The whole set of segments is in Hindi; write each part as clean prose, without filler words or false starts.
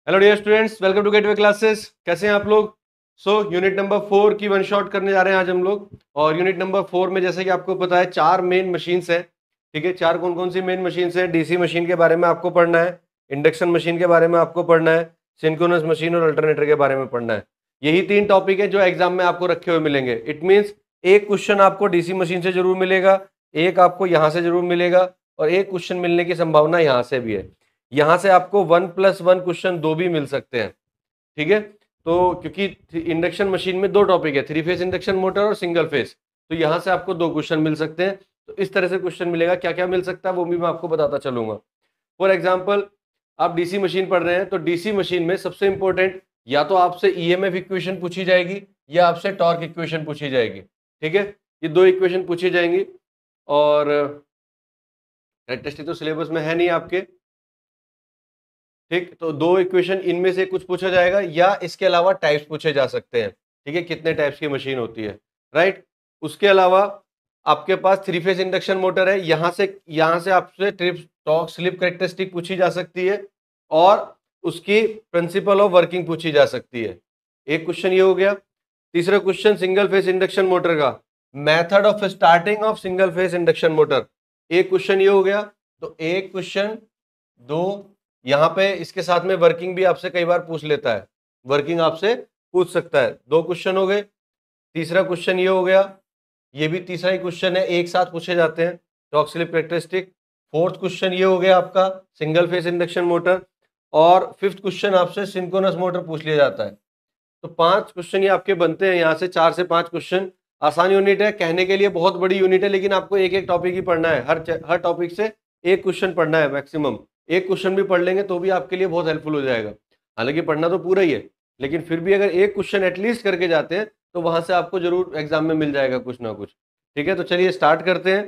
Hello dear students, welcome to Gateway Classes. कैसे हैं आप लोग? यूनिट नंबर 4 की वन शॉट करने जा रहे हैं आज हम लोग। और यूनिट नंबर 4 में जैसे कि आपको पता है 4 मेन मशीन्स हैं। ठीक है, 4 कौन कौन सी मेन मशीन्स हैं? डीसी मशीन के बारे में आपको पढ़ना है, इंडक्शन मशीन के बारे में आपको पढ़ना है, सिंक्रोनस मशीन और अल्टरनेटर के बारे में पढ़ना है। यही 3 टॉपिक है जो एग्जाम में आपको रखे हुए मिलेंगे। इट मीन्स एक क्वेश्चन आपको डीसी मशीन से जरूर मिलेगा, एक आपको यहाँ से जरूर मिलेगा और एक क्वेश्चन मिलने की संभावना यहाँ से भी है। यहां से आपको 1+1 क्वेश्चन 2 भी मिल सकते हैं। ठीक है, तो क्योंकि इंडक्शन मशीन में 2 टॉपिक है, 3 फेज इंडक्शन मोटर और सिंगल फेज, तो यहां से आपको 2 क्वेश्चन मिल सकते हैं। तो इस तरह से क्वेश्चन मिलेगा। क्या क्या मिल सकता है वो भी मैं आपको बताता चलूंगा। फॉर एग्जाम्पल, आप डीसी मशीन पढ़ रहे हैं तो डीसी मशीन में सबसे इंपॉर्टेंट या तो आपसे ईएमएफ इक्वेशन पूछी जाएगी या आपसे टॉर्क इक्वेशन पूछी जाएगी। ठीक है, ये 2 इक्वेशन पूछी जाएंगी। और कैरेक्टरिस्टिक तो सिलेबस में है नहीं आपके। ठीक, तो 2 इक्वेशन इनमें से कुछ पूछा जाएगा या इसके अलावा टाइप्स पूछे जा सकते हैं। ठीक है, कितने टाइप्स की मशीन होती है, राइट। उसके अलावा आपके पास 3 फेज इंडक्शन मोटर है, यहां से आपसे ट्रिप टॉर्क स्लिप कैरेक्टरिस्टिक पूछी जा सकती है और उसकी प्रिंसिपल ऑफ वर्किंग पूछी जा सकती है। एक क्वेश्चन ये हो गया। तीसरा question single phase induction motor का, method of starting of single phase induction motor, एक क्वेश्चन ये हो गया। तो एक क्वेश्चन, 2, यहाँ पे इसके साथ में वर्किंग भी आपसे कई बार पूछ लेता है, वर्किंग आपसे पूछ सकता है। 2 क्वेश्चन हो गए। तीसरा क्वेश्चन ये हो गया, ये भी तीसरा ही क्वेश्चन है, एक साथ पूछे जाते हैं, torque slip characteristic. Fourth question ये हो गया आपका सिंगल फेज इंडक्शन मोटर। और फिफ्थ क्वेश्चन आपसे सिंक्रोनस मोटर पूछ लिया जाता है। तो 5 क्वेश्चन ये आपके बनते हैं, यहाँ से 4 से 5 क्वेश्चन। आसान यूनिट है, कहने के लिए बहुत बड़ी यूनिट है, लेकिन आपको एक एक टॉपिक ही पढ़ना है। हर टॉपिक से एक क्वेश्चन पढ़ना है मैक्सिमम। एक क्वेश्चन भी पढ़ लेंगे तो भी आपके लिए बहुत हेल्पफुल हो जाएगा। हालांकि पढ़ना तो पूरा ही है, लेकिन फिर भी अगर एक क्वेश्चन एटलीस्ट करके जाते हैं तो वहां से आपको जरूर एग्जाम में मिल जाएगा कुछ ना कुछ। ठीक है, तो चलिए स्टार्ट करते हैं।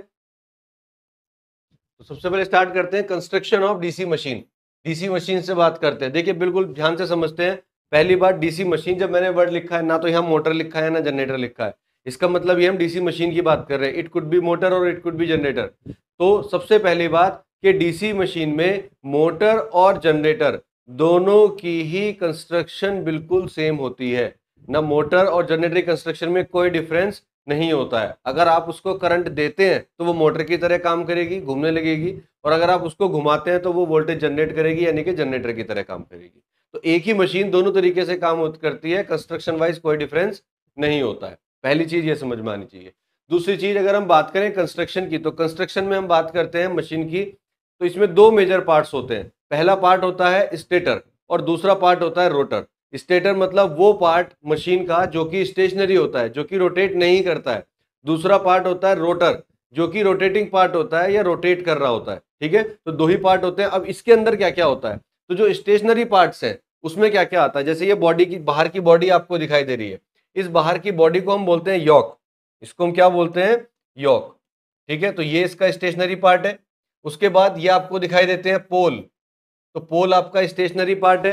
तो सबसे पहले स्टार्ट करते हैं construction of DC machine. DC machine से बात करते हैं। देखिए बिल्कुल ध्यान से समझते हैं। पहली बात, डीसी मशीन, जब मैंने वर्ड लिखा है ना तो यहाँ मोटर लिखा है ना जनरेटर लिखा है, इसका मतलब ये हम डीसी मशीन की बात कर रहे हैं। इट कुड बी मोटर और इट कुड बी जनरेटर। तो सबसे पहली बात कि डीसी मशीन में मोटर और जनरेटर दोनों की ही कंस्ट्रक्शन बिल्कुल सेम होती है। ना मोटर और जनरेटर कंस्ट्रक्शन में कोई डिफरेंस नहीं होता है। अगर आप उसको करंट देते हैं तो वो मोटर की तरह काम करेगी, घूमने लगेगी, और अगर आप उसको घुमाते हैं तो वो वोल्टेज जनरेट करेगी, यानी कि जनरेटर की तरह काम करेगी। तो एक ही मशीन दोनों तरीके से काम करती है, कंस्ट्रक्शन वाइज कोई डिफरेंस नहीं होता है। पहली चीज ये समझ में आनी चाहिए। दूसरी चीज, अगर हम बात करें कंस्ट्रक्शन की, तो कंस्ट्रक्शन में हम बात करते हैं मशीन की, तो इसमें 2 मेजर पार्ट्स होते हैं। पहला पार्ट होता है स्टेटर और दूसरा पार्ट होता है रोटर। स्टेटर मतलब वो पार्ट मशीन का जो कि स्टेशनरी होता है, जो कि रोटेट नहीं करता है। दूसरा पार्ट होता है रोटर, जो कि रोटेटिंग पार्ट होता है या रोटेट कर रहा होता है। ठीक है, तो 2 ही पार्ट होते हैं। अब इसके अंदर क्या क्या होता है, तो जो स्टेशनरी पार्ट्स है उसमें क्या क्या आता है। जैसे ये बॉडी की बाहर की बॉडी आपको दिखाई दे रही है, इस बाहर की बॉडी को हम बोलते हैं यॉक। इसको हम क्या बोलते हैं? यॉक। ठीक है, तो ये इसका स्टेशनरी पार्ट है। उसके बाद ये आपको दिखाई देते हैं पोल, तो पोल आपका स्टेशनरी पार्ट है।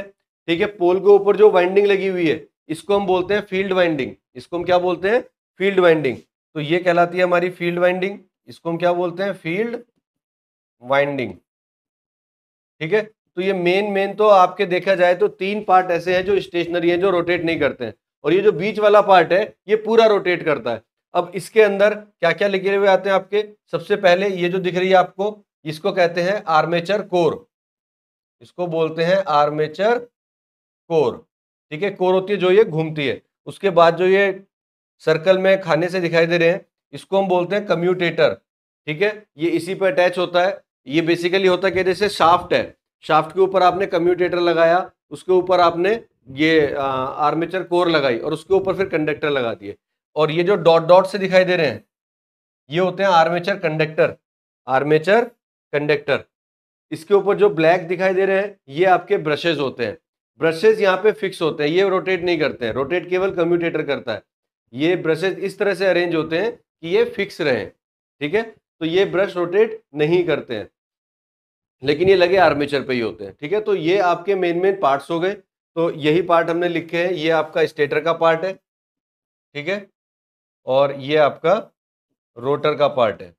ठीक है, पोल के ऊपर जो वाइंडिंग लगी हुई है इसको हम बोलते हैं फील्ड वाइंडिंग। इसको हम क्या बोलते हैं? Field winding. तो ये कहलाती है हमारी फील्ड वाइंडिंग। इसको हम क्या बोलते हैं? Field winding. ठीक है, तो ये मेन तो आपके देखा जाए तो 3 पार्ट ऐसे हैं जो स्टेशनरी है, जो रोटेट नहीं करते हैं, और ये जो बीच वाला पार्ट है ये पूरा रोटेट करता है। अब इसके अंदर क्या क्या लिखे हुए आते हैं आपके? सबसे पहले ये जो दिख रही है आपको, इसको कहते हैं आर्मेचर कोर। इसको बोलते हैं आर्मेचर कोर। ठीक है, कोर होती है जो ये घूमती है। उसके बाद जो ये सर्कल में खाने से दिखाई दे रहे हैं इसको हम बोलते हैं कम्यूटेटर। ठीक है, ये इसी पर अटैच होता है। ये बेसिकली होता है कि जैसे शाफ्ट है, शाफ्ट के ऊपर आपने कम्यूटेटर लगाया, उसके ऊपर आपने ये आर्मेचर कोर लगाई और उसके ऊपर फिर कंडक्टर लगा दिए। और ये जो डॉट डॉट से दिखाई दे रहे हैं ये होते हैं आर्मेचर कंडक्टर। Armature conductor. इसके ऊपर जो ब्लैक दिखाई दे रहे हैं ये आपके ब्रशेज होते हैं। ब्रशेज यहाँ पे फिक्स होते हैं, ये रोटेट नहीं करते हैं, रोटेट केवल कम्यूटेटर करता है। ये ब्रशेज इस तरह से अरेंज होते हैं कि ये फिक्स रहे। ठीक है, तो ये ब्रश रोटेट नहीं करते हैं, लेकिन ये लगे आर्मेचर पे ही होते हैं। ठीक है, तो ये आपके मेन पार्ट्स हो गए। तो यही पार्ट हमने लिखे हैं, ये आपका स्टेटर का पार्ट है। ठीक है, और ये आपका रोटर का पार्ट है।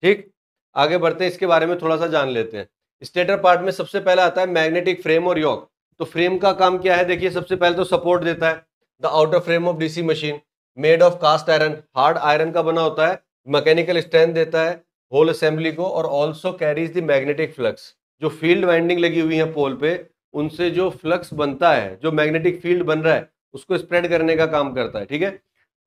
ठीक, आगे बढ़ते हैं, इसके बारे में थोड़ा सा जान लेते हैं। स्टेटर पार्ट में सबसे पहले आता है मैग्नेटिक फ्रेम और यॉक। तो फ्रेम का काम क्या है, देखिए सबसे पहले तो सपोर्ट देता है। The outer frame of DC machine made of cast iron, hard iron का बना होता है, मैकेनिकल स्ट्रेंथ देता है होल असेंबली को, और also carries the magnetic flux. जो फील्ड वाइंडिंग लगी हुई है पोल पे, उनसे जो फ्लक्स बनता है, जो मैग्नेटिक फील्ड बन रहा है, उसको स्प्रेड करने का काम करता है, ठीक है।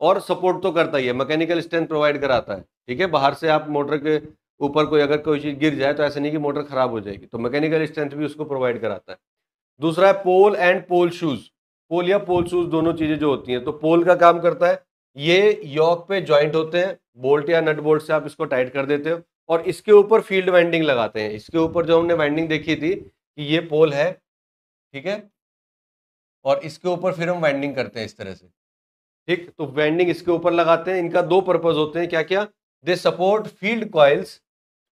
और सपोर्ट तो करता ही है, मैकेनिकल स्ट्रेंथ प्रोवाइड कराता है, ठीक है। बाहर से आप मोटर के ऊपर कोई अगर कोई चीज गिर जाए तो ऐसा नहीं कि मोटर खराब हो जाएगी, तो मैकेनिकल स्ट्रेंथ भी उसको प्रोवाइड कराता है। दूसरा है पोल एंड पोल शूज। पोल या पोल शूज दोनों चीजें जो होती हैं, तो पोल का काम करता है, ये यॉक पे जॉइंट होते हैं, बोल्ट या नट बोल्ट से आप इसको टाइट कर देते हो, और इसके ऊपर फील्ड वाइंडिंग लगाते हैं। इसके ऊपर जो हमने वाइंडिंग देखी थी कि ये पोल है, ठीक है, और इसके ऊपर फिर हम वाइंडिंग करते हैं इस तरह से, ठीक। तो वाइंडिंग इसके ऊपर लगाते हैं। इनका दो पर्पज होते हैं, क्या क्या, they support field coils,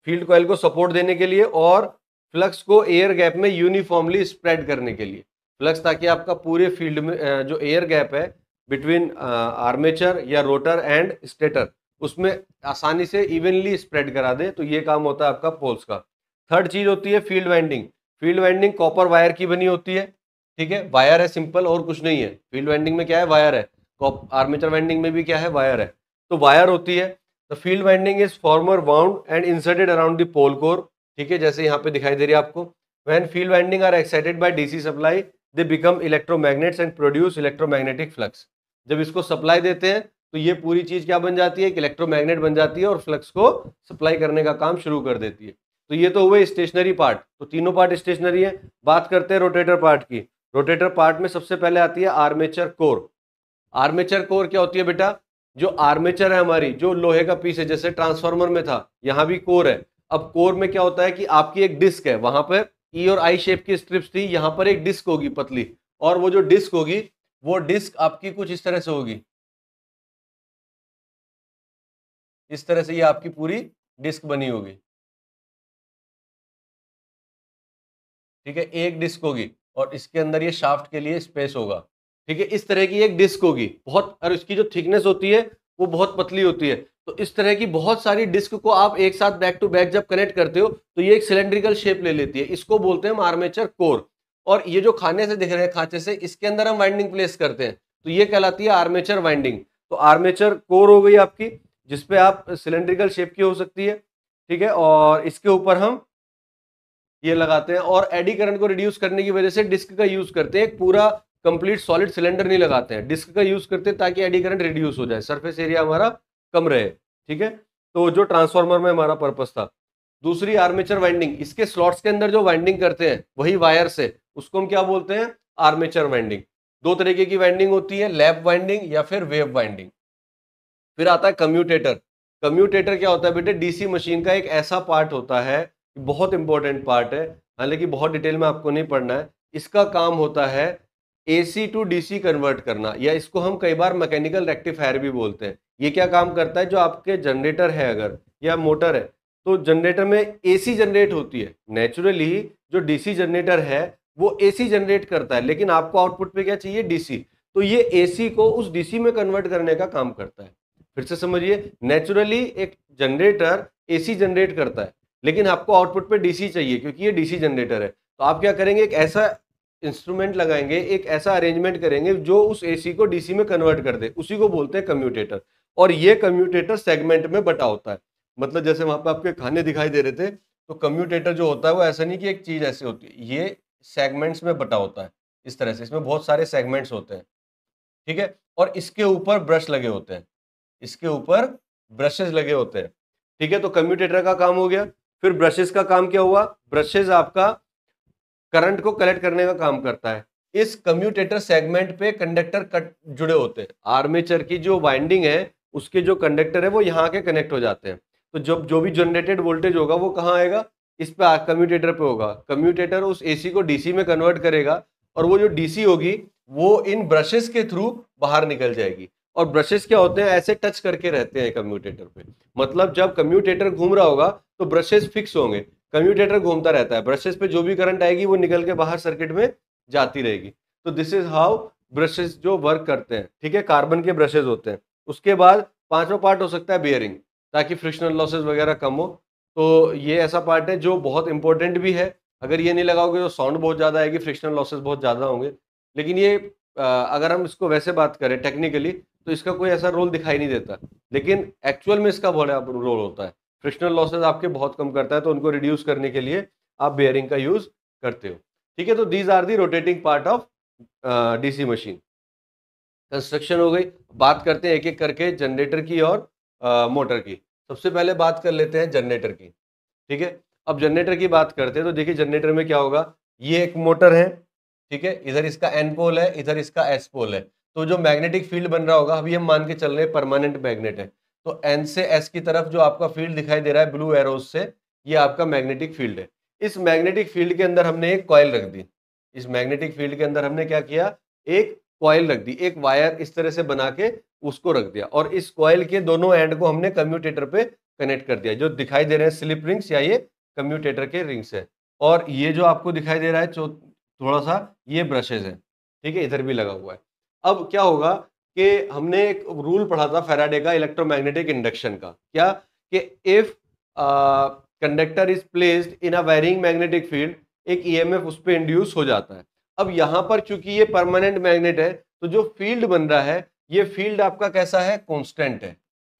field coil को सपोर्ट देने के लिए, और फ्लक्स को एयर गैप में यूनिफॉर्मली स्प्रेड करने के लिए। फ्लक्स ताकि आपका पूरे फील्ड में जो एयर गैप है बिटवीन आर्मेचर या रोटर एंड स्टेटर, उसमें आसानी से इवनली स्प्रेड करा दे। तो ये काम होता है आपका पोल्स का। थर्ड चीज होती है field winding. Field winding copper wire की बनी होती है, ठीक है, वायर है सिंपल और कुछ नहीं है। फील्ड वाइंडिंग में क्या है, वायर है। आर्मेचर वाइंडिंग में भी क्या है, वायर है। तो वायर होती है। The field winding is former wound and inserted around the pole core, ठीक है, जैसे यहाँ पे दिखाई दे रही है आपको। When field winding are excited by DC supply, they become electromagnets and produce electromagnetic flux. जब इसको सप्लाई देते हैं तो ये पूरी चीज क्या बन जाती है, एक इलेक्ट्रोमैग्नेट बन जाती है, और फ्लक्स को सप्लाई करने का काम शुरू कर देती है। तो ये तो हुए स्टेशनरी पार्ट, तो तीनों पार्ट स्टेशनरी है। बात करते हैं रोटेटर पार्ट की। रोटेटर पार्ट में सबसे पहले आती है आर्मेचर कोर। आर्मेचर कोर क्या होती है बेटा, जो आर्मेचर है हमारी, जो लोहे का पीस है, जैसे ट्रांसफार्मर में था, यहां भी कोर है। अब कोर में क्या होता है कि आपकी एक डिस्क है, वहां पर ई और आई शेप की स्ट्रिप्स थी, यहां पर एक डिस्क होगी पतली, और वो जो डिस्क होगी, वो डिस्क आपकी कुछ इस तरह से होगी, इस तरह से ये आपकी पूरी डिस्क बनी होगी, ठीक है। एक डिस्क होगी और इसके अंदर ये शाफ्ट के लिए स्पेस होगा, ठीक है। इस तरह की एक डिस्क होगी बहुत, और इसकी जो थिकनेस होती है वो बहुत पतली होती है। तो इस तरह की बहुत सारी डिस्क को आप एक साथ बैक टू बैक जब कनेक्ट करते हो तो ये एक सिलेंड्रिकल शेप ले लेती है। इसको बोलते हैं हम आर्मेचर कोर। और ये जो खाने से दिख रहे हैं खांचे से, इसके अंदर हम वाइंडिंग प्लेस करते हैं, तो ये कहलाती है आर्मेचर वाइंडिंग। तो आर्मेचर कोर हो गई आपकी, जिसपे आप सिलेंड्रिकल शेप की हो सकती है, ठीक है, और इसके ऊपर हम ये लगाते हैं। और एडी करंट को रिड्यूस करने की वजह से डिस्क का यूज करते हैं। एक पूरा कंप्लीट सॉलिड सिलेंडर नहीं लगाते हैं, डिस्क का यूज करते हैं ताकि एडी करंट रिड्यूस हो जाए, सरफेस एरिया हमारा कम रहे, ठीक है। तो जो ट्रांसफार्मर में हमारा पर्पस था। दूसरी आर्मेचर वाइंडिंग, इसके स्लॉट्स के अंदर जो वाइंडिंग करते हैं वही वायर से, उसको हम क्या बोलते हैं, आर्मेचर वाइंडिंग। दो तरीके की वाइंडिंग होती है, लैप वाइंडिंग या फिर वेव वाइंडिंग। फिर आता है कम्यूटेटर। कम्यूटेटर क्या होता है बेटे, डीसी मशीन का एक ऐसा पार्ट होता है, बहुत इंपॉर्टेंट पार्ट है, हालांकि बहुत डिटेल में आपको नहीं पढ़ना है। इसका काम होता है एसी टू डीसी कन्वर्ट करना, या इसको हम कई बार मैकेनिकल रेक्टिफायर भी बोलते हैं। ये क्या काम करता है, जो आपके जनरेटर है अगर या मोटर है, तो जनरेटर में एसी जनरेट होती है नेचुरली। जो डीसी जनरेटर है वो एसी जनरेट करता है, लेकिन आपको आउटपुट पे क्या चाहिए, डीसी। तो ये एसी को उस डीसी में कन्वर्ट करने का काम करता है। फिर से समझिए, नेचुरली एक जनरेटर एसी जनरेट करता है, लेकिन आपको आउटपुट पे डीसी चाहिए क्योंकि ये डीसी जनरेटर है। तो आप क्या करेंगे, एक ऐसा इंस्ट्रूमेंट लगाएंगे, एक ऐसा अरेंजमेंट करेंगे जो उस एसी को डीसी में कन्वर्ट कर दे, उसी को बोलते हैं कम्यूटेटर। और ये कम्यूटेटर सेगमेंट में बटा होता है। मतलब जैसे वहां पे आपके खाने दिखाई दे रहे थे, तो कम्यूटेटर जो होता है वो ऐसा नहीं कि एक चीज ऐसी होती है, ये सेगमेंट्स में बटा होता है इस तरह से। इसमें बहुत सारे सेगमेंट्स होते हैं, ठीक है। और इसके ऊपर ब्रश लगे होते हैं, इसके ऊपर ब्रशेस लगे होते हैं, ठीक है। तो कम्यूटेटर का काम हो गया। फिर ब्रशेस का काम क्या हुआ, ब्रशेस आपका करंट को कलेक्ट करने का काम करता है। इस कम्यूटेटर सेगमेंट पे कंडक्टर कट जुड़े होते हैं। आर्मेचर की जो वाइंडिंग है उसके जो कंडक्टर है वो यहाँ के कनेक्ट हो जाते हैं। तो जब जो भी जनरेटेड वोल्टेज होगा वो कहाँ आएगा, इस पे कम्यूटेटर पे होगा। कम्यूटेटर उस एसी को डीसी में कन्वर्ट करेगा, और वो जो डीसी होगी वो इन ब्रशेस के थ्रू बाहर निकल जाएगी। और ब्रशेस क्या होते हैं, ऐसे टच करके रहते हैं कम्यूटेटर पे। मतलब जब कम्यूटेटर घूम रहा होगा तो ब्रशेस फिक्स होंगे, कम्यूटेटर घूमता रहता है, ब्रशेस पे जो भी करंट आएगी वो निकल के बाहर सर्किट में जाती रहेगी। तो दिस इज हाउ ब्रशेस जो वर्क करते हैं, ठीक है। कार्बन के ब्रशेस होते हैं। उसके बाद पांचवा पार्ट हो सकता है बियरिंग, ताकि फ्रिक्शनल लॉसेस वगैरह कम हो। तो ये ऐसा पार्ट है जो बहुत इंपॉर्टेंट भी है। अगर ये नहीं लगाओगे तो साउंड बहुत ज़्यादा आएगी, फ्रिक्शनल लॉसेस बहुत ज़्यादा होंगे। लेकिन ये अगर हम इसको वैसे बात करें टेक्निकली, तो इसका कोई ऐसा रोल दिखाई नहीं देता, लेकिन एक्चुअल में इसका बड़ा रोल होता है। फ्रिक्शनल लॉसेस आपके बहुत कम करता है, तो उनको रिड्यूस करने के लिए आप बेयरिंग का यूज़ करते हो। ठीक है, तो these are the rotating part of DC machine. Construction हो गई। बात करते हैं एक एक करके जनरेटर की और मोटर की। सबसे पहले बात कर लेते हैं जनरेटर की। ठीक है, अब जनरेटर की बात करते हैं तो देखिए जनरेटर में क्या होगा। ये एक मोटर है, ठीक है, इधर इसका एन पोल है, इधर इसका एस पोल है। तो जो मैग्नेटिक फील्ड बन रहा होगा, अभी हम मान के चल रहे हैं परमानेंट मैग्नेट है, तो एन से एस की तरफ जो आपका फील्ड दिखाई दे रहा है ब्लू एरोज से, ये आपका मैग्नेटिक फील्ड है। इस मैग्नेटिक फील्ड के अंदर हमने एक कॉइल रख दी। इस मैग्नेटिक फील्ड के अंदर हमने क्या किया, एक कॉइल रख दी, एक वायर इस तरह से बना के उसको रख दिया, और इस कॉइल के दोनों एंड को हमने कम्यूटेटर पे कनेक्ट कर दिया। जो दिखाई दे रहे हैं स्लिप रिंग्स या ये कम्यूटेटर के रिंग्स है, और ये जो आपको दिखाई दे रहा है थोड़ा सा, ये ब्रशेज है। ठीक है, इधर भी लगा हुआ है। अब क्या होगा कि हमने एक रूल पढ़ा था फैराडे का इलेक्ट्रोमैग्नेटिक इंडक्शन का, क्या कि if conductor is placed in a varying magnetic field, एक ईएमएफ उस पर इंड्यूस हो जाता है। अब यहां पर चूंकि ये परमानेंट मैग्नेट है, तो जो फील्ड बन रहा है, ये फील्ड आपका कैसा है, कांस्टेंट है।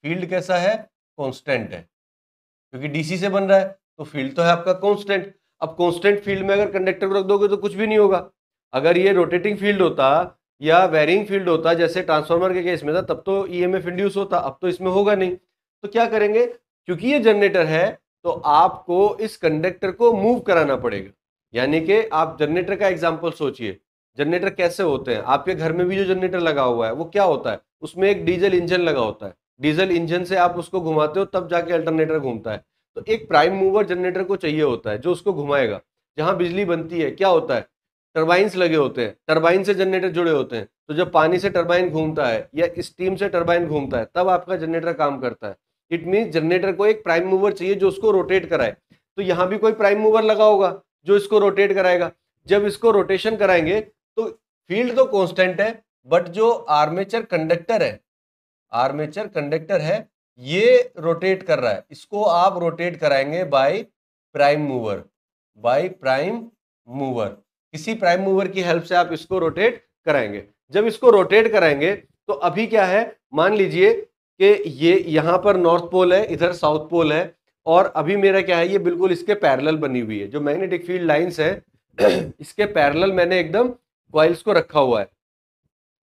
फील्ड कैसा है, कांस्टेंट है, क्योंकि डीसी से बन रहा है, तो फील्ड तो है आपका कांस्टेंट। अब कांस्टेंट फील्ड में अगर कंडक्टर को रख दोगे तो कुछ भी नहीं होगा। अगर ये रोटेटिंग फील्ड होता या वेरिंग फील्ड होता, जैसे ट्रांसफार्मर के केस में था, तब तो ईएमएफ इंड्यूस होता, अब तो इसमें होगा नहीं। तो क्या करेंगे, क्योंकि ये जनरेटर है, तो आपको इस कंडक्टर को मूव कराना पड़ेगा। यानी कि आप जनरेटर का एग्जाम्पल सोचिए, जनरेटर कैसे होते हैं। आपके घर में भी जो जनरेटर लगा हुआ है वो क्या होता है, उसमें एक डीजल इंजन लगा होता है। डीजल इंजन से आप उसको घुमाते हो, तब जाके अल्टरनेटर घूमता है। तो एक प्राइम मूवर जनरेटर को चाहिए होता है जो उसको घुमाएगा। जहां बिजली बनती है क्या होता है, टरबाइन्स लगे होते हैं, टरबाइन से जनरेटर जुड़े होते हैं। तो जब पानी से टरबाइन घूमता है या स्टीम से टरबाइन घूमता है, तब आपका जनरेटर काम करता है। इट मीन जनरेटर को एक प्राइम मूवर चाहिए जो उसको रोटेट कराए। तो यहाँ भी कोई प्राइम मूवर लगा होगा जो इसको रोटेट कराएगा। जब इसको रोटेशन कराएंगे तो फील्ड तो कांस्टेंट है, बट जो आर्मेचर कंडक्टर है, आर्मेचर कंडक्टर है, ये रोटेट कर रहा है। इसको आप रोटेट कराएंगे by prime mover, by prime mover. किसी प्राइम मूवर की हेल्प से आप इसको रोटेट कराएंगे। जब इसको रोटेट कराएंगे तो अभी क्या है, मान लीजिए कि ये यहां पर नॉर्थ पोल है, इधर साउथ पोल है, और अभी मेरा क्या है, ये बिल्कुल इसके पैरेलल बनी हुई है। जो मैग्नेटिक फील्ड लाइंस है इसके पैरेलल मैंने एकदम कॉइल्स को रखा हुआ है,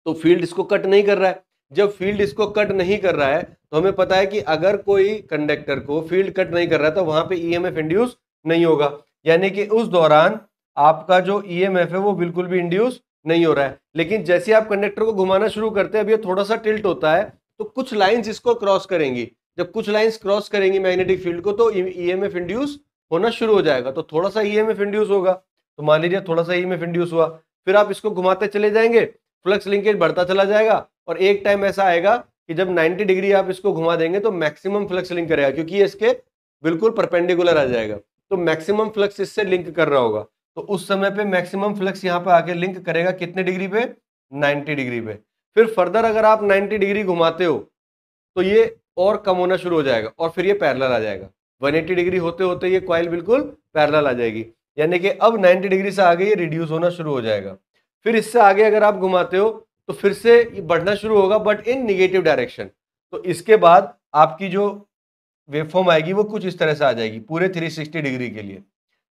तो फील्ड इसको कट नहीं कर रहा है। जब फील्ड इसको कट नहीं कर रहा है, तो हमें पता है कि अगर कोई कंडक्टर को फील्ड कट नहीं कर रहा है तो वहां पे ईएमएफ इंड्यूस नहीं होगा। यानी कि उस दौरान आपका जो ईएमएफ है वो बिल्कुल भी इंड्यूस नहीं हो रहा है। लेकिन जैसे आप कंडक्टर को घुमाना शुरू करते हैं, अब ये थोड़ा सा टिल्ट होता है, तो कुछ लाइंस इसको क्रॉस करेंगी। जब कुछ लाइंस क्रॉस करेंगी मैग्नेटिक फील्ड को, तो ईएमएफ इंड्यूस होना शुरू हो जाएगा। तो थोड़ा सा ईएमएफ इंड्यूस होगा, तो मान लीजिए थोड़ा सा ईएमएफ इंड्यूस हुआ, फिर आप इसको घुमाते चले जाएंगे, फ्लक्स लिंकेज बढ़ता चला जाएगा, और एक टाइम ऐसा आएगा कि जब 90 डिग्री आप इसको घुमा देंगे तो मैक्सिमम फ्लक्स लिंक करेगा, क्योंकि ये इसके बिल्कुल परपेंडिकुलर आ जाएगा। तो मैक्सिमम फ्लक्स इससे लिंक कर रहा होगा, तो उस समय पे मैक्सिमम फ्लक्स यहाँ पे आके लिंक करेगा कितने डिग्री पे, 90 डिग्री पे। फिर फर्दर अगर आप 90 डिग्री घुमाते हो तो ये और कम होना शुरू हो जाएगा, और फिर ये पैरेलल आ जाएगा। 180 डिग्री होते होते ये कॉइल बिल्कुल पैरेलल आ जाएगी, यानी कि अब 90 डिग्री से आगे ये रिड्यूस होना शुरू हो जाएगा। फिर इससे आगे अगर आप घुमाते हो तो फिर से ये बढ़ना शुरू होगा, बट इन निगेटिव डायरेक्शन। तो इसके बाद आपकी जो वेवफॉर्म आएगी वो कुछ इस तरह से आ जाएगी पूरे 360 डिग्री के लिए।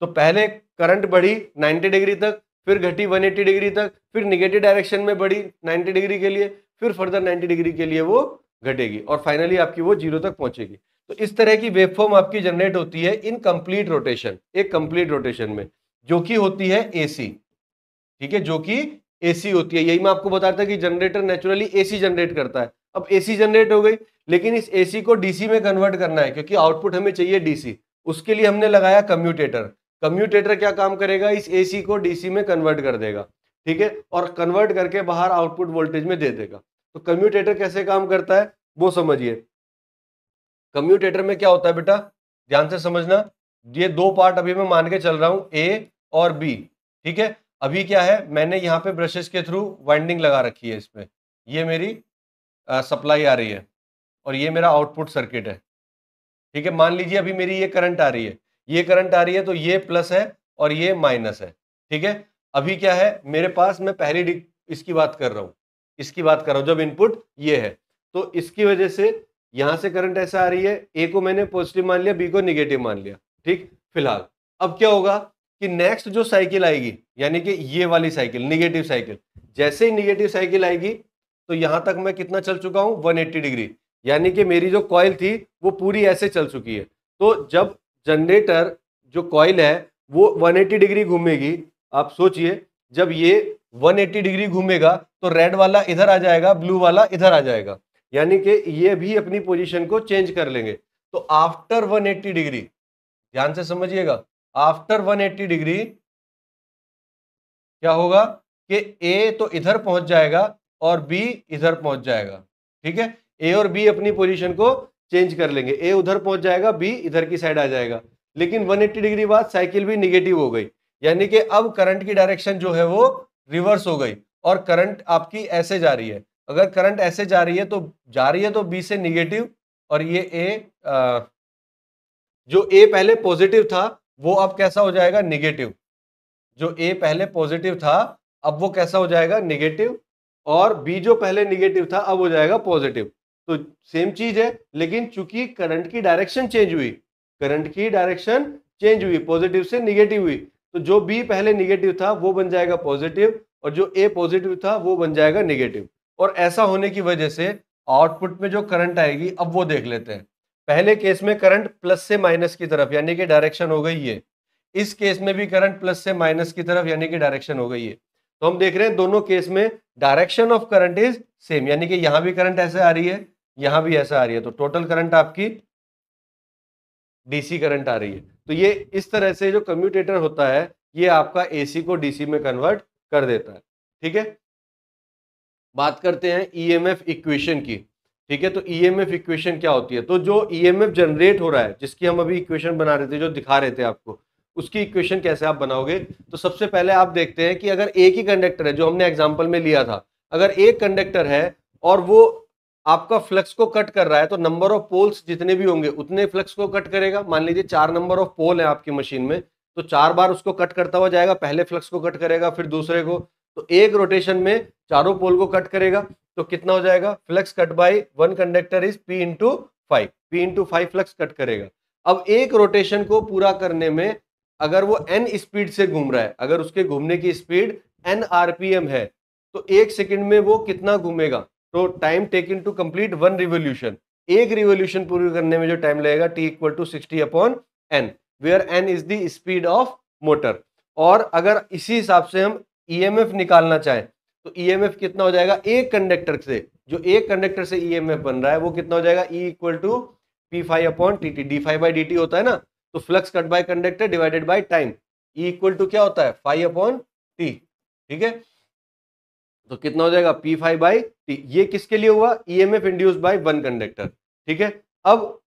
तो पहले करंट बढ़ी 90 डिग्री तक, फिर घटी 180 डिग्री तक, फिर निगेटिव डायरेक्शन में बढ़ी 90 डिग्री के लिए, फिर फर्दर 90 डिग्री के लिए वो घटेगी, और फाइनली आपकी वो जीरो तक पहुंचेगी। तो इस तरह की वेवफॉर्म आपकी जनरेट होती है इन कंप्लीट रोटेशन, एक कंप्लीट रोटेशन में, जो कि होती है एसी। ठीक है, जो कि एसी होती है। यही मैं आपको बताता था कि जनरेटर नेचुरली एसी जनरेट करता है। अब एसी जनरेट हो गई, लेकिन इस एसी को डीसी में कन्वर्ट करना है, क्योंकि आउटपुट हमें चाहिए डीसी। उसके लिए हमने लगाया कम्यूटेटर। कम्यूटेटर क्या काम करेगा, इस एसी को डीसी में कन्वर्ट कर देगा। ठीक है, और कन्वर्ट करके बाहर आउटपुट वोल्टेज में दे देगा। तो कम्यूटेटर कैसे काम करता है वो समझिए। कम्यूटेटर में क्या होता है बेटा, ध्यान से समझना। ये दो पार्ट अभी मैं मान के चल रहा हूं, ए और बी। ठीक है, अभी क्या है, मैंने यहाँ पे ब्रशेस के थ्रू वाइंडिंग लगा रखी है इसमें। ये मेरी सप्लाई आ रही है और ये मेरा आउटपुट सर्किट है। ठीक है, मान लीजिए अभी मेरी ये करंट आ रही है, ये करंट आ रही है, तो ये प्लस है और ये माइनस है। ठीक है, अभी क्या है मेरे पास, मैं पहली इसकी बात कर रहा हूं, इसकी बात कर रहा हूं जब इनपुट ये है, तो इसकी वजह से यहां से करंट ऐसा आ रही है, ए को मैंने पॉजिटिव मान लिया, बी को निगेटिव मान लिया। ठीक, फिलहाल अब क्या होगा कि नेक्स्ट जो साइकिल आएगी, यानी कि ये वाली साइकिल, निगेटिव साइकिल, जैसे ही निगेटिव साइकिल आएगी तो यहां तक मैं कितना चल चुका हूं, 180 डिग्री, यानी कि मेरी जो कॉइल थी वो पूरी ऐसे चल चुकी है। तो जब जनरेटर जो कॉइल है वो 180 डिग्री घूमेगी, आप सोचिए जब ये 180 डिग्री घूमेगा तो रेड वाला इधर आ जाएगा, ब्लू वाला इधर आ जाएगा, यानी कि ये भी अपनी पोजीशन को चेंज कर लेंगे। तो आफ्टर 180 डिग्री, ध्यान से समझिएगा, आफ्टर 180 डिग्री क्या होगा कि ए तो इधर पहुंच जाएगा और बी इधर पहुंच जाएगा। ठीक है, ए और बी अपनी पोजीशन को चेंज कर लेंगे, ए उधर पहुंच जाएगा, बी इधर की साइड आ जाएगा। लेकिन 180 डिग्री बाद साइकिल भी निगेटिव हो गई, यानी कि अब करंट की डायरेक्शन जो है वो रिवर्स हो गई और करंट आपकी ऐसे जा रही है। अगर करंट ऐसे जा रही है तो बी से निगेटिव, और ये ए जो ए पहले पॉजिटिव था वो अब कैसा हो जाएगा, निगेटिव। जो ए पहले पॉजिटिव था अब वो कैसा हो जाएगा, निगेटिव, और बी जो पहले निगेटिव था अब हो जाएगा पॉजिटिव। तो सेम चीज है, लेकिन चूंकि करंट की डायरेक्शन चेंज हुई, करंट की डायरेक्शन चेंज हुई, पॉजिटिव से निगेटिव हुई, तो जो बी पहले निगेटिव था वो बन जाएगा पॉजिटिव, और जो ए पॉजिटिव था वो बन जाएगा निगेटिव। और ऐसा होने की वजह से आउटपुट में जो करंट आएगी अब वो देख लेते हैं। पहले केस में करंट प्लस से माइनस की तरफ, यानी कि डायरेक्शन हो गई ये। इस केस में भी करंट प्लस से माइनस की तरफ, यानी कि डायरेक्शन हो गई है। तो हम देख रहे हैं दोनों केस में direction of current is same, यानी कि यहां भी करंट ऐसे आ रही है, यहां भी ऐसा आ रही है, तो टोटल करंट आपकी डीसी करंट आ रही है। तो ये इस तरह से जो कम्यूटेटर होता है ये आपका एसी को डीसी में कन्वर्ट कर देता है। ठीक है, बात करते हैं ईएमएफ इक्वेशन की। ठीक है, तो ईएमएफ इक्वेशन क्या होती है, तो जो ईएमएफ जनरेट हो रहा है, जिसकी हम अभी इक्वेशन बना रहे थे, जो दिखा रहे थे आपको, उसकी इक्वेशन कैसे आप बनाओगे। तो सबसे पहले आप देखते हैं कि अगर एक ही कंडक्टर है, जो हमने एग्जांपल में लिया था, अगर एक कंडक्टर है और वो आपका फ्लक्स को कट कर रहा है, तो नंबर ऑफ पोल्स जितने भी होंगे उतने फ्लक्स को कट करेगा। मान लीजिए 4 नंबर ऑफ पोल है आपकी मशीन में, तो 4 बार उसको कट करता हुआ जाएगा, पहले फ्लक्स को कट करेगा फिर दूसरे को, तो एक रोटेशन में चारों पोल को कट करेगा। तो कितना हो जाएगा, flux cut by one conductor is P into 5, P into 5 flux cut करेगा। अब एक रोटेशन को पूरा करने में अगर वो n स्पीड से घूम रहा है, अगर उसके घूमने की स्पीड n RPM है, तो एक सेकंड में वो कितना घूमेगा, तो time taken to complete one revolution, एक रिवोल्यूशन पूरी करने में जो टाइम लगेगा T equal to 60/n, where n is the speed of motor. और अगर इसी हिसाब से हम ईएमएफ निकालना चाहें तो ईएमएफ कितना हो जाएगा, एक कंडक्टर से, जो एक कंडक्टर से ईएमएफ बन रहा है वो कितना हो जाएगा, E equal to P5/dt, d5/dt होता है ना, तो flux cut by conductor divided by time, E equal to क्या होता है, 5/t। ठीक है, तो कितना हो जाएगा, P5/t। ये किसके लिए हुआ, EMF induced by one conductor. ठीक है, अब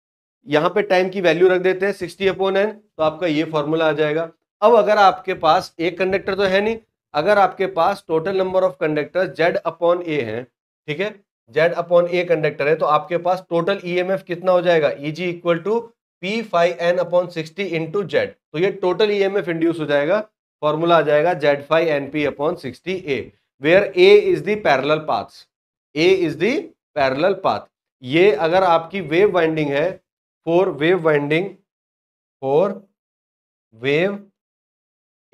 यहां पे टाइम की वैल्यू रख देते हैं 60/n, तो आपका ये फॉर्मूला आ जाएगा। अब अगर आपके पास एक कंडक्टर तो है नहीं, अगर आपके पास total number of conductor Z/A है, ठीक है, Z/A कंडक्टर है, तो आपके पास टोटल ईएमएफ कितना हो जाएगा, Eg equal to P5n/60 into Z। तो ये टोटल ईएमएफ इंड्यूस हो जाएगा, फॉर्मूला आ जाएगा Z5np/60A, where A is the parallel paths, A is the parallel path. ये अगर आपकी वेव वाइंडिंग है, for wave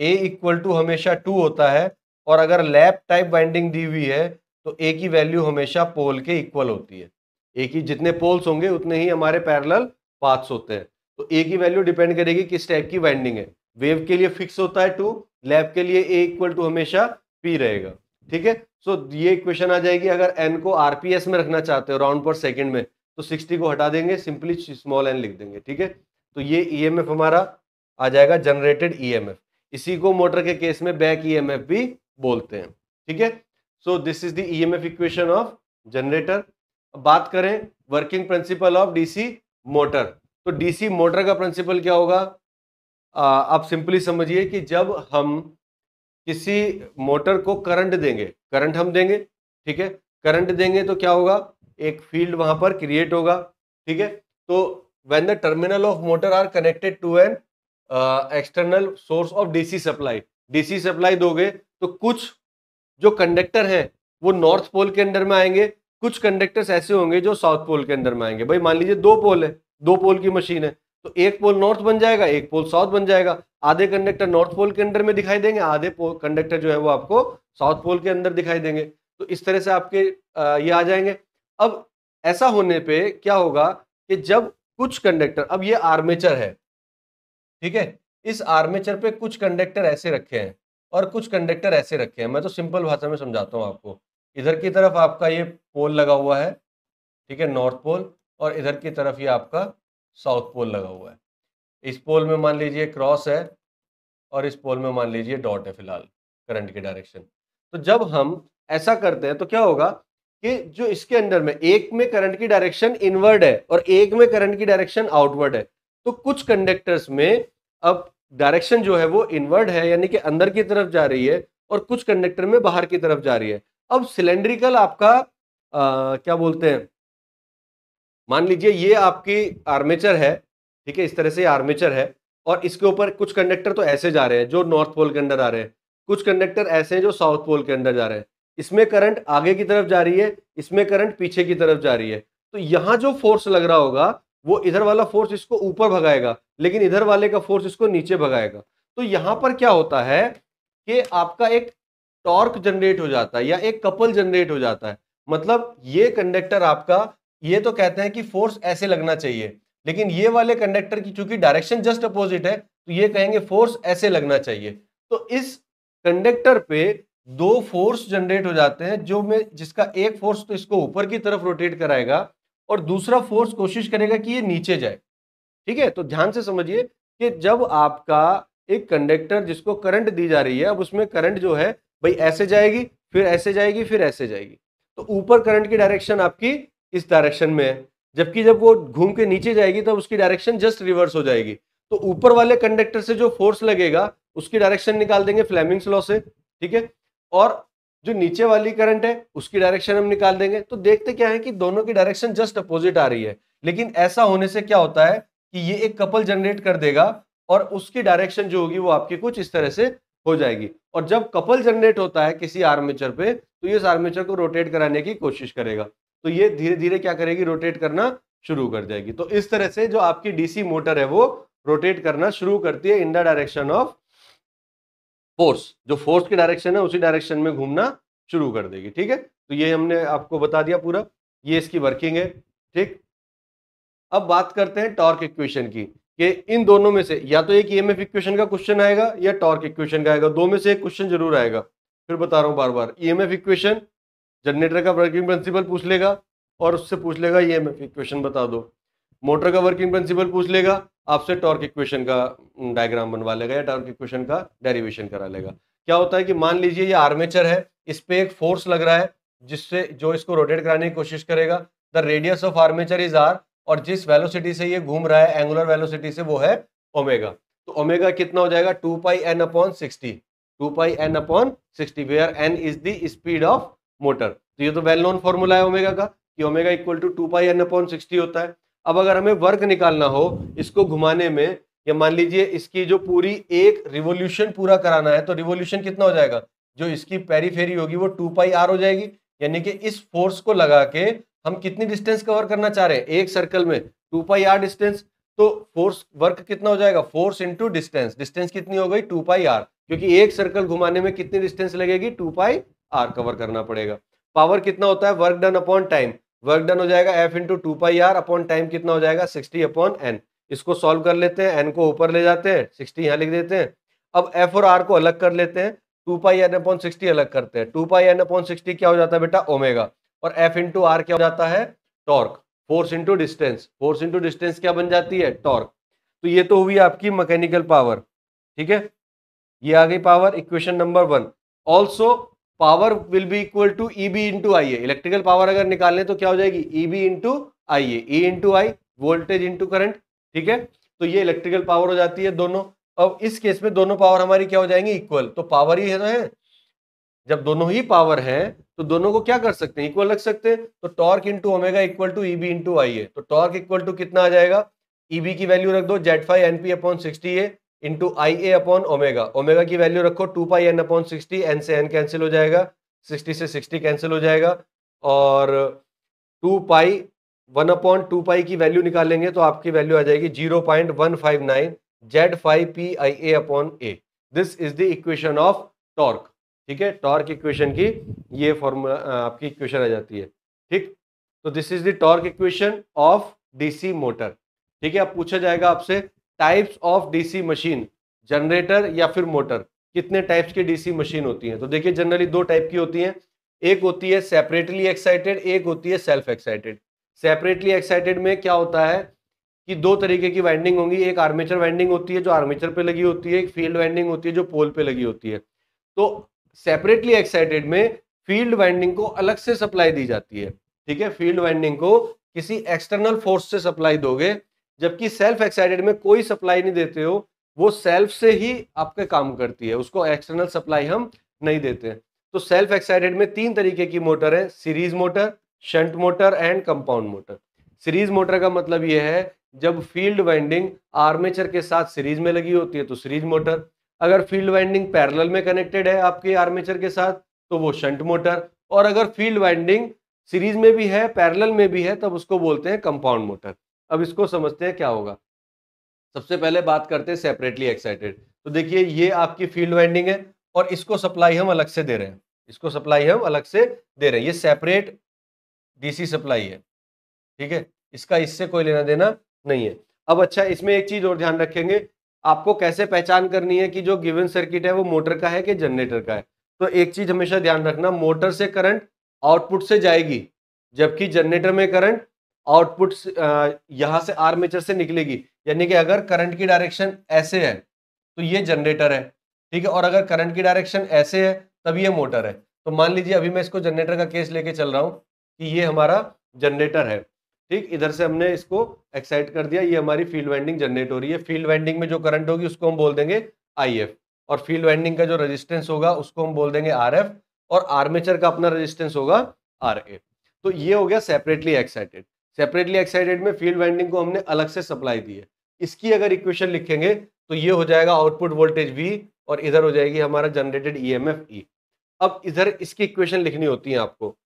A equal to हमेशा 2 होता है, और अगर लैप टाइप वाइंडिंग दी हुई है तो A की वैल्यू हमेशा पोल के इक्वल होती है। A की जितने पोल्स होंगे उतने ही हमारे पैरेलल पाथ्स होते हैं। तो A की वैल्यू डिपेंड करेगी किस टाइप की वाइंडिंग है। वेव के लिए फिक्स होता है 2, लैप के लिए A इक्वल टू हमेशा P रहेगा। ठीक है, सो ये इक्वेशन आ जाएगी। अगर n को RPS में रखना चाहते हो, राउंड पर सेकेंड में, तो 60 को हटा देंगे, सिंपली स्मॉल n लिख देंगे। ठीक है, तो ये ईएमएफ हमारा आ जाएगा जनरेटेड ईएमएफ। इसी को मोटर के केस में बैक ईएमएफ भी बोलते हैं। ठीक है, so this is the EMF equation of generator. बात करें working principle of DC motor, तो डीसी मोटर का प्रिंसिपल क्या होगा, आप सिंपली समझिए कि जब हम किसी मोटर को करंट देंगे, करंट हम देंगे, ठीक है, करंट देंगे तो क्या होगा, एक फील्ड वहां पर क्रिएट होगा। ठीक है, तो when the terminal of motor are connected to an external source of DC supply. DC supply दोगे तो कुछ जो कंडक्टर हैं वो नॉर्थ पोल के अंदर में आएंगे, कुछ कंडक्टर्स ऐसे होंगे जो साउथ पोल के अंदर में आएंगे। भाई मान लीजिए दो पोल है, दो पोल की मशीन है, तो एक पोल नॉर्थ बन जाएगा, एक पोल साउथ बन जाएगा। आधे कंडक्टर नॉर्थ पोल के अंदर में दिखाई देंगे, आधे कंडक्टर जो है वो आपको साउथ पोल के अंदर दिखाई देंगे। तो इस तरह से आपके ये आ जाएंगे। अब ऐसा होने पे क्या होगा कि जब कुछ कंडक्टर, अब ये आर्मेचर है, ठीक है, इस आर्मेचर पे कुछ कंडक्टर ऐसे रखे हैं और कुछ कंडक्टर ऐसे रखे हैं। मैं तो सिंपल भाषा में समझाता हूँ आपको। इधर की तरफ आपका ये पोल लगा हुआ है, ठीक है, नॉर्थ पोल, और इधर की तरफ ये आपका साउथ पोल लगा हुआ है। इस पोल में मान लीजिए क्रॉस है और इस पोल में मान लीजिए डॉट है फिलहाल, करंट की डायरेक्शन। तो जब हम ऐसा करते हैं तो क्या होगा कि जो इसके अंदर में एक में करंट की डायरेक्शन इनवर्ड है और एक में करंट की डायरेक्शन आउटवर्ड है। तो कुछ कंडक्टर्स में अब डायरेक्शन जो है वो इनवर्ड है, यानी कि अंदर की तरफ जा रही है, और कुछ कंडक्टर में बाहर की तरफ जा रही है। अब सिलेंड्रिकल आपका क्या बोलते हैं, मान लीजिए ये आपकी आर्मेचर है, ठीक है, इस तरह से आर्मेचर है, और इसके ऊपर कुछ कंडक्टर तो ऐसे जा रहे हैं जो नॉर्थ पोल के अंदर आ रहे हैं, कुछ कंडक्टर ऐसे हैं जो साउथ पोल के अंदर जा रहे हैं। इसमें करंट आगे की तरफ जा रही है, इसमें करंट पीछे की तरफ जा रही है। तो यहां जो फोर्स लग रहा होगा वो इधर वाला फोर्स इसको ऊपर भगाएगा, लेकिन इधर वाले का फोर्स इसको नीचे भगाएगा। तो यहां पर क्या होता है कि आपका एक टॉर्क जनरेट हो जाता है या एक कपल जनरेट हो जाता है। मतलब ये कंडक्टर आपका, ये तो कहते हैं कि फोर्स ऐसे लगना चाहिए, लेकिन ये वाले कंडक्टर की चूंकि डायरेक्शन जस्ट अपोजिट है तो ये कहेंगे फोर्स ऐसे लगना चाहिए। तो इस कंडक्टर पे दो फोर्स जनरेट हो जाते हैं, जो में जिसका एक फोर्स तो इसको ऊपर की तरफ रोटेट कराएगा और दूसरा फोर्स कोशिश करेगा कि ये नीचे जाए। ठीक है, तो ध्यान से समझिए कि जब आपका एक कंडक्टर जिसको करंट दी जा रही है, अब उसमें करंट जो है भाई ऐसे जाएगी, फिर ऐसे जाएगी, फिर ऐसे जाएगी, तो ऊपर करंट की डायरेक्शन आपकी इस डायरेक्शन में है, जबकि जब वो घूम के नीचे जाएगी तब उसकी डायरेक्शन जस्ट रिवर्स हो जाएगी। तो ऊपर वाले कंडक्टर से जो फोर्स लगेगा उसकी डायरेक्शन निकाल देंगे फ्लेमिंग्स लॉ से, ठीक है, और जो नीचे वाली करंट है उसकी डायरेक्शन हम निकाल देंगे। तो देखते क्या है कि दोनों की डायरेक्शन जस्ट अपोजिट आ रही है, लेकिन ऐसा होने से क्या होता है कि ये एक कपल जनरेट कर देगा और उसकी डायरेक्शन जो होगी वो आपकी कुछ इस तरह से हो जाएगी। और जब कपल जनरेट होता है किसी आर्मेचर पे तो ये इस आर्मेचर को रोटेट कराने की कोशिश करेगा, तो ये धीरे धीरे क्या करेगी, रोटेट करना शुरू कर जाएगी। तो इस तरह से जो आपकी डीसी मोटर है वो रोटेट करना शुरू करती है in the direction of force. जो फोर्स की डायरेक्शन है उसी डायरेक्शन में घूमना शुरू कर देगी। ठीक है, तो ये हमने आपको बता दिया पूरा, ये इसकी वर्किंग है। ठीक, अब बात करते हैं टॉर्क इक्वेशन की, कि इन दोनों में से या तो एक ईएमएफ इक्वेशन का क्वेश्चन आएगा या टॉर्क इक्वेशन का आएगा, दो में से एक क्वेश्चन जरूर आएगा। फिर बता रहा हूं बार बार, ईएमएफ इक्वेशन जनरेटर का वर्किंग प्रिंसिपल पूछ लेगा और उससे पूछ लेगा ईएमएफ इक्वेशन बता दो। मोटर का वर्किंग प्रिंसिपल पूछ लेगा, आपसे टॉर्क इक्वेशन का डायग्राम बनवा लेगा या टॉर्क इक्वेशन का डेरिवेशन करा लेगा। क्या होता है कि मान लीजिए ये आर्मेचर है, इस पे एक फोर्स लग रहा है जिससे जो इसको रोटेट कराने की कोशिश करेगा। The radius of armature is R, और जिस वेलोसिटी से ये घूम रहा है एंगुलर वेलोसिटी से वो है ओमेगा। तो ओमेगा कितना हो जाएगा, 2 pi n upon 60, 2 pi n upon 60, where n is the speed of motor. तो ये तो वेल नोन फॉर्मूला है ओमेगा का कि omega equal to 2 pi n upon 60 होता है। अब अगर हमें वर्क निकालना हो इसको घुमाने में, या मान लीजिए इसकी जो पूरी एक रिवोल्यूशन पूरा कराना है, तो रिवोल्यूशन कितना हो जाएगा, जो इसकी पेरीफेरी होगी वो 2 पाई r हो जाएगी। यानी कि इस फोर्स को लगा के हम कितनी डिस्टेंस कवर करना चाह रहे हैं, एक सर्कल में 2 पाई r डिस्टेंस। तो फोर्स वर्क कितना हो जाएगा, फोर्स इंटू डिस्टेंस, डिस्टेंस कितनी हो गई 2 पाई r, क्योंकि एक सर्कल घुमाने में कितनी डिस्टेंस लगेगी, 2 पाई r कवर करना पड़ेगा। पावर कितना होता है, work done upon time, work done हो जाएगा F इंटू 2 पाई r अपॉन टाइम कितना हो जाएगा 60 अपॉन n। इसको सॉल्व कर लेते हैं, n को ऊपर ले जाते हैं, 60 यहाँ लिख देते हैं। अब F और R को अलग कर लेते हैं, 2 पाई n अपॉन 60 अलग करते हैं, 2 पाई n अपॉन 60 क्या हो जाता है बेटा, ओमेगा, और F इंटू R क्या हो जाता है, torque. Force into distance, force into distance क्या बन जाती है, टॉर्क। तो ये तो हुई आपकी मैकेनिकल पावर। ठीक है, ये आ गई power, equation number 1। Also power will be equal to EB into I A. Electrical power अगर निकालने तो क्या हो जाएगी, EB into I A, E into I, voltage into current. ठीक है, तो ये इलेक्ट्रिकल पावर हो जाती है दोनों। अब इस केस में दोनों पावर हमारी क्या हो जाएंगी, इक्वल। तो पावर ही है, जब दोनों ही पावर है तो दोनों को क्या कर सकते हैं, इक्वल रख सकते हैं। तो torque into omega equal to EB into I A. तो टॉर्क इक्वल टू कितना आ जाएगा, ईबी की वैल्यू रख दो Z5 NP/60A इंटू IA/ओमेगा। ओमेगा की वैल्यू रखो 2πN/60, एन से एन कैंसिल हो जाएगा, 60 से 60 कैंसिल हो जाएगा, और 2π 1/2π की वैल्यू निकालेंगे तो आपकी वैल्यू आ जाएगी 0.159 Z5PIA/A। This is the equation of torque. ठीक है, टॉर्क इक्वेशन की ये फॉर्मूला आपकी इक्वेशन आ जाती है। ठीक, तो this is the torque equation of DC motor. ठीक है, अब पूछा जाएगा आपसे types of DC machine, generator या फिर मोटर, कितने टाइप्स की डीसी मशीन होती हैं। तो देखिए जनरली दो टाइप की होती हैं, एक होती है सेपरेटली एक्साइटेड, एक होती है सेल्फ एक्साइटेड। सेपरेटली एक्साइटेड में क्या होता है कि दो तरीके की वाइंडिंग होंगी, एक आर्मेचर वाइंडिंग होती है जो आर्मेचर पे लगी होती है, एक फील्ड वाइंडिंग होती है जो पोल पे लगी होती है। तो सेपरेटली एक्साइटेड में फील्ड वाइंडिंग को अलग से सप्लाई दी जाती है। ठीक है, फील्ड वाइंडिंग को किसी एक्सटर्नल फोर्स से सप्लाई दोगे, जबकि सेल्फ एक्साइटेड में कोई सप्लाई नहीं देते हो, वो सेल्फ से ही आपके काम करती है, उसको एक्सटर्नल सप्लाई हम नहीं देते हैं। तो सेल्फ एक्साइटेड में तीन तरीके की मोटर है, series motor, shunt motor and compound motor. Series motor का मतलब यह है जब फील्ड वाइंडिंग आर्मेचर के साथ सीरीज में लगी होती है तो सीरीज मोटर, अगर फील्ड वाइंडिंग पैरेलल में कनेक्टेड है आपके आर्मेचर के साथ तो वो शंट मोटर, और अगर फील्ड वाइंडिंग सीरीज में भी है पैरेलल में भी है तब उसको बोलते हैं कंपाउंड मोटर। अब इसको समझते हैं क्या होगा। सबसे पहले बात करते हैं सेपरेटली एक्साइटेड। तो देखिए ये आपकी फील्ड वाइंडिंग है और इसको सप्लाई हम अलग से दे रहे हैं, इसको सप्लाई हम अलग से दे रहे हैं, ये सेपरेट डीसी सप्लाई है। ठीक है, इसका इससे कोई लेना देना नहीं है। अब अच्छा, इसमें एक चीज और ध्यान रखेंगे, आपको कैसे पहचान करनी है कि जो गिवन सर्किट है वो मोटर का है कि जनरेटर का है। तो एक चीज हमेशा ध्यान रखना, मोटर से करंट आउटपुट से जाएगी, जबकि जनरेटर में करंट आउटपुट यहां से आर्मेचर से निकलेगी। यानी कि अगर करंट की डायरेक्शन ऐसे है तो ये जनरेटर है, ठीक है, और अगर करंट की डायरेक्शन ऐसे है तब ये मोटर है। तो मान लीजिए अभी मैं इसको जनरेटर का केस लेके चल रहा हूं कि ये हमारा जनरेटर है। ठीक, इधर से हमने इसको एक्साइट कर दिया, ये हमारी फील्ड वाइंडिंग जनरेट हो रही है। फील्ड वाइंडिंग में जो करंट होगी उसको हम बोल देंगे IF, और फील्ड वाइंडिंग का जो रेजिस्टेंस होगा उसको हम बोल देंगे RF, और आर्मेचर का अपना रेजिस्टेंस होगा RA। तो ये हो गया सेपरेटली एक्साइटेड। सेपरेटली एक्साइटेड में फील्ड वाइंडिंग को हमने अलग से सप्लाई दी है। इसकी अगर इक्वेशन लिखेंगे तो ये हो जाएगा आउटपुट वोल्टेज V और इधर हो जाएगी हमारा जनरेटेड EMF E। अब इधर इसकी इक्वेशन लिखनी होती है आपको।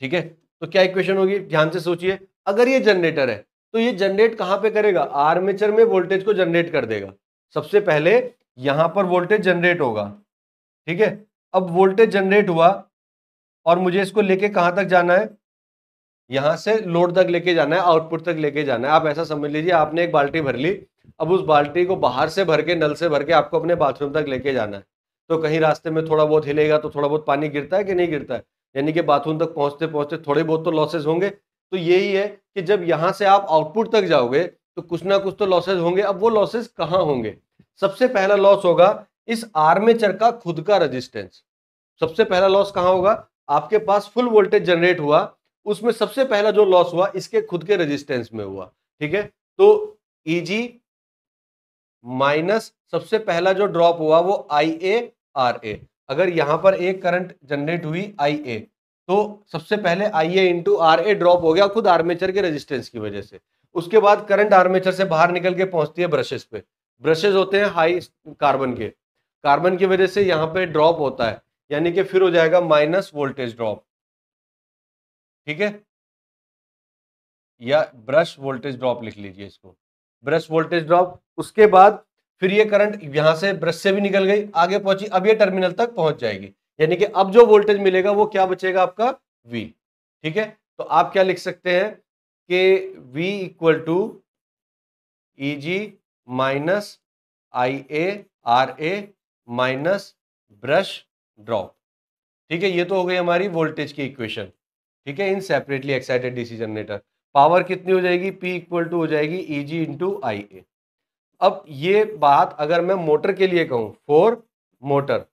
ठीक है, तो क्या इक्वेशन होगी, ध्यान से सोचिए। अगर ये जनरेटर है तो ये जनरेट कहां पे करेगा, आर्मेचर में वोल्टेज को जनरेट कर देगा। सबसे पहले यहां पर वोल्टेज जनरेट होगा। ठीक है, अब वोल्टेज जनरेट हुआ और मुझे इसको लेके कहां तक जाना है, यहां से लोड तक लेके जाना है, आउटपुट तक लेके जाना है। आप ऐसा समझ लीजिए आपने एक बाल्टी भर ली, अब उस बाल्टी को बाहर से भर के, नल से भर के आपको अपने बाथरूम तक लेके जाना है। तो कहीं रास्ते में थोड़ा बहुत हिलेगा तो थोड़ा बहुत पानी गिरता है कि नहीं गिरता है, यानी कि बाथरूम तक पहुंचते पहुंचते थोड़े बहुत तो लॉसेज होंगे। तो यही है कि जब यहां से आप आउटपुट तक जाओगे तो कुछ ना कुछ तो लॉसेज होंगे। अब वो लॉसेज कहां होंगे, सबसे पहला लॉस होगा इस आर्मेचर का खुद का रेजिस्टेंस। सबसे पहला लॉस कहां होगा, आपके पास फुल वोल्टेज जनरेट हुआ, उसमें सबसे पहला जो लॉस हुआ इसके खुद के रेजिस्टेंस में हुआ। ठीक है, तो Eg माइनस सबसे पहला जो ड्रॉप हुआ वो IA/RA। अगर यहां पर एक करंट जनरेट हुई IA, तो सबसे पहले IA इंटू RA ड्रॉप हो गया खुद आर्मेचर के रेजिस्टेंस की वजह से। उसके बाद करंट आर्मेचर से बाहर निकल के पहुंचती है ब्रशेस पे, ब्रशेस होते हैं हाई कार्बन के, कार्बन की वजह से यहां पे ड्रॉप होता है, यानी कि फिर हो जाएगा माइनस वोल्टेज ड्रॉप। ठीक है, या ब्रश वोल्टेज ड्रॉप लिख लीजिए इसको, ब्रश वोल्टेज ड्रॉप। उसके बाद फिर ये करंट यहां से ब्रश से भी निकल गई, आगे पहुंची, अब ये टर्मिनल तक पहुंच जाएगी, यानी कि अब जो वोल्टेज मिलेगा वो क्या बचेगा आपका V। ठीक है, तो आप क्या लिख सकते हैं कि V equal to Eg minus IA/RA minus brush drop. ठीक है, ये तो हो गई हमारी वोल्टेज की इक्वेशन। ठीक है, इन separately excited DC generator power कितनी हो जाएगी, P इक्वल टू हो जाएगी Eg इंटू IA। अब ये बात अगर मैं मोटर के लिए कहूं, फॉर मोटर,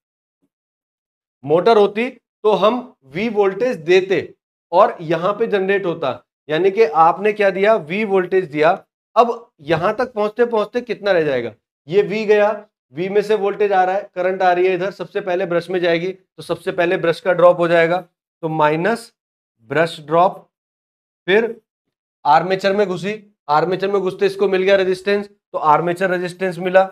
मोटर होती तो हम V वोल्टेज देते और यहां पे जनरेट होता, यानी कि आपने क्या दिया, V वोल्टेज दिया। अब यहां तक पहुंचते पहुंचते कितना रह जाएगा, ये V गया, V में से वोल्टेज आ रहा है, करंट आ रही है इधर, सबसे पहले ब्रश में जाएगी तो सबसे पहले ब्रश का ड्रॉप हो जाएगा, तो माइनस ब्रश ड्रॉप, फिर आर्मेचर में घुसी आर्मेचर में घुसते इसको मिल गया रेजिस्टेंस, तो आर्मेचर रेजिस्टेंस मिला,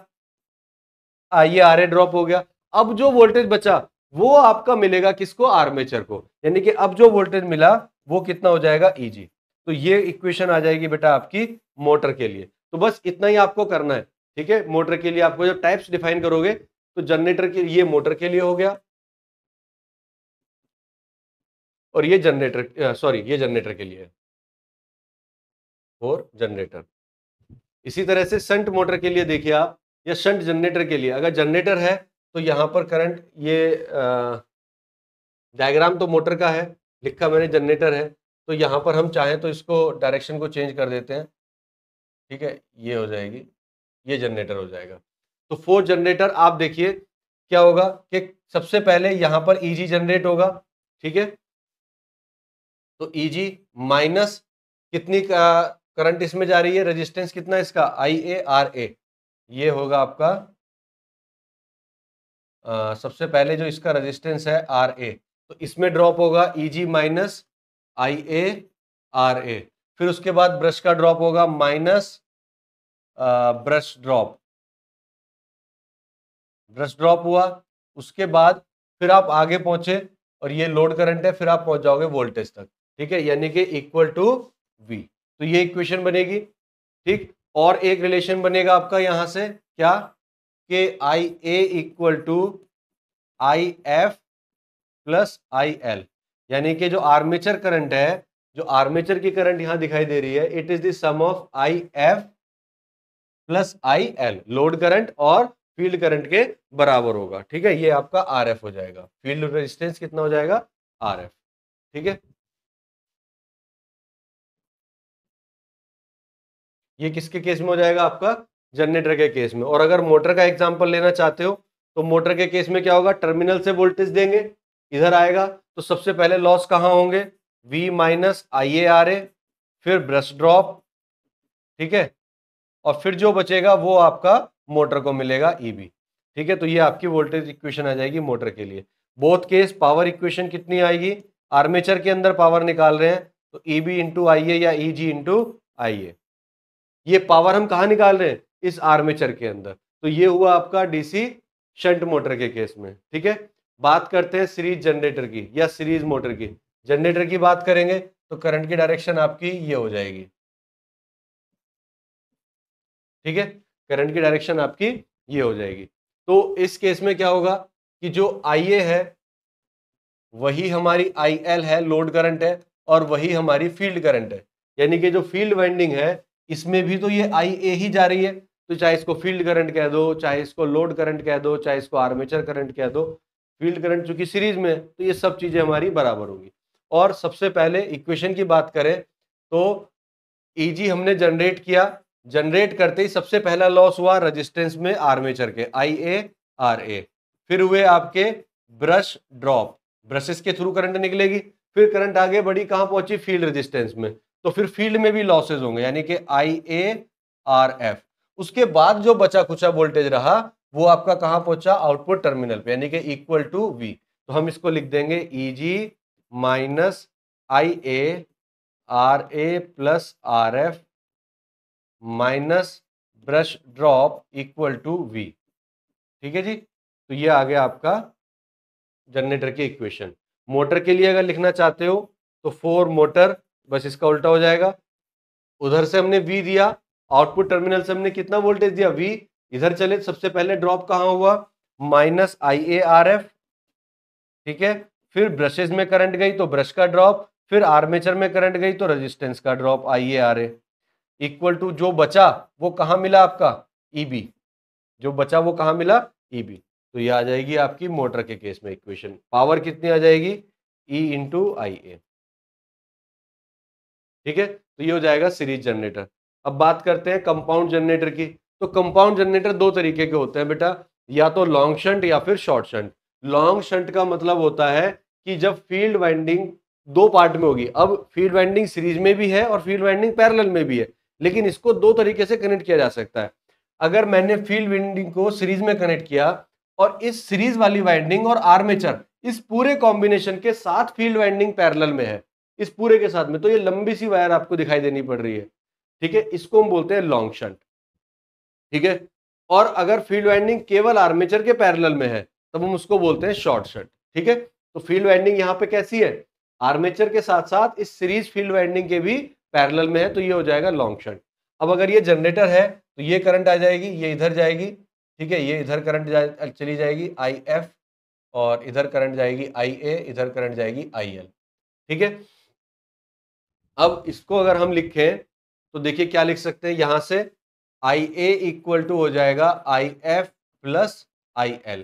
ये RA ड्रॉप हो गया। अब जो वोल्टेज बचा वो आपका मिलेगा किसको, आर्मेचर को, यानी कि अब जो वोल्टेज मिला वो कितना हो जाएगा, EG। तो ये इक्वेशन आ जाएगी बेटा आपकी मोटर के लिए। तो बस इतना ही आपको करना है, ठीक है। मोटर के लिए आपको जब टाइप्स डिफाइन करोगे तो जनरेटर के ये मोटर के लिए हो गया, और ये जनरेटर सॉरी ये जनरेटर के लिए है, और जनरेटर। इसी तरह से शंट मोटर के लिए देखिए आप, या शंट जनरेटर के लिए, अगर जनरेटर है तो यहां पर करंट, ये डायग्राम तो मोटर का है, लिखा मैंने जनरेटर है, तो यहां पर हम चाहें तो इसको डायरेक्शन को चेंज कर देते हैं, ठीक है, ये हो जाएगी, ये जनरेटर हो जाएगा। तो 4 जनरेटर आप देखिए क्या होगा कि सबसे पहले यहां पर EG जनरेट होगा, ठीक है। तो EG माइनस कितनी करंट इसमें जा रही है, रेजिस्टेंस कितना इसका, IARA, ये होगा आपका सबसे पहले जो इसका रेजिस्टेंस है RA, तो इसमें ड्रॉप होगा EG माइनस IARA। फिर उसके बाद ब्रश का ड्रॉप होगा minus brush drop, brush drop हुआ, उसके बाद फिर आप आगे पहुंचे और ये लोड करंट है, फिर आप पहुंच जाओगे वोल्टेज तक, ठीक है, यानी कि इक्वल टू V। तो ये इक्वेशन बनेगी, ठीक। और एक रिलेशन बनेगा आपका यहां से क्या, कि IA equal to IF plus IL, यानी कि जो आर्मेचर करंट है, जो आर्मेचर की करंट यहां दिखाई दे रही है, it is the sum of IF plus IL, load current और फील्ड करंट के बराबर होगा, ठीक है। ये आपका RF हो जाएगा, फील्ड रेजिस्टेंस कितना हो जाएगा, RF, ठीक है। ये किसके केस में हो जाएगा, आपका जनरेटर के केस में। और अगर मोटर का एग्जांपल लेना चाहते हो तो मोटर के केस में क्या होगा, टर्मिनल से वोल्टेज देंगे, इधर आएगा, तो सबसे पहले लॉस कहां होंगे, V माइनस IARA, फिर ब्रश ड्रॉप, ठीक है, और फिर जो बचेगा वो आपका मोटर को मिलेगा EB, ठीक है। तो ये आपकी वोल्टेज इक्वेशन आ जाएगी मोटर के लिए। बोथ केस पावर इक्वेशन कितनी आएगी, आर्मेचर के अंदर पावर निकाल रहे हैं तो EB इंटू IA या EG इंटू IA। ये पावर हम कहाँ निकाल रहे हैं, इस आर्मेचर के अंदर। तो ये हुआ आपका DC शंट मोटर के केस में, ठीक है। बात करते हैं सीरीज जनरेटर की या सीरीज मोटर की। जनरेटर की बात करेंगे तो करंट की डायरेक्शन आपकी ये हो जाएगी, ठीक है, करंट की डायरेक्शन आपकी ये हो जाएगी। तो इस केस में क्या होगा कि जो IA है वही हमारी IL है, लोड करंट है, और वही हमारी फील्ड करंट है, यानी कि जो फील्ड वाइंडिंग है इसमें भी तो ये IA ही जा रही है, तो चाहे इसको फील्ड करंट कह दो, चाहे इसको लोड करंट कह दो, चाहे इसको आर्मेचर करंट कह दो, फील्ड करंट चूंकि सीरीज में है तो ये सब चीजें हमारी बराबर होगी। और सबसे पहले इक्वेशन की बात करें तो EG हमने जनरेट किया, जनरेट करते ही सबसे पहला लॉस हुआ रेजिस्टेंस में आर्मेचर के IARA, फिर हुए आपके ब्रश ड्रॉप, ब्रशेस के थ्रू करंट निकलेगी, फिर करंट आगे बढ़ी कहां पहुंची, फील्ड रेजिस्टेंस में, तो फिर फील्ड में भी लॉसेज होंगे यानी कि IARF। उसके बाद जो बचा कुचा वोल्टेज रहा वो आपका कहां पहुंचा, आउटपुट टर्मिनल पे, यानी कि इक्वल टू V। तो हम इसको लिख देंगे EG minus IARA plus RF minus brush drop equal to V, ठीक है जी। तो ये आ गया आपका जनरेटर की इक्वेशन। मोटर के लिए अगर लिखना चाहते हो तो 4 मोटर, बस इसका उल्टा हो जाएगा, उधर से हमने V दिया, आउटपुट टर्मिनल से हमने कितना वोल्टेज दिया V, इधर चले सबसे पहले ड्रॉप कहां हुआ, माइनस IARF, ठीक है, फिर ब्रशेज में करंट गई तो ब्रश का ड्रॉप, फिर आर्मेचर में करंट गई तो रेजिस्टेंस का ड्रॉप IARA, इक्वल टू जो बचा वो कहां मिला आपका EB, जो बचा वो कहां मिला EB। तो ये आ जाएगी आपकी मोटर के केस में इक्वेशन, पावर कितनी आ जाएगी E इंटू IA, ठीक है। तो ये हो जाएगा सीरीज जनरेटर। अब बात करते हैं कंपाउंड जनरेटर की। तो कंपाउंड जनरेटर दो तरीके के होते हैं बेटा, या तो लॉन्ग शंट या फिर शॉर्ट शंट। लॉन्ग शंट का मतलब होता है कि जब फील्ड वाइंडिंग दो पार्ट में होगी, अब फील्ड वाइंडिंग सीरीज में भी है और फील्ड वाइंडिंग पैरेलल में भी है, लेकिन इसको दो तरीके से कनेक्ट किया जा सकता है। अगर मैंने फील्ड वाइंडिंग को सीरीज में कनेक्ट किया और इस सीरीज वाली वाइंडिंग और आर्मेचर इस पूरे कॉम्बिनेशन के साथ फील्ड वाइंडिंग पैरेलल में है, इस पूरे के साथ में, तो ये लंबी सी वायर आपको दिखाई देनी पड़ रही है, ठीक है, इसको हम बोलते हैं लॉन्ग शंट। ठीक है, और अगर फील्ड वाइंडिंग केवल आर्मेचर के पैरेलल में है तब हम उसको बोलते हैं शॉर्ट शंट। ठीक है, तो फील्ड वाइंडिंग यहां पे कैसी है, आर्मेचर के साथ साथ इस सीरीज फील्ड वाइंडिंग के भी पैरेलल में है, तो ये हो जाएगा लॉन्ग शंट। अब अगर ये जनरेटर है तो ये करंट आ जाएगी, ये इधर जाएगी। ठीक है, ये इधर करंट चली जाएगी IF, और इधर करंट जाएगी IA, इधर करंट जाएगी IL। ठीक है, अब इसको अगर हम लिखें तो देखिए क्या लिख सकते हैं, यहां से IA इक्वल टू हो जाएगा IF प्लस IL।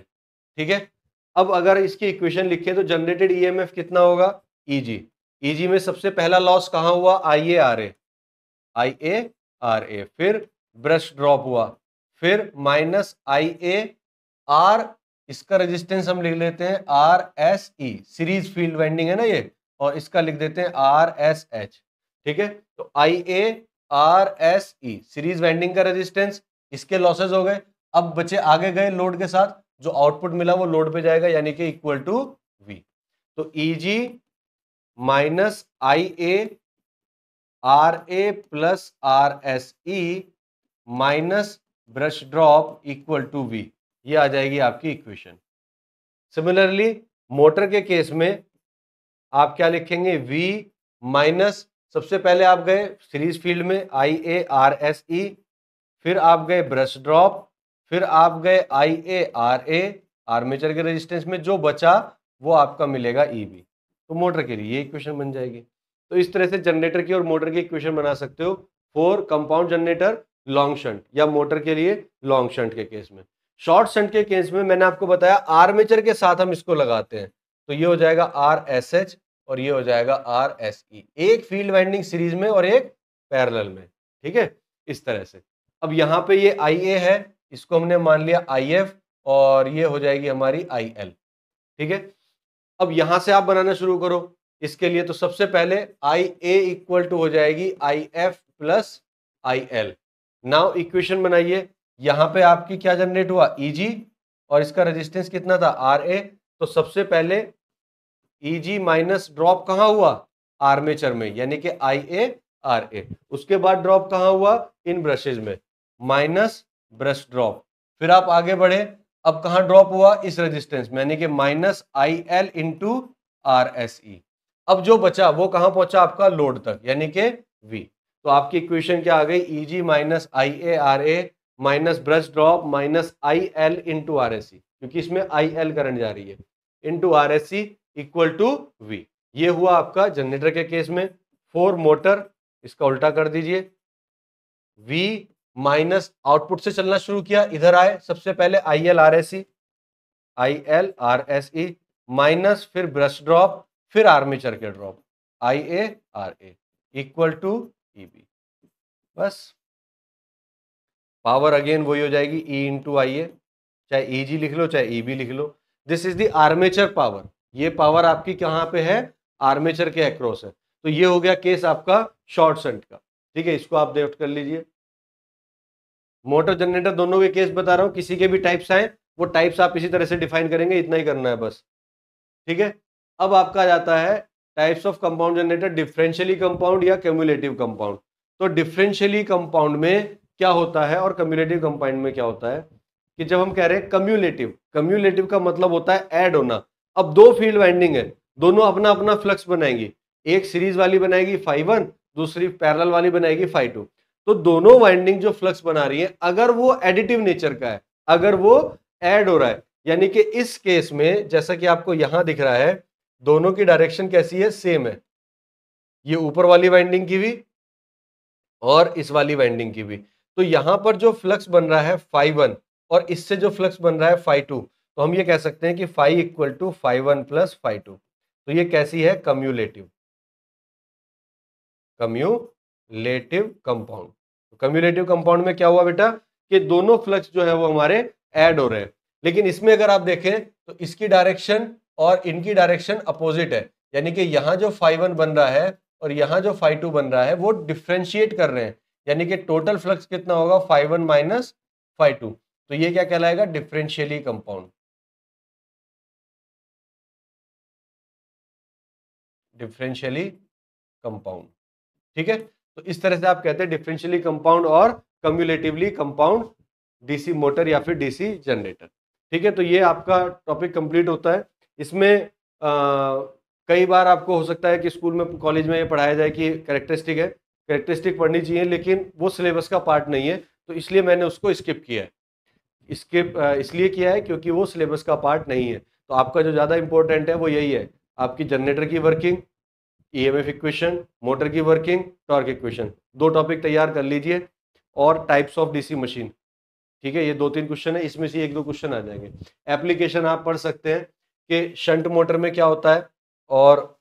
ठीक है, अब अगर इसकी इक्वेशन लिखें तो जनरेटेड EMF कितना होगा, EG में सबसे पहला लॉस कहां हुआ, IA, फिर ब्रश ड्रॉप हुआ, फिर माइनस IAR, इसका रेजिस्टेंस हम लिख लेते हैं RSE, सीरीज फील्ड वाइंडिंग है ना ये, और इसका लिख देते हैं RSH। ठीक है, तो IARSE सीरीज वाइंडिंग का रेजिस्टेंस, इसके लॉसेस हो गए। अब बचे आगे गए लोड के साथ, जो आउटपुट मिला वो लोड पे जाएगा, यानी कि इक्वल टू V। तो EG minus IARA plus RSE minus brush drop equal to V, ये आ जाएगी आपकी इक्वेशन। सिमिलरली मोटर के केस में आप क्या लिखेंगे, V माइनस, सबसे पहले आप गए सीरीज फील्ड में IARSE, फिर आप गए ब्रश ड्रॉप, फिर आप गए IARA आर्मेचर के रेजिस्टेंस में, जो बचा वो आपका मिलेगा EB। तो मोटर के लिए ये इक्वेशन बन जाएगी। तो इस तरह से जनरेटर की और मोटर की इक्वेशन बना सकते हो for compound generator long shunt, या मोटर के लिए लॉन्ग शंट के केस में। शॉर्ट शंट के केस में मैंने आपको बताया आर्मेचर के साथ हम इसको लगाते हैं, तो ये हो जाएगा RSH और ये हो जाएगा RSE, एक फील्ड वाइंडिंग सीरीज में और एक पैरेलल में। ठीक है, इस तरह से। अब यहाँ पे ये IA है, इसको हमने मान लिया IF, और ये हो जाएगी हमारी IL। ठीक है, अब यहां से आप बनाना शुरू करो इसके लिए, तो सबसे पहले IA इक्वल टू हो जाएगी IF plus IL। Now equation बनाइए, यहां पे आपकी क्या जनरेट हुआ, EG, और इसका रेजिस्टेंस कितना था, RA। तो सबसे पहले EG माइनस ड्रॉप कहां हुआ, आर्मेचर में, यानी कि IARA। उसके बाद ड्रॉप कहां हुआ, इन ब्रशेज में, माइनस ब्रश ड्रॉप। फिर आप आगे बढ़े, अब कहां ड्रॉप हुआ, इस रेजिस्टेंस में, यानी कि माइनस IL इंटू RSE। अब जो बचा वो कहां पहुंचा, आपका लोड तक, यानी कि V। तो आपकी इक्वेशन क्या आ गई, EG minus IARA minus brush drop minus IL into RSE, क्योंकि इसमें IL करंट जा रही है, into RSE equal to V। ये हुआ आपका जनरेटर के केस में। फॉर मोटर इसका उल्टा कर दीजिए, V माइनस आउटपुट से चलना शुरू किया, इधर आए, सबसे पहले IL RSE माइनस, फिर ब्रश ड्रॉप, फिर आर्मेचर के drop IARA equal to EB। बस पावर अगेन वही हो जाएगी, E इंटू IA, चाहे EG लिख लो चाहे EB लिख लो। This is the armature power, ये पावर आपकी कहां पे है, आर्मेचर के अक्रॉस है। तो ये हो गया केस आपका शॉर्ट शंट का। ठीक है, इसको आप नोट कर लीजिए। मोटर जनरेटर दोनों के केस बता रहा हूं, किसी के भी टाइप्स आए वो टाइप्स आप इसी तरह से डिफाइन करेंगे, इतना ही करना है बस। ठीक है, अब आपका जाता है types of compound generator, differentially compound या क्यूमुलेटिव कंपाउंड। तो डिफरेंशियली कंपाउंड में क्या होता है और क्यूमुलेटिव कंपाउंड में क्या होता है, कि जब हम कह रहे हैं कम्युलेटिव, कम्युलेटिव का मतलब होता है ऐड होना। अब दो फील्ड वाइंडिंग है, दोनों अपना अपना फ्लक्स बनाएंगी, एक सीरीज वाली बनाएगी φ1, दूसरी पैरेलल वाली बनाएगी φ2। तो दोनों वाइंडिंग जो फ्लक्स बना रही है, अगर वो एडिटिव नेचर का है, अगर वो ऐड हो रहा है, यानी कि इस केस में जैसा कि आपको यहां दिख रहा है, दोनों की डायरेक्शन कैसी है, सेम है, ये ऊपर वाली वाइंडिंग की भी और इस वाली वाइंडिंग की भी। तो यहां पर जो फ्लक्स बन रहा है φ1 और इससे जो फ्लक्स बन रहा है φ2, तो हम ये कह सकते हैं कि φ इक्वल टू φ1 प्लस φ2। तो ये कैसी है, cumulative, cumulative compound. Cumulative compound में क्या हुआ बेटा, कि दोनों फ्लक्स जो है वो हमारे ऐड हो रहे हैं। लेकिन इसमें अगर आप देखें तो इसकी डायरेक्शन और इनकी डायरेक्शन अपोजिट है, यानी कि यहां जो φ1 बन रहा है और यहां जो φ2 बन रहा है वो डिफ्रेंशिएट कर रहे हैं, यानी कि टोटल फ्लक्स कितना होगा, φ1 माइनस φ2। तो ये क्या कहलाएगा, डिफरेंशियली कंपाउंड, डिफरेंशियली कंपाउंड। ठीक है, तो इस तरह से आप कहते हैं डिफरेंशियली कंपाउंड और कम्युलेटिवली कंपाउंड डीसी मोटर या फिर डीसी जनरेटर। ठीक है, तो ये आपका टॉपिक कंप्लीट होता है। इसमें कई बार आपको हो सकता है कि स्कूल में कॉलेज में ये पढ़ाया जाए कि कैरेक्टरिस्टिक है, कैरेक्टरिस्टिक पढ़नी चाहिए, लेकिन वो सिलेबस का पार्ट नहीं है, तो इसलिए मैंने उसको स्किप किया है। स्किप इसलिए किया है क्योंकि वो सिलेबस का पार्ट नहीं है। तो आपका जो ज़्यादा इंपॉर्टेंट है वो यही है, आपकी जनरेटर की वर्किंग, ईएमएफ इक्वेशन, मोटर की वर्किंग, टॉर्क इक्वेशन, 2 टॉपिक तैयार कर लीजिए, और टाइप्स ऑफ डीसी मशीन। ठीक है, ये 2-3 क्वेश्चन है, इसमें से 1-2 क्वेश्चन आ जाएंगे। एप्लीकेशन आप पढ़ सकते हैं कि शंट मोटर में क्या होता है। और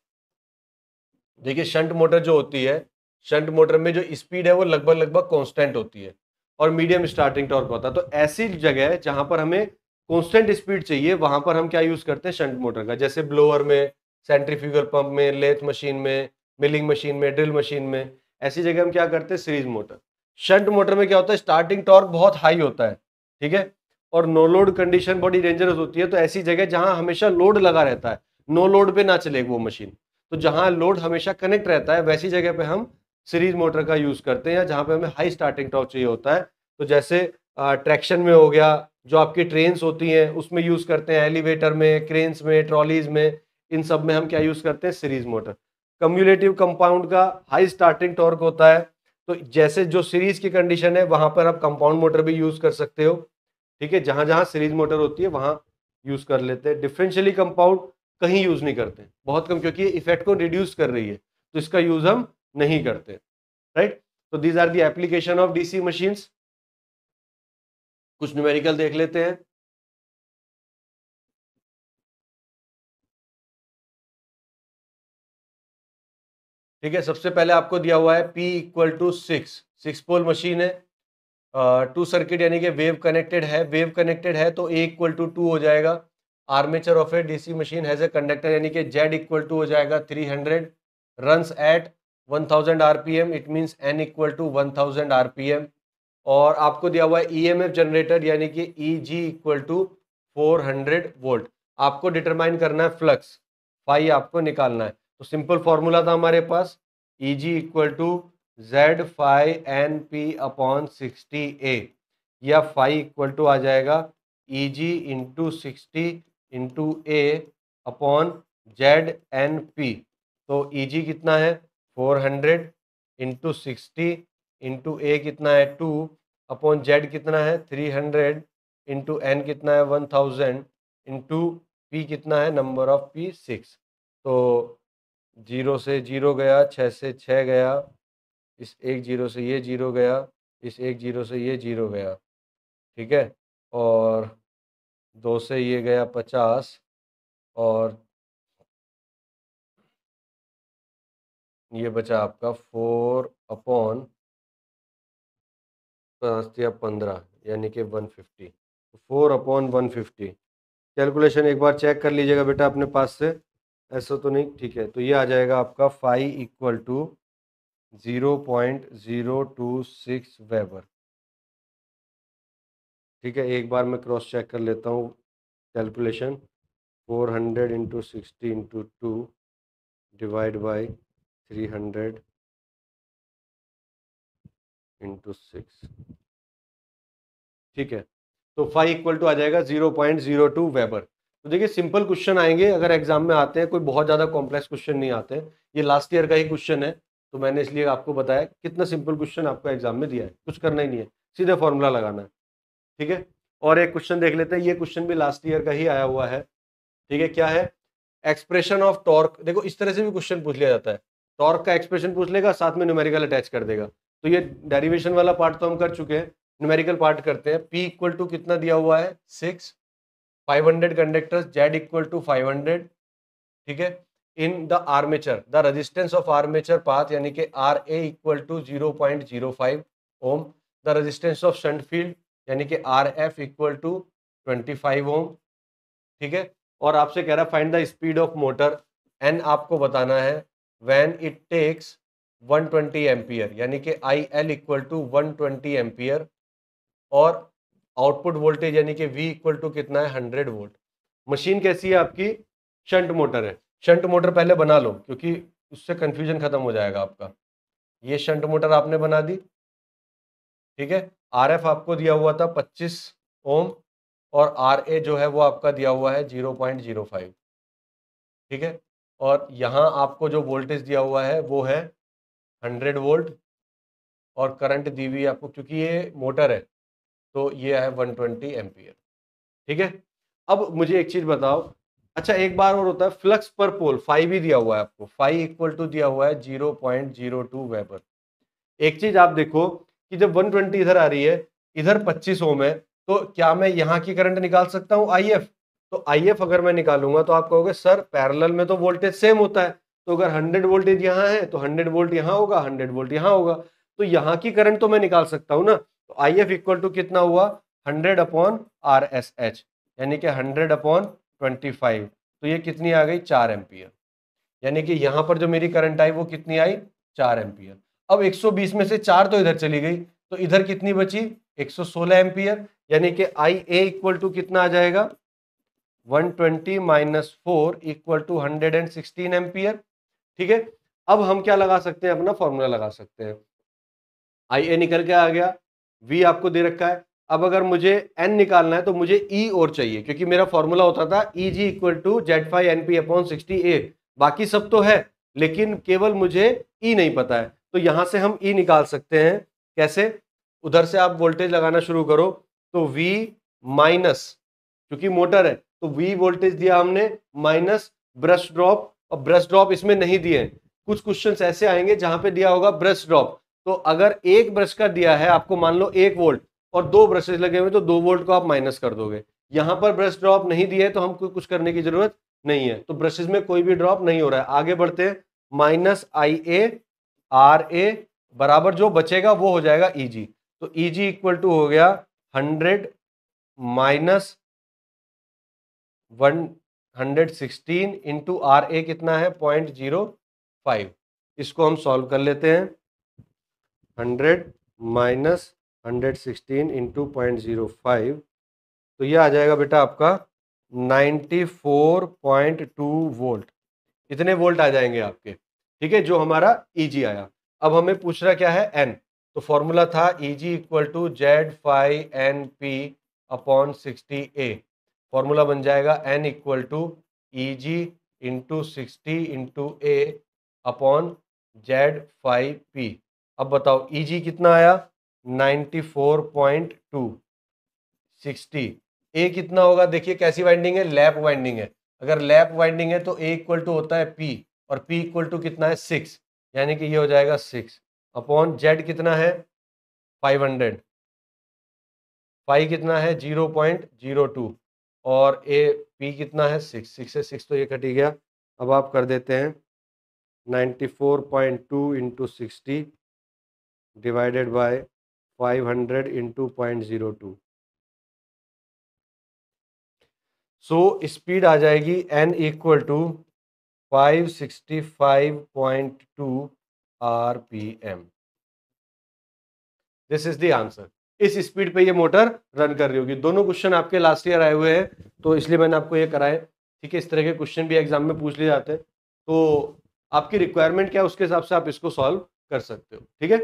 देखिए शंट मोटर जो होती है, शंट मोटर में जो स्पीड है वो लगभग कांस्टेंट होती है और मीडियम स्टार्टिंग टॉर्क होता है। तो ऐसी जगह है जहां पर हमें कांस्टेंट स्पीड चाहिए, वहां पर हम क्या यूज करते हैं, शंट मोटर का। जैसे ब्लोअर में, सेंट्रीफ्यूगल पंप में, लेथ मशीन में, मिलिंग मशीन में, ड्रिल मशीन में, ऐसी जगह हम क्या करते हैं, सीरीज मोटर। शंट मोटर में क्या होता है, स्टार्टिंग टॉर्क बहुत हाई होता है, ठीक है, और नो लोड कंडीशन बड़ी डेंजरस होती है। तो ऐसी जगह जहां हमेशा लोड लगा रहता है, नो लोड पे ना चलेगी वो मशीन, तो जहां लोड हमेशा कनेक्ट रहता है वैसी जगह पे हम सीरीज मोटर का यूज करते हैं, या जहां पे हमें हाई स्टार्टिंग टॉर्क चाहिए होता है। तो जैसे ट्रैक्शन में हो गया, जो आपकी ट्रेन्स होती हैं उसमें यूज करते हैं, एलिवेटर में, क्रेन्स में, ट्रॉलीज में, इन सब में हम क्या यूज करते हैं, सीरीज मोटर। कम्युलेटिव कंपाउंड का हाई स्टार्टिंग टॉर्क होता है, तो जैसे जो सीरीज की कंडीशन है वहां पर आप कंपाउंड मोटर भी यूज कर सकते हो। ठीक है, जहां जहां सीरीज मोटर होती है वहां यूज कर लेते हैं। डिफरेंशियली कंपाउंड कहीं यूज नहीं करते, बहुत कम, क्योंकि इफेक्ट को रिड्यूस कर रही है, तो इसका यूज हम नहीं करते, राइट। तो these are the application of DC machines. कुछ न्यूमेरिकल देख लेते हैं। ठीक है, सबसे पहले आपको दिया हुआ है P equal to 6 pole machine है, 2 सर्किट यानी कि वेव कनेक्टेड है। वेव कनेक्टेड है तो A इक्वल टू 2 हो जाएगा। Armature of a DC machine has a conductor, यानी कि Z इक्वल टू हो जाएगा 300, runs at 1000 RPM, it means N equal to 1000 RPM. और आपको दिया हुआ है ईएमएफ जनरेटर यानी कि EG इक्वल टू 400 वोल्ट। आपको डिटरमाइन करना है फ्लक्स, फाई आपको निकालना है। तो सिंपल फॉर्मूला था हमारे पास, EG equal to Z phi N P upon 60A, या फाई इक्वल टू आ जाएगा EG into 60 into A upon ZNP। तो EG कितना है 400 इंटू 60 इंटू A कितना है 2 अपॉन Z कितना है 300 इंटू N कितना है 1000 इंटू P कितना है नंबर ऑफ P 6। तो 0 से 0 गया, 6 से 6 गया, इस एक 0 से ये 0 गया, इस एक 0 से ये 0 गया, ठीक है, और 2 से ये गया 50, और ये बचा आपका 4 अपॉन 5 या 15 यानी कि 150। 4 अपॉन 150, कैलकुलेशन एक बार चेक कर लीजिएगा बेटा अपने पास से, ऐसा तो नहीं, ठीक है। तो ये आ जाएगा आपका फाई इक्वल टू 0.026 वेबर। ठीक है, एक बार मैं क्रॉस चेक कर लेता हूँ calculation. 400 into 60 into 2 divide by 300 into 6, ठीक है। तो फाई इक्वल टू आ जाएगा 0.02 वेबर। तो देखिए सिंपल क्वेश्चन आएंगे अगर एग्जाम में आते हैं, कोई बहुत ज़्यादा कॉम्प्लेक्स क्वेश्चन नहीं आते हैं। ये लास्ट ईयर का ही क्वेश्चन है, तो मैंने इसलिए आपको बताया कितना सिंपल क्वेश्चन आपको एग्जाम में दिया है, कुछ करना ही नहीं है, सीधे फॉर्मूला लगाना है, ठीक है। और एक क्वेश्चन देख लेते हैं, ये क्वेश्चन भी लास्ट ईयर का ही आया हुआ है, ठीक है। क्या है, एक्सप्रेशन ऑफ टॉर्क। देखो इस तरह से भी क्वेश्चन पूछ लिया जाता है, टॉर्क का एक्सप्रेशन पूछ लेगा, साथ में न्यूमेरिकल अटैच कर देगा। तो ये डेरिवेशन वाला पार्ट तो हम कर चुके हैं, न्यूमेरिकल पार्ट करते हैं। P इक्वल टू कितना दिया हुआ है 6, 500 कंडक्टर्स, Z इक्वल टू 500, ठीक है। In the armature, the resistance of armature path यानी कि RA equal to 0.05 ohm, the resistance of shunt field यानी कि RF इक्वल टू 25 ओम, ठीक है। और आपसे कह रहा है find the speed of motor, N आपको बताना है, व्हेन इट टेक्स 120 एम्पियर यानी कि IL इक्वल टू 120 एम्पियर, और आउटपुट वोल्टेज यानी कि V इक्वल टू कितना है 100 वोल्ट। मशीन कैसी है आपकी, शंट मोटर है। शंट मोटर पहले बना लो क्योंकि उससे कंफ्यूजन खत्म हो जाएगा आपका। ये शंट मोटर आपने बना दी, ठीक है। RF आपको दिया हुआ था 25 ओम और RA जो है वो आपका दिया हुआ है 0.05, ठीक है। और यहाँ आपको जो वोल्टेज दिया हुआ है वो है 100 वोल्ट और करंट दी हुई है आपको, क्योंकि ये मोटर है तो ये है 120 एम्पियर, ठीक है। अब मुझे एक चीज बताओ, अच्छा एक बार और होता है, फ्लक्स पर पोल फाई भी दिया हुआ है आपको, फाई इक्वल टू दिया हुआ है 0.02 वेबर। एक चीज आप देखो कि जब 120 इधर आ रही है, इधर 25 ओम है, तो क्या मैं यहाँ की करंट निकाल सकता हूँ IF? तो IF अगर मैं निकालूंगा तो आप कहोगे सर पैरेलल में तो वोल्टेज सेम होता है, तो अगर 100 वोल्टेज यहाँ है तो 100 वोल्ट यहाँ होगा, 100 वोल्ट यहाँ होगा, तो यहाँ की करंट तो मैं निकाल सकता हूँ ना। तो IF इक्वल टू कितना हुआ 100 अपॉन RSH, यानी कि 100 अपॉन 25, तो ये कितनी आ गई 4 एम्पियर। यानी कि यहाँ पर जो मेरी करंट आई वो कितनी आई 4 एम्पियर। अब 120 में से 4 तो इधर चली गई, तो इधर कितनी बची 116 एम्पियर, यानी कि IA इक्वल टू कितना आ जाएगा 120 माइनस 4 इक्वल टू 116 एम्पियर, ठीक है। अब हम क्या लगा सकते हैं, अपना फॉर्मूला लगा सकते हैं। IA निकल के आ गया, V आपको दे रखा है। अब अगर मुझे N निकालना है तो मुझे E और चाहिए, क्योंकि मेरा फॉर्मूला होता था EG equal to Z5 NP upon 60A। बाकी सब तो है लेकिन केवल मुझे E नहीं पता है, तो यहां से हम E निकाल सकते हैं। कैसे? उधर से आप वोल्टेज लगाना शुरू करो, तो V माइनस, क्योंकि मोटर है तो V वोल्टेज दिया हमने माइनस ब्रश ड्रॉप, और ब्रश ड्रॉप इसमें नहीं दिए। कुछ क्वेश्चंस ऐसे आएंगे जहां पे दिया होगा ब्रश ड्रॉप, तो अगर एक ब्रश का दिया है आपको मान लो 1 वोल्ट और 2 ब्रशेज लगे हुए तो 2 वोल्ट को आप माइनस कर दोगे। यहां पर ब्रश ड्रॉप नहीं दिया है तो हमको कुछ करने की जरूरत नहीं है, तो ब्रशेज में कोई भी ड्रॉप नहीं हो रहा है। आगे बढ़ते हैं, -IA RA बराबर जो बचेगा वो हो जाएगा EG, तो EG इक्वल टू हो गया 100 माइनस 116 इंटू RA कितना है 0.05। इसको हम सॉल्व कर लेते हैं। 100 माइनस 116 इंटू 0.05, तो ये आ जाएगा बेटा आपका 94.2 वोल्ट। इतने वोल्ट आ जाएंगे आपके, ठीक है, जो हमारा EG आया। अब हमें पूछ रहा क्या है N, तो फॉर्मूला था EG equal to Z5NP upon 60A। Formula बन जाएगा N equal to EG into 60 into A upon Z5P। अब बताओ EG कितना आया 94.2, 60, A कितना होगा, देखिए कैसी वाइंडिंग है, लैप वाइंडिंग है। अगर लैप वाइंडिंग है तो A इक्वल टू होता है P, और P इक्वल टू कितना है 6, यानी कि ये हो जाएगा 6 अपॉन Z कितना है 500, फाई कितना है 0.02 और P कितना है 6, 6 से 6 तो ये कट ही गया। अब आप कर देते हैं 94.2 into 60 divided by 500 into 0.02, so speed आ जाएगी N equal to 565.2 RPM। This is the answer. इस स्पीड पे ये मोटर रन कर रही होगी। दोनों क्वेश्चन आपके लास्ट ईयर आए हुए हैं तो इसलिए मैंने आपको ये कराए, ठीक है। इस तरह के क्वेश्चन भी एग्जाम में पूछ लिए जाते हैं, तो आपकी रिक्वायरमेंट क्या है उसके हिसाब से आप इसको सॉल्व कर सकते हो, ठीक है।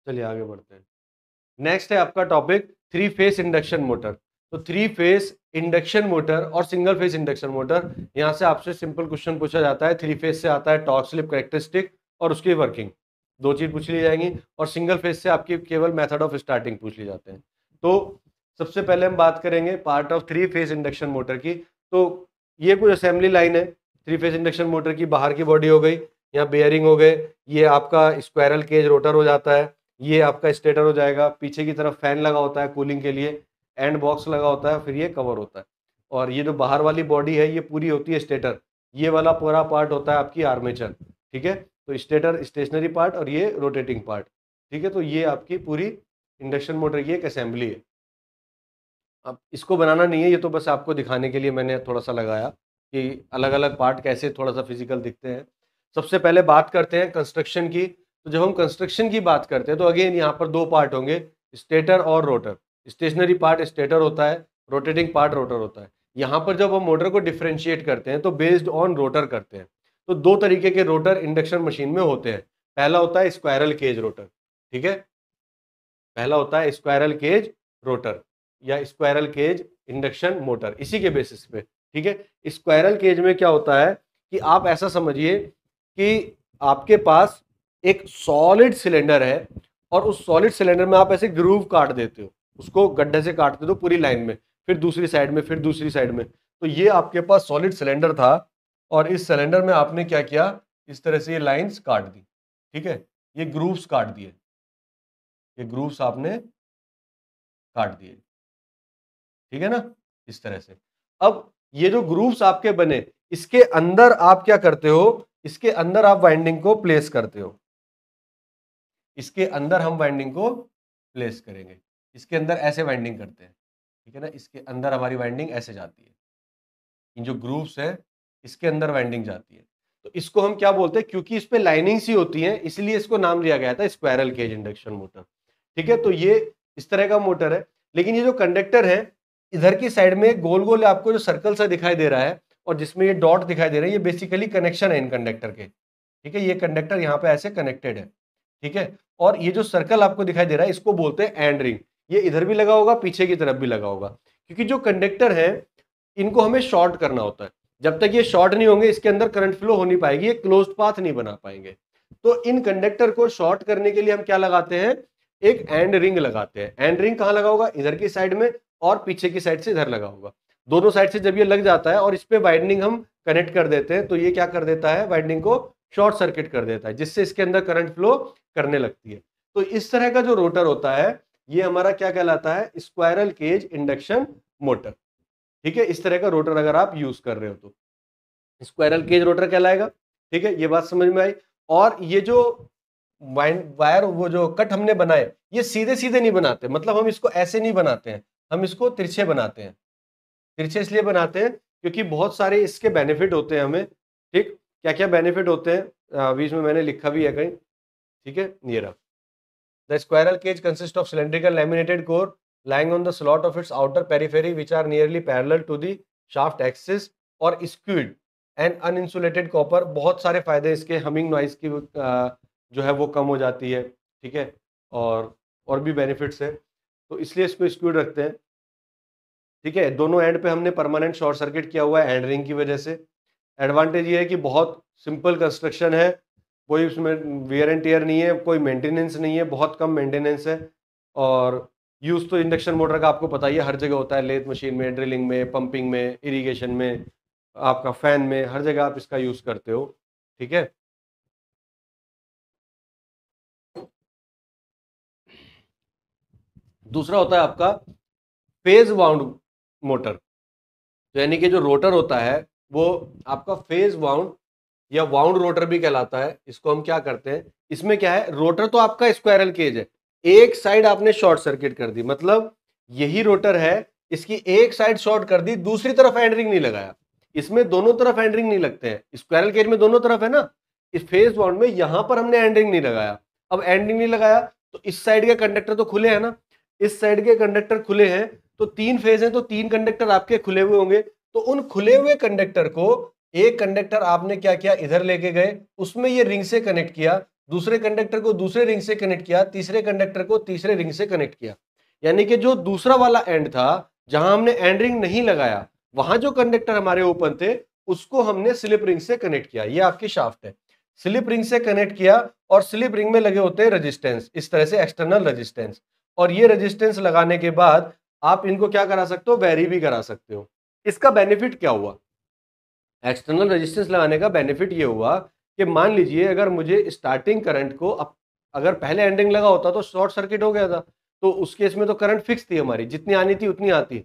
चलिए आगे बढ़ते हैं। नेक्स्ट है आपका टॉपिक 3 फेस इंडक्शन मोटर। तो 3 फेस इंडक्शन मोटर और सिंगल फेस इंडक्शन मोटर, यहां से आपसे सिंपल क्वेश्चन पूछा जाता है। 3 फेस से आता है टॉर्क स्लिप कैरेक्टरिस्टिक और उसकी वर्किंग, दो चीज पूछ ली जाएंगी, और सिंगल फेस से आपकी केवल मेथड ऑफ स्टार्टिंग पूछ ली जाते हैं। तो सबसे पहले हम बात करेंगे part of 3 phase induction motor की। तो ये कुछ असेंबली लाइन है 3 फेस इंडक्शन मोटर की। बाहर की बॉडी हो गई, यहाँ बेयरिंग हो गए, ये आपका स्क्वायरल केज रोटर हो जाता है, ये आपका स्टेटर हो जाएगा, पीछे की तरफ फैन लगा होता है कूलिंग के लिए, एंड बॉक्स लगा होता है, फिर ये कवर होता है। और ये जो बाहर वाली बॉडी है ये पूरी होती है स्टेटर, ये वाला पूरा पार्ट होता है आपकी आर्मेचर, ठीक है। तो स्टेटर स्टेशनरी पार्ट और ये रोटेटिंग पार्ट, ठीक है। तो ये आपकी पूरी इंडक्शन मोटर की एक असेंबली है। अब इसको बनाना नहीं है, ये तो बस आपको दिखाने के लिए मैंने थोड़ा सा लगाया कि अलग अलग पार्ट कैसे थोड़ा सा फिजिकल दिखते हैं। सबसे पहले बात करते हैं कंस्ट्रक्शन की। तो जब हम कंस्ट्रक्शन की बात करते हैं तो अगेन यहाँ पर दो पार्ट होंगे, स्टेटर और रोटर। स्टेशनरी पार्ट स्टेटर होता है, रोटेटिंग पार्ट रोटर होता है। यहाँ पर जब हम मोटर को डिफ्रेंशिएट करते हैं तो बेस्ड ऑन रोटर करते हैं। तो दो तरीके के रोटर इंडक्शन मशीन में होते हैं। पहला होता है स्क्वायरल केज रोटर, ठीक है, पहला होता है स्क्वायरल केज रोटर या स्क्वायरल केज इंडक्शन मोटर, इसी के बेसिस पे, ठीक है। स्क्वायरल केज में क्या होता है कि आप ऐसा समझिए कि आपके पास एक सॉलिड सिलेंडर है और उस सॉलिड सिलेंडर में आप ऐसे ग्रूव काट देते हो, उसको गड्ढे से काट देते हो पूरी लाइन में, फिर दूसरी साइड में, फिर दूसरी साइड में। तो ये आपके पास सॉलिड सिलेंडर था और इस सिलेंडर में आपने क्या किया, इस तरह से ये लाइंस काट दी, ठीक है, ये ग्रूव्स काट दिए, ये ग्रूव्स आपने काट दिए, ठीक है ना, इस तरह से। अब ये जो ग्रूव्स आपके बने, इसके अंदर आप क्या करते हो, इसके अंदर आप वाइंडिंग को प्लेस करते हो, इसके अंदर हम वाइंडिंग को प्लेस करेंगे, इसके अंदर ऐसे वाइंडिंग करते हैं, ठीक है ना, इसके अंदर हमारी वाइंडिंग ऐसे जाती है, इन जो ग्रूव्स है इसके अंदर वाइंडिंग जाती है। तो इसको हम क्या बोलते हैं, क्योंकि इस पे लाइनिंग्स ही होती हैं इसलिए इसको नाम दिया गया था स्क्वायरल केज इंडक्शन मोटर, ठीक है। तो ये इस तरह का मोटर है, लेकिन ये जो कंडक्टर है इधर की साइड में गोल गोल आपको जो सर्कल सा दिखाई दे रहा है और जिसमें ये डॉट दिखाई दे रहे हैं, ये बेसिकली कनेक्शन है इन कंडक्टर के, ठीक है, ये कंडक्टर यहाँ पे ऐसे कनेक्टेड है, ठीक है। और ये जो सर्कल आपको दिखाई दे रहा है इसको बोलते हैं एंड रिंग, ये इधर भी लगा होगा, पीछे की तरफ भी लगा होगा, क्योंकि जो कंडक्टर है इनको हमें शॉर्ट करना होता है, जब तक ये शॉर्ट नहीं होंगे इसके अंदर करंट फ्लो हो नहीं पाएगी, ये क्लोज्ड पाथ नहीं बना पाएंगे। तो इन कंडक्टर को शॉर्ट करने के लिए हम क्या लगाते हैं, एक एंड रिंग लगाते हैं। एंड रिंग कहाँ लगा होगा, इधर की साइड में, और पीछे की साइड से इधर लगा होगा, दोनों साइड से जब ये लग जाता है और इस पे वाइंडिंग हम कनेक्ट कर देते हैं तो ये क्या कर देता है, वाइंडिंग को शॉर्ट सर्किट कर देता है, जिससे इसके अंदर करंट फ्लो करने लगती है। तो इस तरह का जो रोटर होता है ये हमारा क्या कहलाता है, स्क्वायरल केज इंडक्शन मोटर, ठीक है। इस तरह का रोटर अगर आप यूज कर रहे हो तो स्क्वायरल केज रोटर कहलाएगा, ठीक है, ये बात समझ में आई। और ये जो वायर वो जो कट हमने बनाए ये सीधे सीधे नहीं बनाते, मतलब हम इसको ऐसे नहीं बनाते हैं, हम इसको तिरछे बनाते हैं। तिरछे इसलिए बनाते हैं क्योंकि बहुत सारे इसके बेनिफिट होते हैं हमें, ठीक, क्या क्या बेनिफिट होते हैं बीच में मैंने लिखा भी है कहीं, ठीक है, ये रहा। The squirrel cage consist of cylindrical laminated core lying on the slot of its outer periphery which are nearly parallel to the shaft axis और skewed and uninsulated copper। बहुत सारे फायदे इसके, हमिंग नॉइज की जो है वो कम हो जाती है, ठीक है, और भी बेनिफिट्स है, तो इसलिए इसको स्क्यूड रखते हैं, ठीक है। दोनों एंड पे हमने परमानेंट शॉर्ट सर्किट किया हुआ है एंड रिंग की वजह से। एडवांटेज ये है कि बहुत सिंपल कंस्ट्रक्शन है, कोई उसमें वियर एंड टियर नहीं है, कोई मेंटेनेंस नहीं है, बहुत कम मेंटेनेंस है। और यूज तो इंडक्शन मोटर का आपको पता ही है, हर जगह होता है, लेथ मशीन में, ड्रिलिंग में, पंपिंग में, इरिगेशन में, आपका फैन में, हर जगह आप इसका यूज करते हो, ठीक है। दूसरा होता है आपका फेज वाउंड मोटर, तो यानी कि जो रोटर होता है वो आपका फेज वाउंड या वाउंड रोटर भी कहलाता है। इसको हम क्या करते हैं, इसमें क्या है, रोटर तो आपका स्क्वायरल केज है, एक साइड आपने शॉर्ट सर्किट कर दी, मतलब यही रोटर है, इसकी एक साइड शॉर्ट कर दी, दूसरी तरफ एंड रिंग नहीं लगाया। इसमें दोनों तरफ एंड रिंग नहीं लगते हैं, स्क्वायरल केज में दोनों तरफ है ना, इस फेज वाउंड में यहां पर हमने एंड रिंग नहीं लगाया। अब एंड रिंग नहीं लगाया तो इस साइड के कंडक्टर तो खुले हैं ना, इस साइड के कंडक्टर खुले हैं, तो तीन फेज हैं तो तीन कंडक्टर आपके खुले हुए होंगे। तो उन खुले हुए कंडक्टर को एक कंडक्टर आपने क्या किया, इधर लेके गए, उसमें ये रिंग से कनेक्ट किया, दूसरे कंडक्टर को दूसरे रिंग से कनेक्ट किया, तीसरे कंडक्टर को तीसरे रिंग से कनेक्ट किया। यानी कि जो दूसरा वाला एंड था जहां हमने एंड रिंग नहीं लगाया, वहां जो कंडक्टर हमारे ओपन थे उसको हमने स्लिप रिंग से कनेक्ट किया। ये आपकी शाफ्ट है, स्लिप रिंग से कनेक्ट किया, और स्लिप रिंग में लगे होते हैं रेजिस्टेंस, इस तरह से एक्सटर्नल रेजिस्टेंस। और ये रेजिस्टेंस लगाने के बाद आप इनको क्या करा सकते हो, वेरी भी करा सकते हो। इसका बेनिफिट क्या हुआ, एक्सटर्नल रेजिस्टेंस लगाने का बेनिफिट ये हुआ कि मान लीजिए अगर मुझे स्टार्टिंग करंट को, अगर पहले एंडिंग लगा होता तो शॉर्ट सर्किट हो गया था, तो उस केस में तो करंट फिक्स थी हमारी, जितनी आनी थी उतनी आती।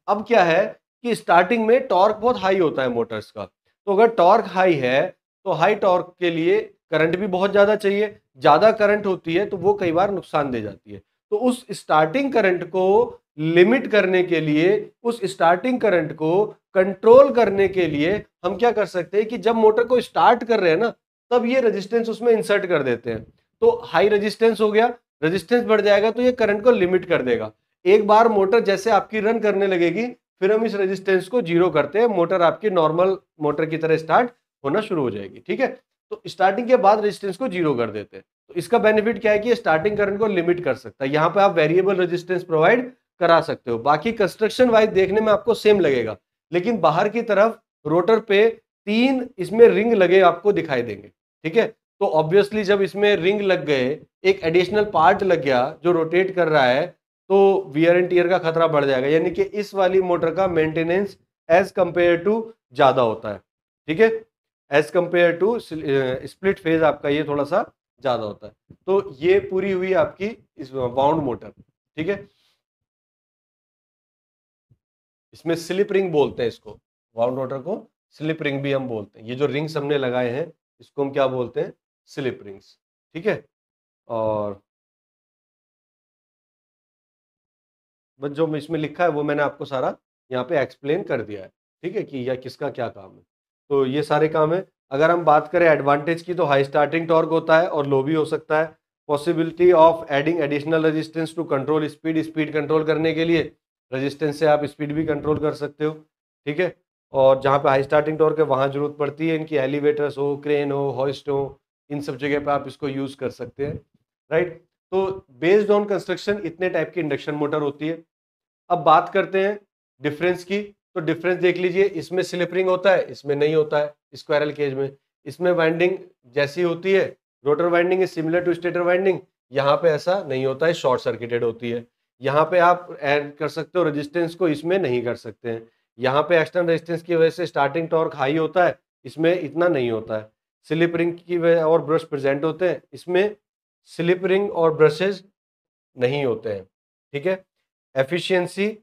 अब क्या है कि स्टार्टिंग में टॉर्क बहुत हाई होता है मोटर्स का, तो अगर टॉर्क हाई है तो हाई टॉर्क के लिए करंट भी बहुत ज्यादा चाहिए, ज्यादा करंट होती है तो वो कई बार नुकसान दे जाती है। तो उस स्टार्टिंग करंट को लिमिट करने के लिए, उस स्टार्टिंग करंट को कंट्रोल करने के लिए हम क्या कर सकते हैं कि जब मोटर को स्टार्ट कर रहे हैं ना, तब ये रेजिस्टेंस उसमें इंसर्ट कर देते हैं। तो हाई रेजिस्टेंस हो गया, रेजिस्टेंस बढ़ जाएगा तो ये करंट को लिमिट कर देगा। एक बार मोटर जैसे आपकी रन करने लगेगी फिर हम इस रेजिस्टेंस को जीरो करते हैं, मोटर आपकी नॉर्मल मोटर की तरह स्टार्ट होना शुरू हो जाएगी। ठीक है, तो स्टार्टिंग के बाद रेजिस्टेंस को जीरो कर देते हैं। तो इसका बेनिफिट क्या है कि स्टार्टिंग करंट को लिमिट कर सकता है। यहाँ पे आप वेरिएबल रेजिस्टेंस प्रोवाइड करा सकते हो। बाकी कंस्ट्रक्शन वाइज देखने में आपको सेम लगेगा, लेकिन बाहर की तरफ रोटर पे 3 इसमें रिंग लगे आपको दिखाई देंगे। ठीक है, तो ऑब्वियसली जब इसमें रिंग लग गए, एक एडिशनल पार्ट लग गया जो रोटेट कर रहा है, तो वियर एंड टियर का खतरा बढ़ जाएगा। यानी कि इस वाली मोटर का मेंटेनेंस एज कंपेयर टू ज्यादा होता है। ठीक है, as compare to split phase आपका ये थोड़ा सा ज्यादा होता है। तो ये पूरी हुई आपकी इस वाउंड मोटर। ठीक है, इसमें स्लिप रिंग बोलते हैं इसको, वाउंड रोटर को स्लिप रिंग भी हम बोलते हैं। ये जो रिंग्स हमने लगाए हैं इसको हम क्या बोलते हैं, स्लिप रिंग्स। ठीक है, और बस जो इसमें लिखा है वो मैंने आपको सारा यहाँ पे एक्सप्लेन कर दिया है। ठीक है, कि यह किसका क्या काम है। तो ये सारे काम है। अगर हम बात करें एडवांटेज की, तो हाई स्टार्टिंग टॉर्क होता है और लो भी हो सकता है। Possibility of adding additional resistance to control speed, speed control करने के लिए रेजिस्टेंस से आप स्पीड भी कंट्रोल कर सकते हो। ठीक है, और जहाँ पे हाई स्टार्टिंग टॉर्क है वहाँ जरूरत पड़ती है इनकी एलिवेटर्स हो, क्रेन हो, हॉइस्ट हो, इन सब जगह पे आप इसको यूज कर सकते हैं। राइट, तो बेस्ड ऑन कंस्ट्रक्शन इतने टाइप की इंडक्शन मोटर होती है। अब बात करते हैं डिफरेंस की। तो डिफरेंस देख लीजिए, इसमें स्लिप रिंग होता है, इसमें नहीं होता है स्क्वायरल केज में। इसमें वाइंडिंग जैसी होती है, rotor winding is similar to stator winding, यहाँ पे ऐसा नहीं होता है, शॉर्ट सर्किटेड होती है। यहाँ पे आप ऐड कर सकते हो रेजिस्टेंस को, इसमें नहीं कर सकते हैं। यहाँ पे एक्सटर्नल रेजिस्टेंस की वजह से स्टार्टिंग टॉर्क हाई होता है, इसमें इतना नहीं होता है। स्लिप रिंग की वजह और ब्रश प्रेजेंट होते हैं, इसमें स्लिप रिंग और ब्रशेज नहीं होते हैं। ठीक है, एफिशिएंसी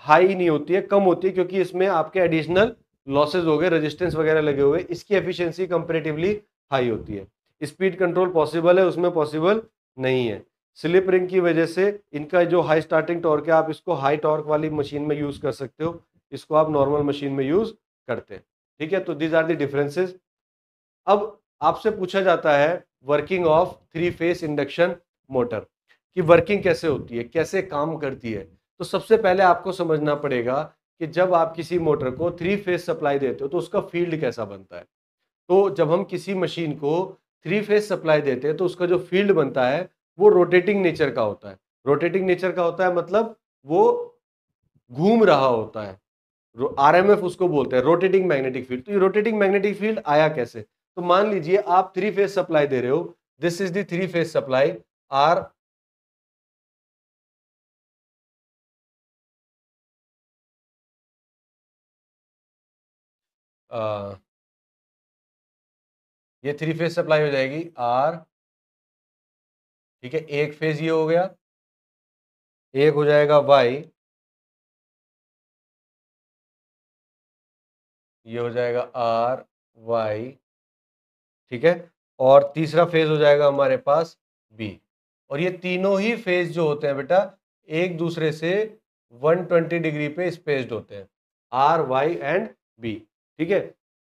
हाई नहीं होती है, कम होती है, क्योंकि इसमें आपके एडिशनल लॉसेज हो गए, रेजिस्टेंस वगैरह लगे हुए, इसकी एफिशिएंसी कंपैरेटिवली हाई होती है। स्पीड कंट्रोल पॉसिबल है, उसमें पॉसिबल नहीं है। स्लिप रिंग की वजह से इनका जो हाई स्टार्टिंग टॉर्क है, आप इसको हाई टॉर्क वाली मशीन में यूज कर सकते हो, इसको आप नॉर्मल मशीन में यूज करते हैं। ठीक है, तो दीज आर द डिफरेंसेस। अब आपसे पूछा जाता है working of 3 phase induction motor की वर्किंग कैसे होती है, कैसे काम करती है। तो सबसे पहले आपको समझना पड़ेगा कि जब आप किसी मोटर को 3 फेस सप्लाई देते हो तो उसका फील्ड कैसा बनता है। तो जब हम किसी मशीन को 3 फेस सप्लाई देते हैं तो उसका जो फील्ड बनता है वो रोटेटिंग नेचर का होता है। रोटेटिंग नेचर का होता है मतलब वो घूम रहा होता है। आरएमएफ उसको बोलते हैं, रोटेटिंग मैग्नेटिक फील्ड। तो ये रोटेटिंग मैग्नेटिक फील्ड आया कैसे। तो मान लीजिए आप 3 फेज सप्लाई दे रहे हो, this is the 3 phase supply are ये 3 फेज सप्लाई हो जाएगी आर। ठीक है, एक फेज ये हो गया, एक हो जाएगा वाई, ये हो जाएगा आर वाई। ठीक है, और तीसरा फेज हो जाएगा हमारे पास बी। और ये तीनों ही फेज जो होते हैं बेटा एक दूसरे से 120 डिग्री पे स्पेस्ड होते हैं, आर वाई एंड बी। ठीक है,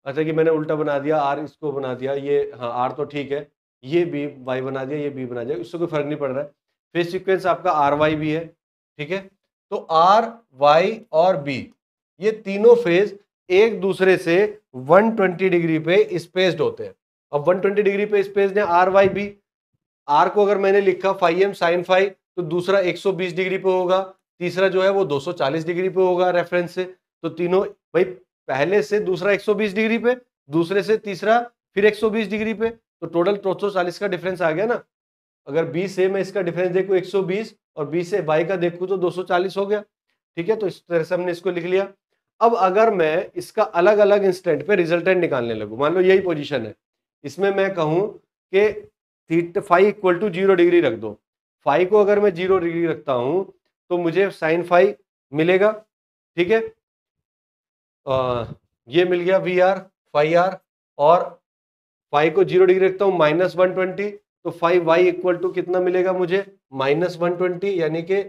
अच्छा कि मैंने उल्टा बना दिया, आर इसको बना दिया, ये हाँ आर तो ठीक है, ये बी वाई बना दिया, ये बी बना दिया, इससे कोई फर्क नहीं पड़ रहा है। फेज सीक्वेंस आपका आर वाई भी है। ठीक है, तो आर वाई और बी ये तीनों फेज एक दूसरे से 120 डिग्री पे स्पेस्ड होते हैं। अब 120 डिग्री पे स्पेस्ड है आर वाई बी। आर को अगर मैंने लिखा फाई एम साइन फाई, तो दूसरा 120 डिग्री पे होगा, तीसरा जो है वो 240 डिग्री पे होगा रेफरेंस से। तो तीनों भाई पहले से दूसरा 120 डिग्री पे, दूसरे से तीसरा फिर 120 डिग्री पे, तो टोटल 240 का डिफरेंस आ गया ना। अगर बी से मैं इसका डिफरेंस देखूं 120 और बी से बाई का देखूं तो 240 हो गया। ठीक है, तो इस तरह से हमने इसको लिख लिया। अब अगर मैं इसका अलग अलग इंस्टेंट पे रिजल्टेंट निकालने लगूं, मान लो यही पोजीशन है, इसमें मैं कहूं कि theta phi equal to 0 degree रख दो। फाई को अगर मैं 0 डिग्री रखता हूं तो मुझे साइन फाई मिलेगा। ठीक है, ये मिल गया वी आर फाई आर, और फाई को 0 डिग्री रखता हूं -120, तो फाई वाई इक्वल टू कितना मिलेगा मुझे -120, यानी कि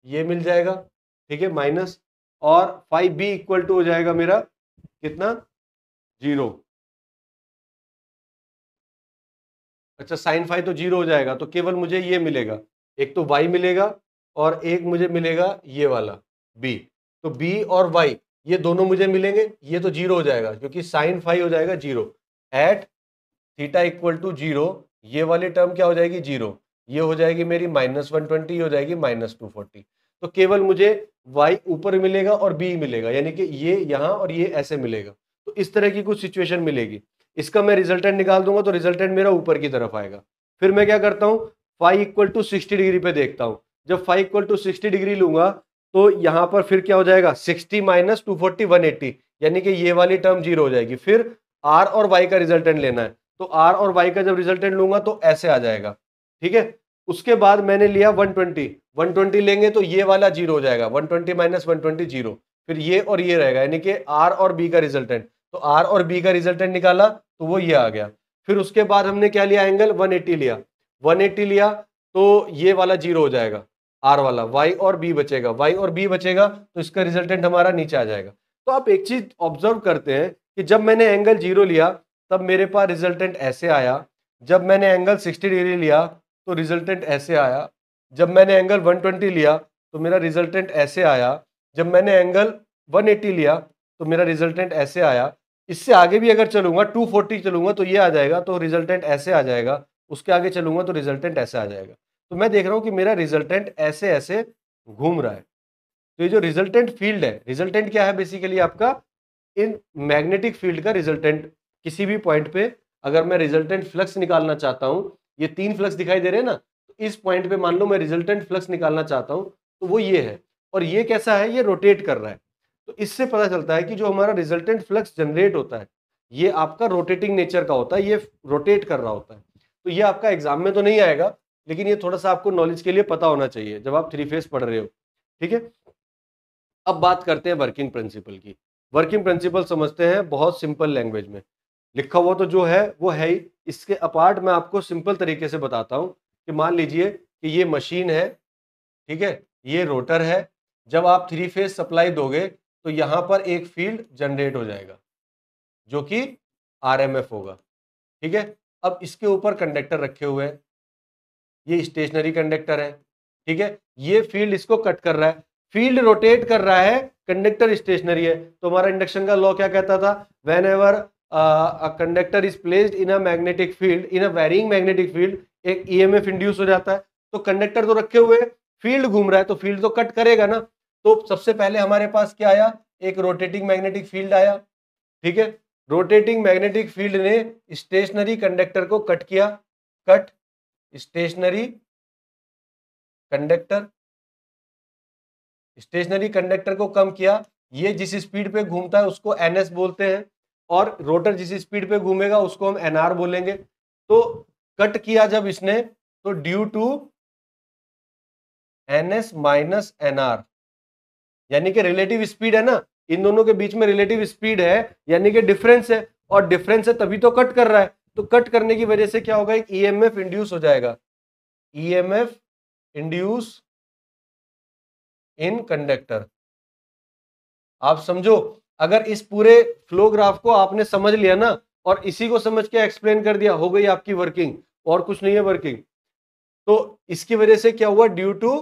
ये मिल जाएगा। ठीक है, माइनस, और फाई बी इक्वल टू हो जाएगा मेरा कितना 0। अच्छा, साइन फाई तो 0 हो जाएगा, तो केवल मुझे ये मिलेगा, एक तो y मिलेगा और एक मुझे मिलेगा ये वाला b। तो b और y ये दोनों मुझे मिलेंगे, ये तो जीरो हो जाएगा क्योंकि साइन फाई हो जाएगा zero. At theta equal to zero, ये वाली टर्म क्या हो जाएगी जीरो, ये हो जाएगी मेरी -120, ये हो जाएगी -240। तो केवल मुझे y ऊपर मिलेगा और b मिलेगा, यानी कि ये यहाँ और ये ऐसे मिलेगा। तो इस तरह की कुछ सिचुएशन मिलेगी। इसका मैं रिजल्टेंट निकाल दूंगा तो रिजल्टेंट मेरा ऊपर की तरफ आएगा। फिर मैं क्या करता हूँ, फाई इक्वल टू 60 डिग्री पे देखता हूँ। जब फाई इक्वल टू 60 डिग्री लूंगा तो यहाँ पर फिर क्या हो जाएगा, 60 माइनस 240 180, यानी कि ये वाली टर्म जीरो हो जाएगी। फिर r और y का रिजल्टेंट लेना है, तो r और y का जब रिजल्टेंट लूंगा तो ऐसे आ जाएगा, ठीक है। उसके बाद मैंने लिया 120 लेंगे तो ये वाला जीरो हो जाएगा, 120 माइनस 120 जीरो। फिर ये और ये रहेगा, यानी कि r और b का रिजल्टेंट। तो r और b का रिजल्टेंट निकाला तो वो ये आ गया। फिर उसके बाद हमने क्या लिया, एंगल 180 लिया। 180 लिया तो ये वाला जीरो हो जाएगा, r वाला। y और b बचेगा, y और b बचेगा तो इसका रिजल्टेंट हमारा नीचे आ जाएगा। तो आप एक चीज ऑब्जर्व करते हैं कि जब मैंने एंगल जीरो लिया तब मेरे पास रिजल्टेंट ऐसे आया। जब मैंने एंगल 60 डिग्री लिया तो रिजल्टेंट ऐसे आया। जब मैंने एंगल 120 लिया तो मेरा रिजल्टेंट ऐसे आया। जब मैंने एंगल 180 लिया तो मेरा रिजल्टेंट ऐसे आया। इससे आगे भी अगर चलूंगा 240 चलूंगा तो ये आ जाएगा, तो रिजल्टेंट ऐसे आ जाएगा। उसके आगे चलूंगा तो रिजल्टेंट ऐसे आ जाएगा। तो मैं देख रहा हूं कि मेरा रिजल्टेंट ऐसे ऐसे घूम रहा है। तो ये जो रिजल्टेंट फील्ड है, रिजल्टेंट क्या है बेसिकली आपका इन मैग्नेटिक फील्ड का रिजल्टेंट। किसी भी पॉइंट पे अगर मैं रिजल्टेंट फ्लक्स निकालना चाहता हूं, ये तीन फ्लक्स दिखाई दे रहे हैं ना, तो इस पॉइंट पे मान लो मैं रिजल्टेंट फ्लक्स निकालना चाहता हूं तो वो ये है। और ये कैसा है, ये रोटेट कर रहा है। तो इससे पता चलता है कि जो हमारा रिजल्टेंट फ्लक्स जनरेट होता है ये आपका रोटेटिंग नेचर का होता है, ये रोटेट कर रहा होता है। तो ये आपका एग्जाम में तो नहीं आएगा, लेकिन ये थोड़ा सा आपको नॉलेज के लिए पता होना चाहिए जब आप थ्री फेज पढ़ रहे हो, ठीक है। अब बात करते हैं वर्किंग प्रिंसिपल की। वर्किंग प्रिंसिपल समझते हैं बहुत सिंपल लैंग्वेज में। लिखा हुआ तो जो है वो है ही, इसके अपार्ट मैं आपको सिंपल तरीके से बताता हूं कि मान लीजिए कि ये मशीन है, ठीक है, ये रोटर है। जब आप थ्री फेज सप्लाई दोगे तो यहां पर एक फील्ड जनरेट हो जाएगा जो कि आरएमएफ होगा, ठीक है। अब इसके ऊपर कंडक्टर रखे हुए हैं, ये स्टेशनरी कंडक्टर है, ठीक है। ये फील्ड इसको कट कर रहा है, फील्ड रोटेट कर रहा है, कंडक्टर स्टेशनरी है। तो हमारा इंडक्शन का लॉ क्या कहता था, whenever a conductor is placed in a magnetic field, in a varying magnetic field, एक ईएमएफ इंड्यूस हो जाता है। तो कंडक्टर तो रखे हुए, फील्ड घूम रहा है तो फील्ड तो कट करेगा ना। तो सबसे पहले हमारे पास क्या आया, एक रोटेटिंग मैग्नेटिक फील्ड आया, ठीक है। रोटेटिंग मैग्नेटिक फील्ड ने स्टेशनरी कंडक्टर को कट किया, cut stationary conductor, stationary conductor को कम किया। ये जिस स्पीड पे घूमता है उसको एनएस बोलते हैं, और रोटर जिस स्पीड पे घूमेगा उसको हम एनआर बोलेंगे। तो कट किया जब इसने, तो due to NS minus NR, यानी कि रिलेटिव स्पीड है ना, इन दोनों के बीच में रिलेटिव स्पीड है, यानी कि डिफरेंस है, और डिफरेंस है तभी तो कट कर रहा है। तो कट करने की वजह से क्या होगा, एक ईएमएफ इंड्यूस हो जाएगा, ईएमएफ इंड्यूस इन कंडक्टर। आप समझो, अगर इस पूरे फ्लो ग्राफ को आपने समझ लिया ना और इसी को समझ के एक्सप्लेन कर दिया, हो गई आपकी वर्किंग, और कुछ नहीं है वर्किंग। तो इसकी वजह से क्या हुआ, due to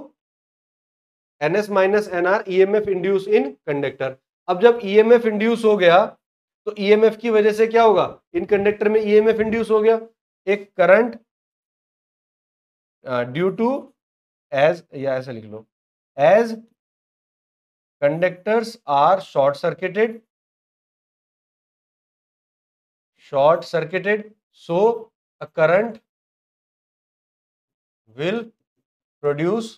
NS minus NR EMF induce in conductor. अब जब ईएमएफ इंड्यूस हो गया तो ईएमएफ की वजह से क्या होगा, इन कंडक्टर में ईएमएफ इंड्यूस हो गया, एक करंट ड्यू टू एज, या ऐसा लिख लो, as conductors are short circuited, so a current will produce।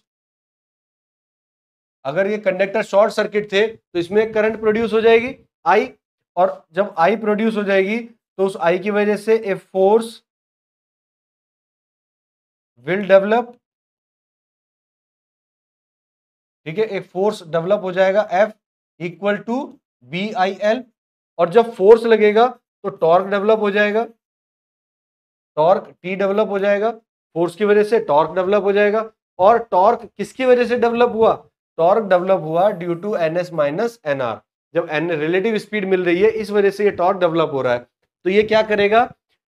अगर ये कंडक्टर शॉर्ट सर्किट थे तो इसमें करंट प्रोड्यूस हो जाएगी आई, और जब आई प्रोड्यूस हो जाएगी तो उस आई की वजह से ए फोर्स विल डेवलप, ठीक है, एक फोर्स डेवलप हो जाएगा F equal to B I L. और जब फोर्स लगेगा तो टॉर्क डेवलप हो जाएगा, टॉर्क T डेवलप हो जाएगा, फोर्स की वजह से टॉर्क डेवलप हो जाएगा। और टॉर्क किसकी वजह से डेवलप हुआ, टॉर्क डेवलप हुआ due to NS minus NR। जब एन रिलेटिव स्पीड मिल रही है इस वजह से ये टॉर्क डेवलप हो रहा है। तो ये क्या करेगा,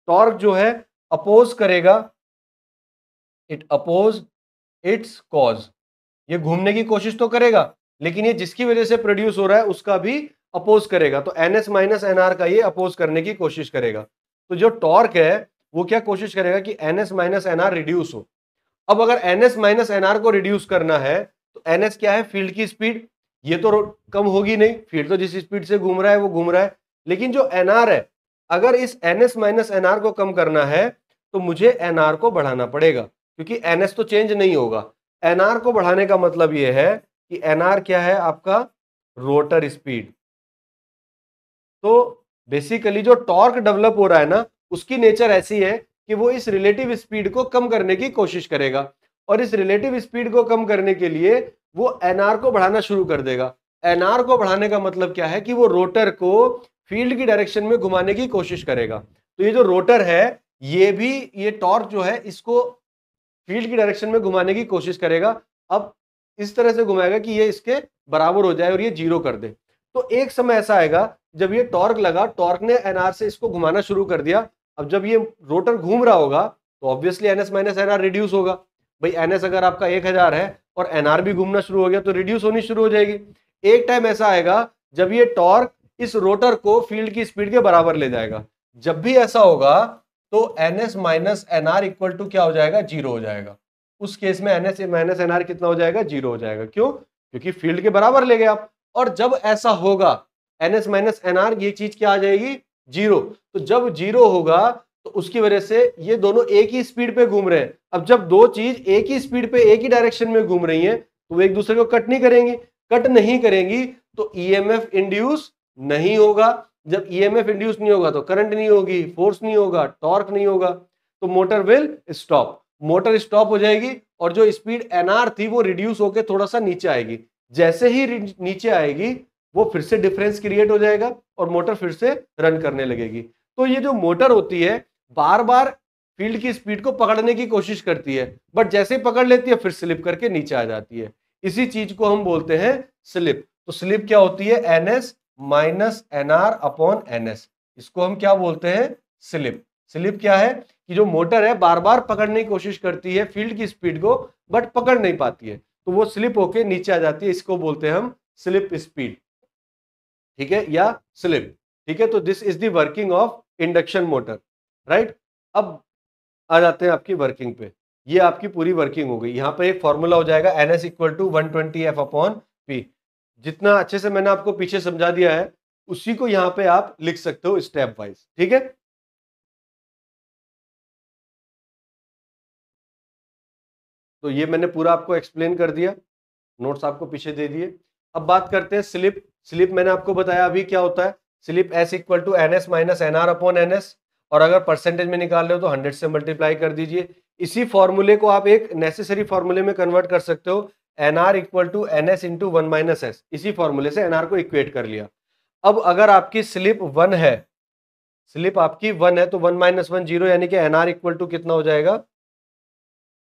टॉर्क जो है अपोज करेगा, इट अपोज इट्स कॉज। ये घूमने की कोशिश तो करेगा, लेकिन ये जिसकी वजह से प्रोड्यूस हो रहा है उसका भी अपोज करेगा, तो एनएस माइनस एनआर का ये अपोज करने की कोशिश करेगा। तो जो टॉर्क है वो क्या कोशिश करेगा कि एनएस माइनस एनआर रिड्यूस हो। अब अगर एनएस माइनस एनआर को रिड्यूस करना है तो एनएस क्या है, फील्ड की स्पीड, ये तो कम होगी नहीं, फील्ड तो जिस स्पीड से घूम रहा है वो घूम रहा है, लेकिन जो एनआर है, अगर इस एनएस माइनस एनआर को कम करना है तो मुझे एनआर को बढ़ाना पड़ेगा, क्योंकि एनएस तो चेंज नहीं होगा। एनआर को बढ़ाने का मतलब ये है कि एनआर क्या है आपका, रोटर स्पीड। तो बेसिकली जो टॉर्क डेवलप हो रहा है ना, उसकी नेचर ऐसी है कि वो इस रिलेटिव स्पीड को कम करने की कोशिश करेगा, और इस रिलेटिव स्पीड को कम करने के लिए वो एनआर को बढ़ाना शुरू कर देगा। एनआर को बढ़ाने का मतलब क्या है कि वो रोटर को फील्ड की डायरेक्शन में घुमाने की कोशिश करेगा। तो ये जो रोटर है, ये भी, ये टॉर्क जो है इसको फील्ड की डायरेक्शन में घुमाने की कोशिश करेगा। अब इस तरह से घुमाएगा कि ये इसके बराबर हो जाए और ये जीरो कर दे। तो एक समय ऐसा आएगा जब ये टॉर्क लगा, टॉर्क ने एनआर से इसको घुमाना शुरू कर दिया। अब जब ये रोटर घूम रहा होगा तो obviously NS minus NR reduce होगा। भाई एनएस अगर आपका 1000 है और एनआर भी घूमना शुरू हो गया तो रिड्यूस होनी शुरू हो जाएगी। एक टाइम ऐसा आएगा जब ये टॉर्क इस रोटर को फील्ड की स्पीड के बराबर ले जाएगा। जब भी ऐसा होगा तो NS minus NR equal to क्या हो जाएगा, जीरो हो जाएगा। उस केस में एनएस माइनस एनआर कितना हो जाएगा, जीरो हो जाएगा। क्यों? क्योंकि फील्ड के बराबर ले गए आप। और जब ऐसा होगा एनएस माइनस एनआर, ये चीज क्या आ जाएगी, जीरो। तो जब जीरो होगा तो उसकी वजह से ये दोनों एक ही स्पीड पे घूम रहे हैं। अब जब दो चीज एक ही स्पीड पे एक ही डायरेक्शन में घूम रही हैं तो वो एक दूसरे को कट नहीं करेंगी। कट नहीं करेंगी तो ईएमएफ इंड्यूस नहीं होगा। जब ईएमएफ इंड्यूस नहीं होगा तो करंट नहीं होगी, फोर्स नहीं होगा, टॉर्क नहीं होगा, तो motor will stop. Motor stop हो जाएगी और जो स्पीड एनआर थी वो रिड्यूस होकर थोड़ा सा नीचे आएगी। जैसे ही नीचे आएगी वो फिर से डिफरेंस क्रिएट हो जाएगा और मोटर फिर से रन करने लगेगी। तो ये जो मोटर होती है बार बार फील्ड की स्पीड को पकड़ने की कोशिश करती है, बट जैसे ही पकड़ लेती है फिर स्लिप करके नीचे आ जाती है। इसी चीज को हम बोलते हैं स्लिप। तो स्लिप क्या होती है, NS minus NR upon NS, इसको हम क्या बोलते हैं, स्लिप। स्लिप क्या है कि जो मोटर है बार बार पकड़ने की कोशिश करती है फील्ड की स्पीड को, बट पकड़ नहीं पाती है, तो वो स्लिप होके नीचे आ जाती है। इसको बोलते हैं हम स्लिप स्पीड, ठीक है, या स्लिप। ठीक है, तो this is the working of induction motor, right. अब आ जाते हैं आपकी वर्किंग पे। ये आपकी पूरी वर्किंग हो गई। यहाँ पे एक फॉर्मूला हो जाएगा NS equal to 120 F upon P. जितना अच्छे से मैंने आपको पीछे समझा दिया है उसी को यहाँ पे आप लिख सकते हो स्टेप वाइज, ठीक है। तो ये मैंने पूरा आपको एक्सप्लेन कर दिया, नोट्स आपको पीछे दे दिए। अब बात करते हैं स्लिप। स्लिप मैंने आपको बताया अभी क्या होता है। Slip S equal to N S minus N R upon N S, और अगर परसेंटेज में निकाल रहे हो तो 100 से मल्टीप्लाई कर दीजिए। इसी फॉर्मूले को आप एक नेसेसरी फॉर्मूले में कन्वर्ट कर सकते हो, N R equal to N S into 1 minus S. इसी फॉर्मूले से एन आर को इक्वेट कर लिया। अब अगर आपकी स्लिप 1 है, स्लिप आपकी 1 है तो 1 माइनस 1 जीरो, यानी कि एन आर इक्वल टू कितना हो जाएगा,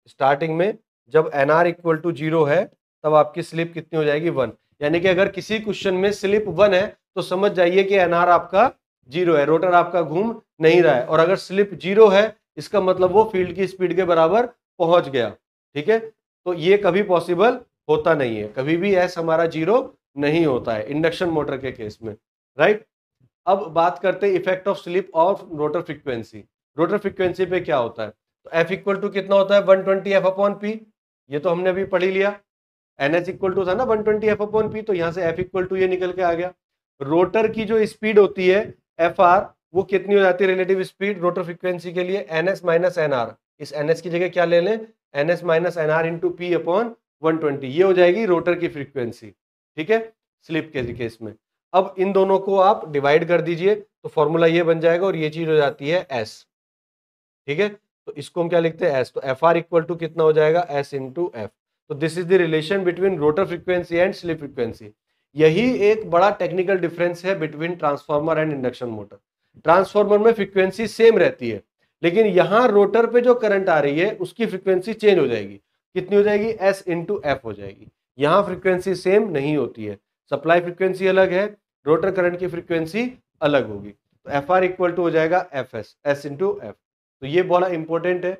स्टार्टिंग में जब N R equal to zero है तब आपकी स्लिप कितनी हो जाएगी, 1। यानी कि अगर किसी क्वेश्चन में स्लिप 1 है तो समझ जाइए कि एन आर आपका जीरो है, रोटर आपका घूम नहीं रहा है। और अगर स्लिप जीरो है इसका मतलब वो फील्ड की स्पीड के बराबर पहुंच गया, ठीक है। तो ये कभी पॉसिबल होता नहीं है, कभी भी एस हमारा जीरो नहीं होता है इंडक्शन मोटर के केस में, राइट। अब बात करते हैं effect of slip of rotor frequency. Rotor frequency पे क्या होता है, तो एफ इक्वल टू कितना होता है, 120 एफ अपॉन पी। ये तो हमने अभी पढ़ ही लिया। एन एस इक्वल टू था ना 120 एफ अपॉन पी, तो यहां से एफ इक्वल टू ये निकल के आ गया। रोटर की जो स्पीड होती है एफ आर, वो कितनी हो जाती है रिलेटिव स्पीड रोटर फ्रीक्वेंसी के लिए, N S minus N R. इस एन एस की जगह क्या ले लें, N S minus N R into P upon 120। ये हो जाएगी रोटर की फ्रीक्वेंसी, ठीक है, स्लिप के केस में। अब इन दोनों को आप डिवाइड कर दीजिए तो फॉर्मूला ये बन जाएगा और ये चीज हो जाती है एस, ठीक है। तो इसको हम क्या लिखते हैं, एस। तो एफ आर इक्वल टू कितना हो जाएगा, एस इंटू एफ। तो this is the relation between rotor frequency and slip frequency. यही एक बड़ा टेक्निकल डिफरेंस है between transformer and induction motor. Transformer में फ्रीक्वेंसी सेम रहती है, लेकिन यहां रोटर पे जो करंट आ रही है उसकी फ्रीक्वेंसी चेंज हो जाएगी। कितनी हो जाएगी, एस इंटू एफ हो जाएगी। यहां फ्रीक्वेंसी सेम नहीं होती है, सप्लाई फ्रीक्वेंसी अलग है, रोटर करंट की फ्रीक्वेंसी अलग होगी। तो एफ आर इक्वल टू हो जाएगा F S, S into F. तो ये बड़ा इंपॉर्टेंट है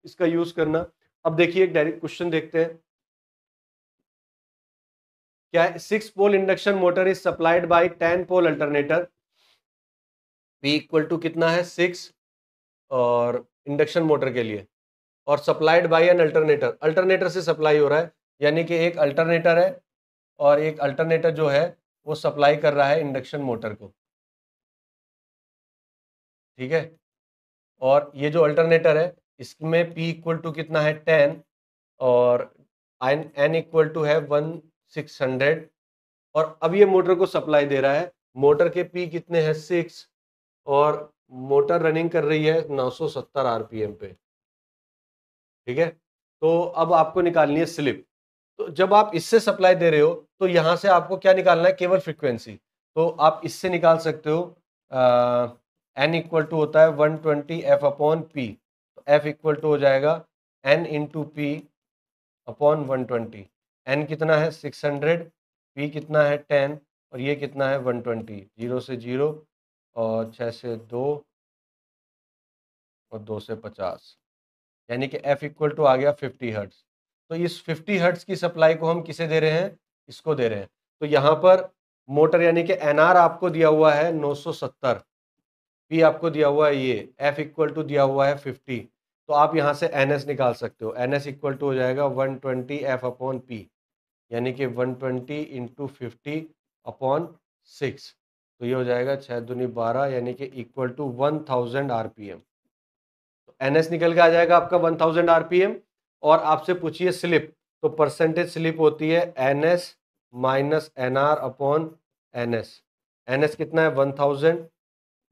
इसका यूज करना। अब देखिए एक डायरेक्ट क्वेश्चन देखते हैं। क्या है, 6 pole induction motor is supplied by 10 pole alternator, P equal to कितना है 6 और इंडक्शन मोटर के लिए, और supplied by an alternator, alternator से सप्लाई हो रहा है, यानी कि एक अल्टरनेटर है और एक अल्टरनेटर जो है वो सप्लाई कर रहा है इंडक्शन मोटर को, ठीक है। और ये जो अल्टरनेटर है इसमें P इक्वल टू कितना है 10 और N इक्वल टू है 1600, और अब ये मोटर को सप्लाई दे रहा है, मोटर के P कितने हैं 6 और मोटर रनिंग कर रही है 970 आरपीएम पे, ठीक है। तो अब आपको निकालनी है स्लिप, तो जब आप इससे सप्लाई दे रहे हो तो यहां से आपको क्या निकालना है, केवल फ्रीक्वेंसी, तो आप इससे निकाल सकते हो N इक्वल टू होता है 120 F अपॉन P, तो F इक्वल टू हो जाएगा N into P upon 120, N कितना है 600, P कितना है 10 और ये कितना है 120, 0 से 0 और 6 से 2 और 2 से 50, यानी कि F इक्वल टू आ गया 50 हर्ट्ज। तो इस 50 हर्ट्ज की सप्लाई को हम किसे दे रहे हैं, इसको दे रहे हैं। तो यहाँ पर मोटर यानी कि NR आपको दिया हुआ है 970, P आपको दिया हुआ है ये, F इक्वल टू दिया हुआ है 50, तो आप यहाँ से NS निकाल सकते हो, NS इक्वल टू हो जाएगा 120 F अपॉन P, यानी कि 120 इंटू 50 अपॉन 6, तो ये हो जाएगा 6 दूनी 12, यानी कि इक्वल टू 1000 आरपीएम। तो NS निकल के आ जाएगा आपका 1000 आरपीएम, और आपसे पूछिए स्लिप, तो परसेंटेज स्लिप होती है NS minus NR upon NS, NS कितना है 1000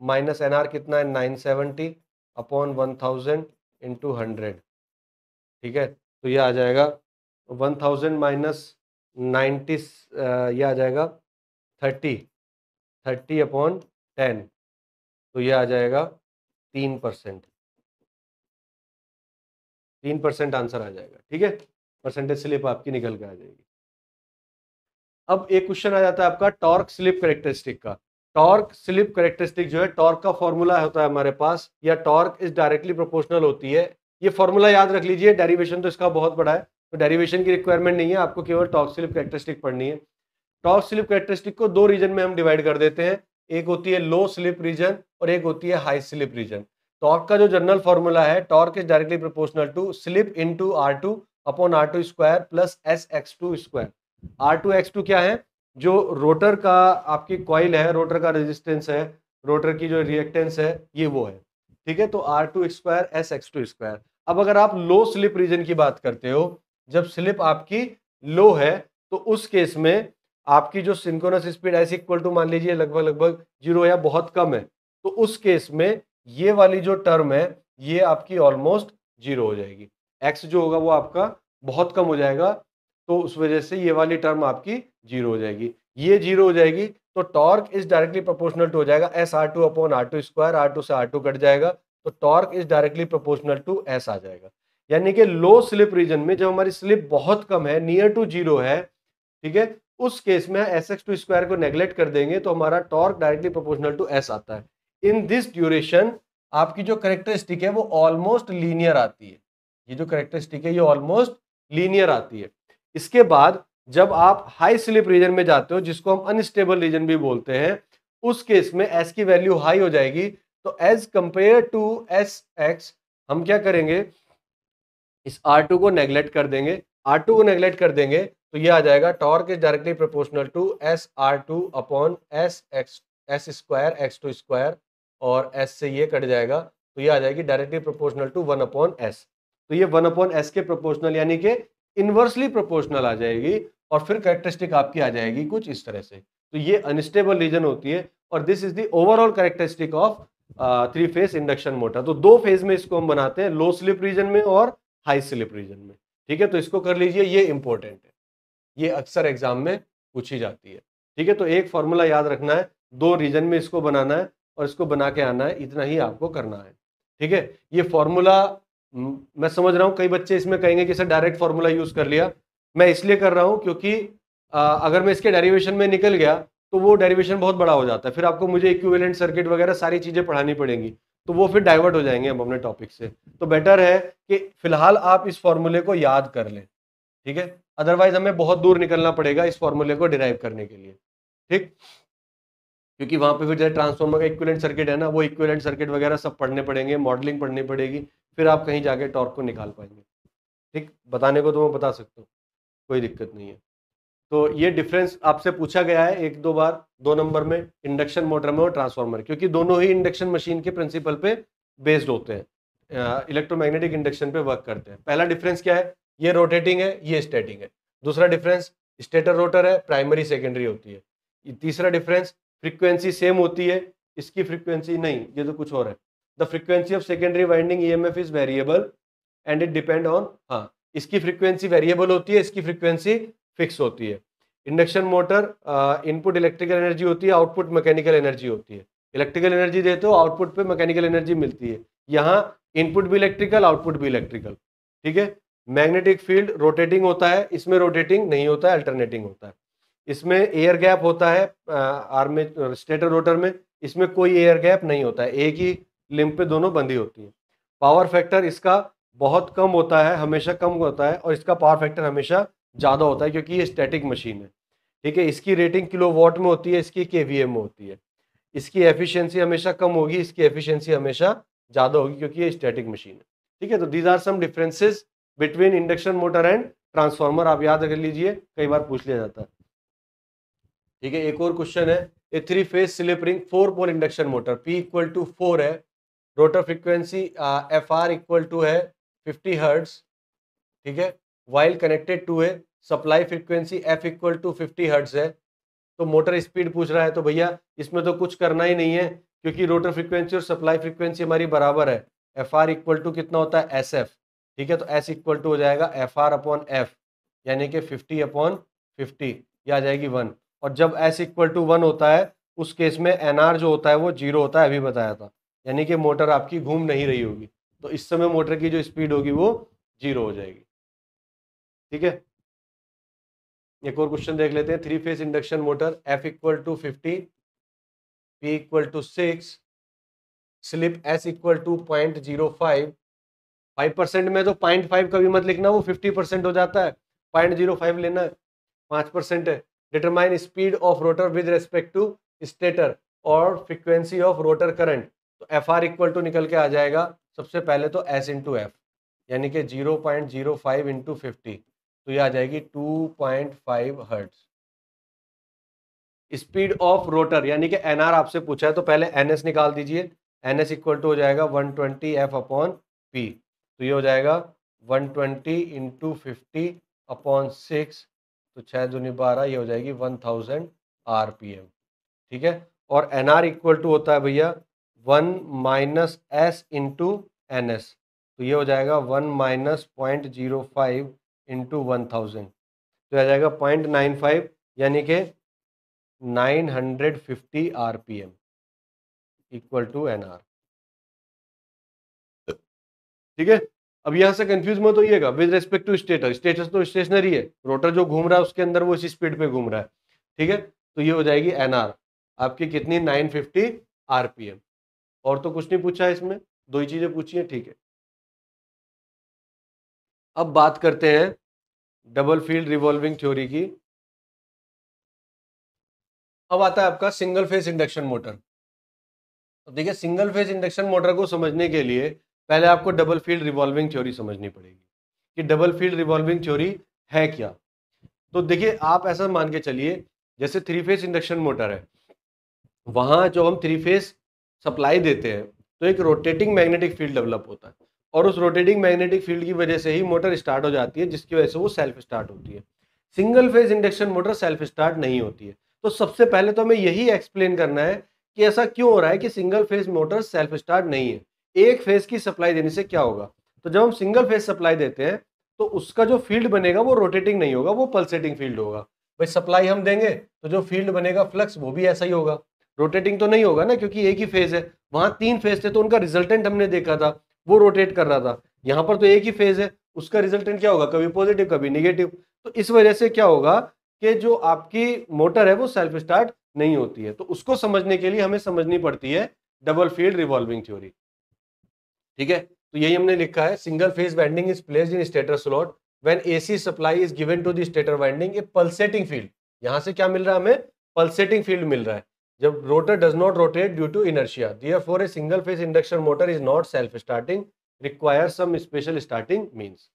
माइनस NR कितना है 970 अपॉन 1000 इंटू 100, ठीक है। तो ये आ जाएगा 1000 माइनस 90, ये आ जाएगा 30 अपॉन 10, तो ये आ जाएगा 3%, 3% आंसर आ जाएगा, ठीक है। परसेंटेज स्लिप आपकी निकल के आ जाएगी। अब एक क्वेश्चन आ जाता है आपका टॉर्क स्लिप कैरेक्टरिस्टिक का। टॉर्क स्लिप कैरेक्टरिस्टिक जो है, टॉर्क का फॉर्मूला होता है हमारे पास, या टॉर्क इज डायरेक्टली प्रोपोर्शनल होती है। ये फॉर्मूला याद रख लीजिए, डेरिवेशन तो इसका बहुत बड़ा है, तो डेरिवेशन की रिक्वायरमेंट नहीं है, आपको केवल टॉर्क स्लिप कैरेक्टरिस्टिक पढ़नी है। टॉर्क स्लिप कैरेक्टरिस्टिक को दो रीजन में हम डिवाइड कर देते हैं, एक होती है लो स्लिप रीजन और एक होती है हाई स्लिप रीजन। टॉर्क का जो जनरल फॉर्मूला है, torque is directly proportional to slip into R2 upon R2 square plus SX2 square. R2 X2 क्या है, जो रोटर का आपकी कॉइल है, रोटर का रेजिस्टेंस है, रोटर की जो रिएक्टेंस है, ये वो है, ठीक है। तो R2 स्क्वायर SX2 स्क्वायर। अब अगर आप लो स्लिप रीजन की बात करते हो, जब स्लिप आपकी लो है, तो उस केस में आपकी जो synchronous speed S equal to मान लीजिए लगभग 0 या बहुत कम है, तो उस केस में ये वाली जो टर्म है ये आपकी ऑलमोस्ट 0 हो जाएगी, X जो होगा वो आपका बहुत कम हो जाएगा, तो उस वजह से ये वाली टर्म आपकी 0 हो जाएगी। ये 0 हो जाएगी तो torque is directly proportional to हो जाएगा SR2 upon R2 square, R2 से R2 कट जाएगा, तो torque is directly proportional to S आ जाएगा। यानी कि लो स्लिप रीजन में जब हमारी स्लिप बहुत कम है, नियर टू 0 है, ठीक है, उस केस में SX2 स्क्वायर को नेग्लेक्ट कर देंगे तो हमारा torque directly proportional to S आता है। इन दिस ड्यूरेशन आपकी जो कैरेक्टरिस्टिक है वो ऑलमोस्ट लीनियर आती है, ये जो कैरेक्टरिस्टिक है ये ऑलमोस्ट लीनियर आती है। इसके बाद जब आप हाई स्लिप रीजन में जाते हो, जिसको हम अनस्टेबल रीजन भी बोलते हैं, उस केस में S की वैल्यू हाई हो जाएगी, तो एज कंपेयर टू SX हम क्या करेंगे, इस R2 को नेग्लेक्ट कर देंगे, R2 को नेग्लेक्ट कर देंगे तो ये आ जाएगा torque is directly proportional to SR2 upon S square X2 square, और S से ये कट जाएगा तो ये आ जाएगी directly proportional to 1 upon S। तो ये 1 अपॉन S के प्रोपोर्शनल यानी कि इनवर्सली प्रोपोर्शनल आ जाएगी, और फिर कैरेक्टरिस्टिक आपकी आ जाएगी कुछ इस तरह से। तो ये अनस्टेबल रीजन होती है, और this is the overall characteristic of 3 phase induction motor. तो 2 फेज में इसको हम बनाते हैं, लो स्लिप रीजन में और हाई स्लिप रीजन में, ठीक है। तो इसको कर लीजिए, ये इंपॉर्टेंट है, ये अक्सर एग्जाम में पूछी जाती है, ठीक है। तो एक फॉर्मूला याद रखना है, 2 रीजन में इसको बनाना है और इसको बना के आना है, इतना ही आपको करना है, ठीक है। ये फॉर्मूला मैं समझ रहा हूं कई बच्चे इसमें कहेंगे कि सर डायरेक्ट फॉर्मूला यूज कर लिया, मैं इसलिए कर रहा हूं क्योंकि अगर मैं इसके डेरिवेशन में निकल गया तो वो डेरिवेशन बहुत बड़ा हो जाता है, फिर आपको मुझे इक्विवेलेंट सर्किट वगैरह सारी चीजें पढ़ानी पड़ेंगी, तो वो फिर डाइवर्ट हो जाएंगे हम अपने टॉपिक से। तो बेटर है कि फिलहाल आप इस फॉर्मूले को याद कर लें, ठीक है। अदरवाइज हमें बहुत दूर निकलना पड़ेगा इस फॉर्मूले को डिराइव करने के लिए, ठीक, क्योंकि वहां पे फिर जैसे ट्रांसफार्मर का इक्विवेलेंट सर्किट है ना, वो इक्विवेलेंट सर्किट वगैरह सब पढ़ने पड़ेंगे, मॉडलिंग पढ़नी पड़ेगी, फिर आप कहीं जाके टॉर्क को निकाल पाएंगे। ठीक, बताने को तो मैं बता सकता हूँ, कोई दिक्कत नहीं है। तो ये डिफरेंस आपसे पूछा गया है एक दो बार 2 नंबर में, इंडक्शन मोटर में और ट्रांसफार्मर, क्योंकि दोनों ही इंडक्शन मशीन के प्रिंसिपल पे बेस्ड होते हैं, इलेक्ट्रोमैग्नेटिक इंडक्शन पे वर्क करते हैं। पहला डिफरेंस क्या है, ये रोटेटिंग है, ये स्टैटिक है। दूसरा डिफरेंस, स्टेटर रोटर है, प्राइमरी सेकेंडरी होती है। तीसरा डिफरेंस, फ्रीक्वेंसी सेम होती है, इसकी फ्रीक्वेंसी नहीं, ये तो कुछ और है। The frequency of secondary winding EMF is variable and it depend on, हाँ, इसकी फ्रीक्वेंसी वेरिएबल होती है, इसकी फ्रीक्वेंसी फिक्स होती है। Induction motor input electrical energy होती है, आउटपुट मैकेनिकल एनर्जी होती है। इलेक्ट्रिकल एनर्जी देते हो, आउटपुट पे मैकेनिकल एनर्जी मिलती है। यहाँ इनपुट भी इलेक्ट्रिकल, आउटपुट भी इलेक्ट्रिकल, ठीक है। मैग्नेटिक फील्ड रोटेटिंग होता है, इसमें रोटेटिंग नहीं होता है, अल्टरनेटिंग होता है। इसमें एयर गैप होता है आर्म में, स्टेटर रोटर में, इसमें कोई एयर गैप नहीं होता है, एक ही लिंब पे दोनों बंधी होती है। पावर फैक्टर इसका बहुत कम होता है, हमेशा कम होता है, और इसका पावर फैक्टर हमेशा ज़्यादा होता है, क्योंकि ये स्टैटिक मशीन है, ठीक है। इसकी रेटिंग किलोवाट में होती है, इसकी केवीए में होती है। इसकी एफिशिएंसी हमेशा कम होगी, इसकी एफिशिएंसी हमेशा ज़्यादा होगी, क्योंकि ये स्टैटिक मशीन है, ठीक है। तो these are some differences between induction motor and transformer, आप याद कर लीजिए, कई बार पूछ लिया जाता है, ठीक है। एक और क्वेश्चन है, a 3 phase slip ring 4 pole induction motor, P equal to 4 है, rotor frequency FR equal to है 50 हर्ट्ज, ठीक है, वाइल कनेक्टेड टू है, supply frequency F equal to 50 hertz है। तो मोटर स्पीड पूछ रहा है, तो भैया इसमें तो कुछ करना ही नहीं है, क्योंकि रोटर फ्रीक्वेंसी और सप्लाई फ्रीक्वेंसी हमारी बराबर है। FR इक्वल टू कितना होता है, SF, ठीक है। तो S इक्वल टू हो जाएगा FR अपॉन F, यानी कि 50 अपॉन 50, ये आ जाएगी 1। और जब S इक्वल टू 1 होता है, उस केस में NR जो होता है वो 0 होता है, अभी बताया था, यानी कि मोटर आपकी घूम नहीं रही होगी, तो इस समय मोटर की जो स्पीड होगी वो 0 हो जाएगी, ठीक है। एक और क्वेश्चन देख लेते हैं, 3 phase induction motor, F equal to 50, P equal to 6, slip S equal to 0.05, 5% में तो 0.5 कभी मत लिखना, वो 50% हो जाता है, 0.05 लेना है, 5% है। Determine speed of rotor with respect to stator और फ्रीक्वेंसी ऑफ रोटर करंट, तो FR इक्वल टू निकल के आ जाएगा सबसे पहले तो S इंटू F, यानी कि 0.05 इंटू 50, तो ये आ जाएगी 2.5 हर्ट्ज। स्पीड ऑफ रोटर यानी कि NR आपसे पूछा है, तो पहले NS निकाल दीजिए, NS इक्वल टू हो जाएगा 120 F अपॉन P, तो ये हो जाएगा 120 इंटू 50 अपॉन 6, तो 6 दूनी 12, ये हो जाएगी 1000 RPM, ठीक है। और NR इक्वल टू होता है भैया 1 माइनस S इंटू NS, तो ये हो जाएगा 1 माइनस 0.05 इंटू 1000, तो आ जाएगा 0.95, यानी कि 950 RPM इक्वल टू NR, ठीक है। अब यहां से कंफ्यूज मत होइएगा, with respect to stator, status तो स्टेशनरी है, रोटर जो घूम रहा है उसके अंदर वो इसी स्पीड पे घूम रहा है, ठीक है। तो ये हो जाएगी NR आपकी कितनी, 950 RPM। और तो कुछ नहीं पूछा है इसमें, 2 ही चीजें पूछी है, ठीक है। अब बात करते हैं डबल फील्ड रिवॉल्विंग थ्योरी की। अब आता है आपका सिंगल फेज इंडक्शन मोटर। तो देखिए, सिंगल फेज इंडक्शन मोटर को समझने के लिए पहले आपको डबल फील्ड रिवॉल्विंग थ्योरी समझनी पड़ेगी कि डबल फील्ड रिवॉल्विंग थ्योरी है क्या। तो देखिए, आप ऐसा मान के चलिए, जैसे 3 फेज इंडक्शन मोटर है, वहां जो हम 3 फेज सप्लाई देते हैं, तो एक रोटेटिंग मैग्नेटिक फील्ड डेवलप होता है, और उस रोटेटिंग मैग्नेटिक फील्ड की वजह से ही मोटर स्टार्ट हो जाती है, जिसकी वजह से वो सेल्फ स्टार्ट होती है। Single phase induction motor self start नहीं होती है। तो सबसे पहले तो हमें यही एक्सप्लेन करना है कि ऐसा क्यों हो रहा है कि single phase motor self start नहीं है। एक फेज की सप्लाई देने से क्या होगा, तो जब हम सिंगल फेज सप्लाई देते हैं तो उसका जो फील्ड बनेगा वो रोटेटिंग नहीं होगा, वो पल्सेटिंग फील्ड होगा। भाई सप्लाई हम देंगे तो जो फील्ड बनेगा फ्लक्स, वो भी ऐसा ही होगा, रोटेटिंग तो नहीं होगा ना, क्योंकि एक ही फेज है। वहां 3 फेज थे तो उनका रिजल्टेंट हमने देखा था, वो रोटेट कर रहा था। यहाँ पर तो एक ही फेज है, उसका रिजल्टेंट क्या होगा, कभी पॉजिटिव कभी निगेटिव। तो इस वजह से क्या होगा कि जो आपकी मोटर है वो सेल्फ स्टार्ट नहीं होती है। तो उसको समझने के लिए हमें समझनी पड़ती है डबल फील्ड रिवॉल्विंग थ्योरी, ठीक है। तो यही हमने लिखा है, single phase winding is placed in stator slot when AC supply is given to the stator winding a pulsating field. यहां से क्या मिल रहा है हमें? पल्सेटिंग फील्ड मिल रहा है जब rotor does not rotate due to inertia. Therefore a single phase induction motor is not self starting, requires some special starting means.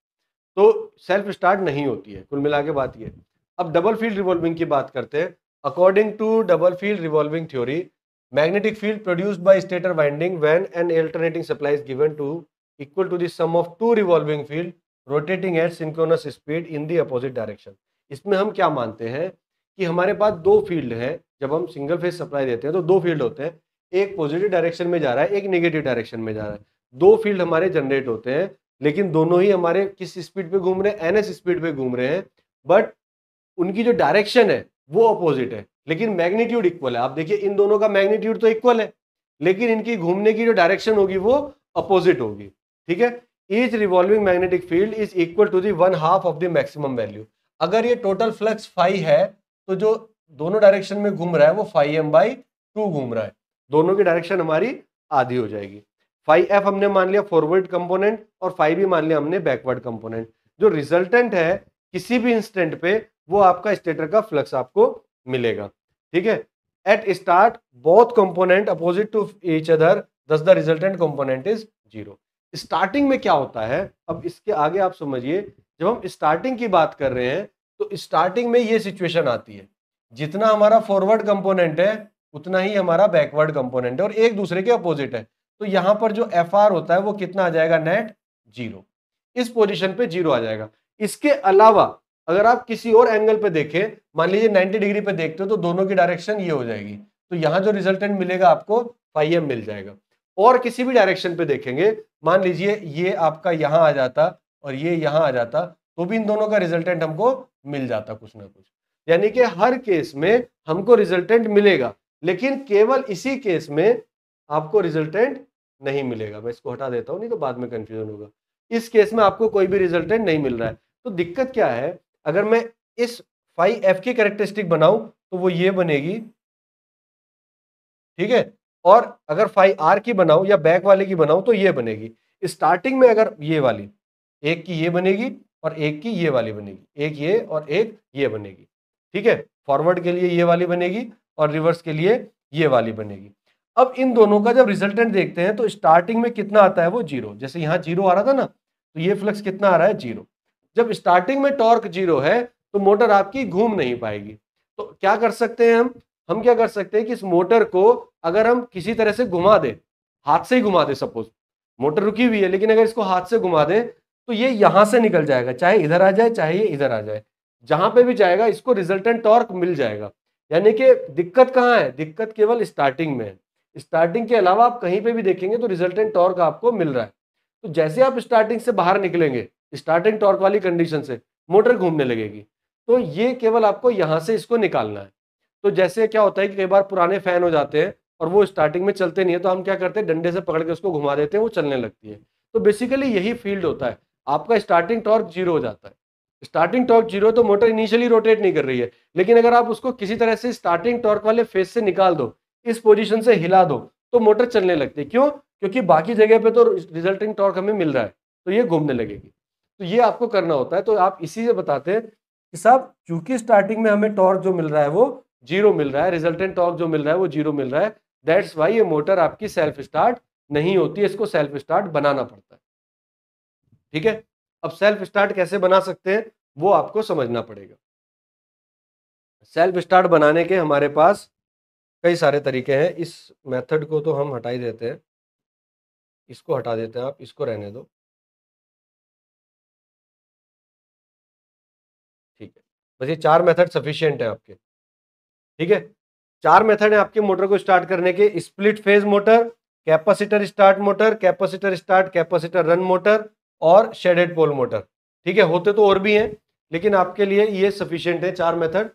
तो सेल्फ स्टार्ट नहीं होती है, कुल मिला के बात ये। अब डबल फील्ड रिवॉल्विंग की बात करते हैं। According to double field revolving theory, magnetic field produced by stator winding when an alternating supply is given to equal to the sum of two revolving field rotating at synchronous speed in the opposite direction. इसमें हम क्या मानते हैं कि हमारे पास दो फील्ड है। जब हम सिंगल फेज सप्लाई देते हैं तो दो फील्ड होते हैं, एक पॉजिटिव डायरेक्शन में जा रहा है, एक नेगेटिव डायरेक्शन में जा रहा है। दो फील्ड हमारे जनरेट होते हैं, लेकिन दोनों ही हमारे किस स्पीड पे घूम रहे हैं? एनएस स्पीड पे घूम रहे हैं, बट उनकी जो डायरेक्शन है वो अपोजिट है, लेकिन मैग्नीट्यूड इक्वल है। आप देखिए इन दोनों का मैग्नीट्यूड तो इक्वल है, लेकिन इनकी घूमने की जो डायरेक्शन होगी वो अपोजिट होगी। ठीक है, each revolving magnetic field is equal to the 1/2 of the maximum value. अगर ये टोटल फ्लक्स फाई है तो जो दोनों डायरेक्शन में घूम रहा है वो फाई एम बाई 2 घूम रहा है, दोनों की डायरेक्शन हमारी आधी हो जाएगी। फाई एफ हमने मान लिया फॉरवर्ड कंपोनेंट और फाई भी मान लिया हमने बैकवर्ड कंपोनेंट। जो रिजल्टेंट है किसी भी इंस्टेंट पे वो आपका स्टेटर का फ्लक्स आपको मिलेगा। ठीक है, at start both component opposite to each other, thus the resultant component is 0। Starting में क्या होता है, अब इसके आगे आप समझिए। जब हम स्टार्टिंग की बात कर रहे हैं तो स्टार्टिंग में ये सिचुएशन आती है, जितना हमारा फॉरवर्ड कंपोनेंट है उतना ही हमारा बैकवर्ड कंपोनेंट है और एक दूसरे के अपोजिट है। तो यहां पर जो एफ आर होता है वो कितना आ जाएगा? नेट 0। इस पोजीशन पे 0 आ जाएगा। इसके अलावा अगर आप किसी और एंगल पे देखें, मान लीजिए 90 डिग्री पे देखते हो तो दोनों की डायरेक्शन ये हो जाएगी, तो यहां जो रिजल्टेंट मिलेगा आपको फाई एम मिल जाएगा। और किसी भी डायरेक्शन पे देखेंगे, मान लीजिए ये आपका यहां आ जाता और ये यहां आ जाता, तो भी इन दोनों का रिजल्टेंट हमको मिल जाता कुछ ना कुछ। यानी कि हर केस में हमको रिजल्टेंट मिलेगा, लेकिन केवल इसी केस में आपको रिजल्टेंट नहीं मिलेगा। मैं इसको हटा देता हूं, नहीं तो बाद में कंफ्यूजन होगा। इस केस में आपको कोई भी रिजल्टेंट नहीं मिल रहा है। तो दिक्कत क्या है, अगर मैं इस फाई एफ की कैरेक्टरिस्टिक बनाऊं तो वो ये बनेगी। ठीक है, और अगर फाई आर की बनाऊं या बैक वाले की बनाऊं तो ये बनेगी। स्टार्टिंग में अगर ये वाली, एक की ये बनेगी और एक की ये वाली बनेगी, एक ये और एक ये बनेगी। ठीक है, फॉरवर्ड के लिए ये वाली बनेगी और रिवर्स के लिए ये वाली बनेगी। अब इन दोनों का जब रिजल्टेंट देखते हैं तो स्टार्टिंग में कितना आता है? वो 0। जैसे यहाँ 0 आ रहा था ना, तो ये फ्लक्स कितना आ रहा है? 0। जब स्टार्टिंग में टॉर्क 0 है तो मोटर आपकी घूम नहीं पाएगी। तो क्या कर सकते हैं हम क्या कर सकते हैं कि इस मोटर को अगर हम किसी तरह से घुमा दें, हाथ से ही घुमा दें, सपोज मोटर रुकी हुई है लेकिन अगर इसको हाथ से घुमा दें तो ये यहां से निकल जाएगा, चाहे इधर आ जाए चाहे ये इधर आ जाए, जहां पे भी जाएगा इसको रिजल्टेंट टॉर्क मिल जाएगा। यानी कि दिक्कत कहां है? दिक्कत केवल स्टार्टिंग में है। स्टार्टिंग के अलावा आप कहीं पे भी देखेंगे तो रिजल्टेंट टॉर्क आपको मिल रहा है। तो जैसे आप स्टार्टिंग से बाहर निकलेंगे, स्टार्टिंग टॉर्क वाली कंडीशन से, मोटर घूमने लगेगी। तो ये केवल आपको यहां से इसको निकालना है। तो जैसे क्या होता है कि कई बार पुराने फैन हो जाते हैं और वो स्टार्टिंग में चलते नहीं है, तो हम क्या करते हैं, डंडे से पकड़ के उसको घुमा देते हैं, वो चलने लगती है। तो बेसिकली यही फील्ड होता है, आपका स्टार्टिंग टॉर्क 0 हो जाता है। स्टार्टिंग टॉर्क 0 तो मोटर इनिशियली रोटेट नहीं कर रही है, लेकिन अगर आप उसको किसी तरह से स्टार्टिंग टॉर्क वाले फेज से निकाल दो, इस पोजीशन से हिला दो, तो मोटर चलने लगती है। क्यों? क्योंकि बाकी जगह पे तो रिजल्टिंग टॉर्क हमें मिल रहा है, तो ये घूमने लगेगी। तो ये आपको करना होता है। तो आप इसी से बताते हैं कि साहब चूंकि स्टार्टिंग में हमें टॉर्क जो मिल रहा है वो 0 मिल रहा है, रिजल्टेंट टॉर्क जो मिल रहा है वो 0 मिल रहा है, दैट्स वाई ये मोटर आपकी सेल्फ स्टार्ट नहीं होती है, इसको सेल्फ स्टार्ट बनाना पड़ता है। ठीक है, अब सेल्फ स्टार्ट कैसे बना सकते हैं वो आपको समझना पड़ेगा। सेल्फ स्टार्ट बनाने के हमारे पास कई सारे तरीके हैं। इस मेथड को तो हम हटा ही देते हैं, इसको हटा देते हैं, आप इसको रहने दो। ठीक है, बस ये 4 मेथड सफिशिएंट है आपके। ठीक है, 4 मेथड है आपके मोटर को स्टार्ट करने के। Split phase motor, capacitor start motor, capacitor start capacitor run motor और शेडेड पोल मोटर। ठीक है, होते तो और भी हैं, लेकिन आपके लिए ये सफिशिएंट है। 4 मेथड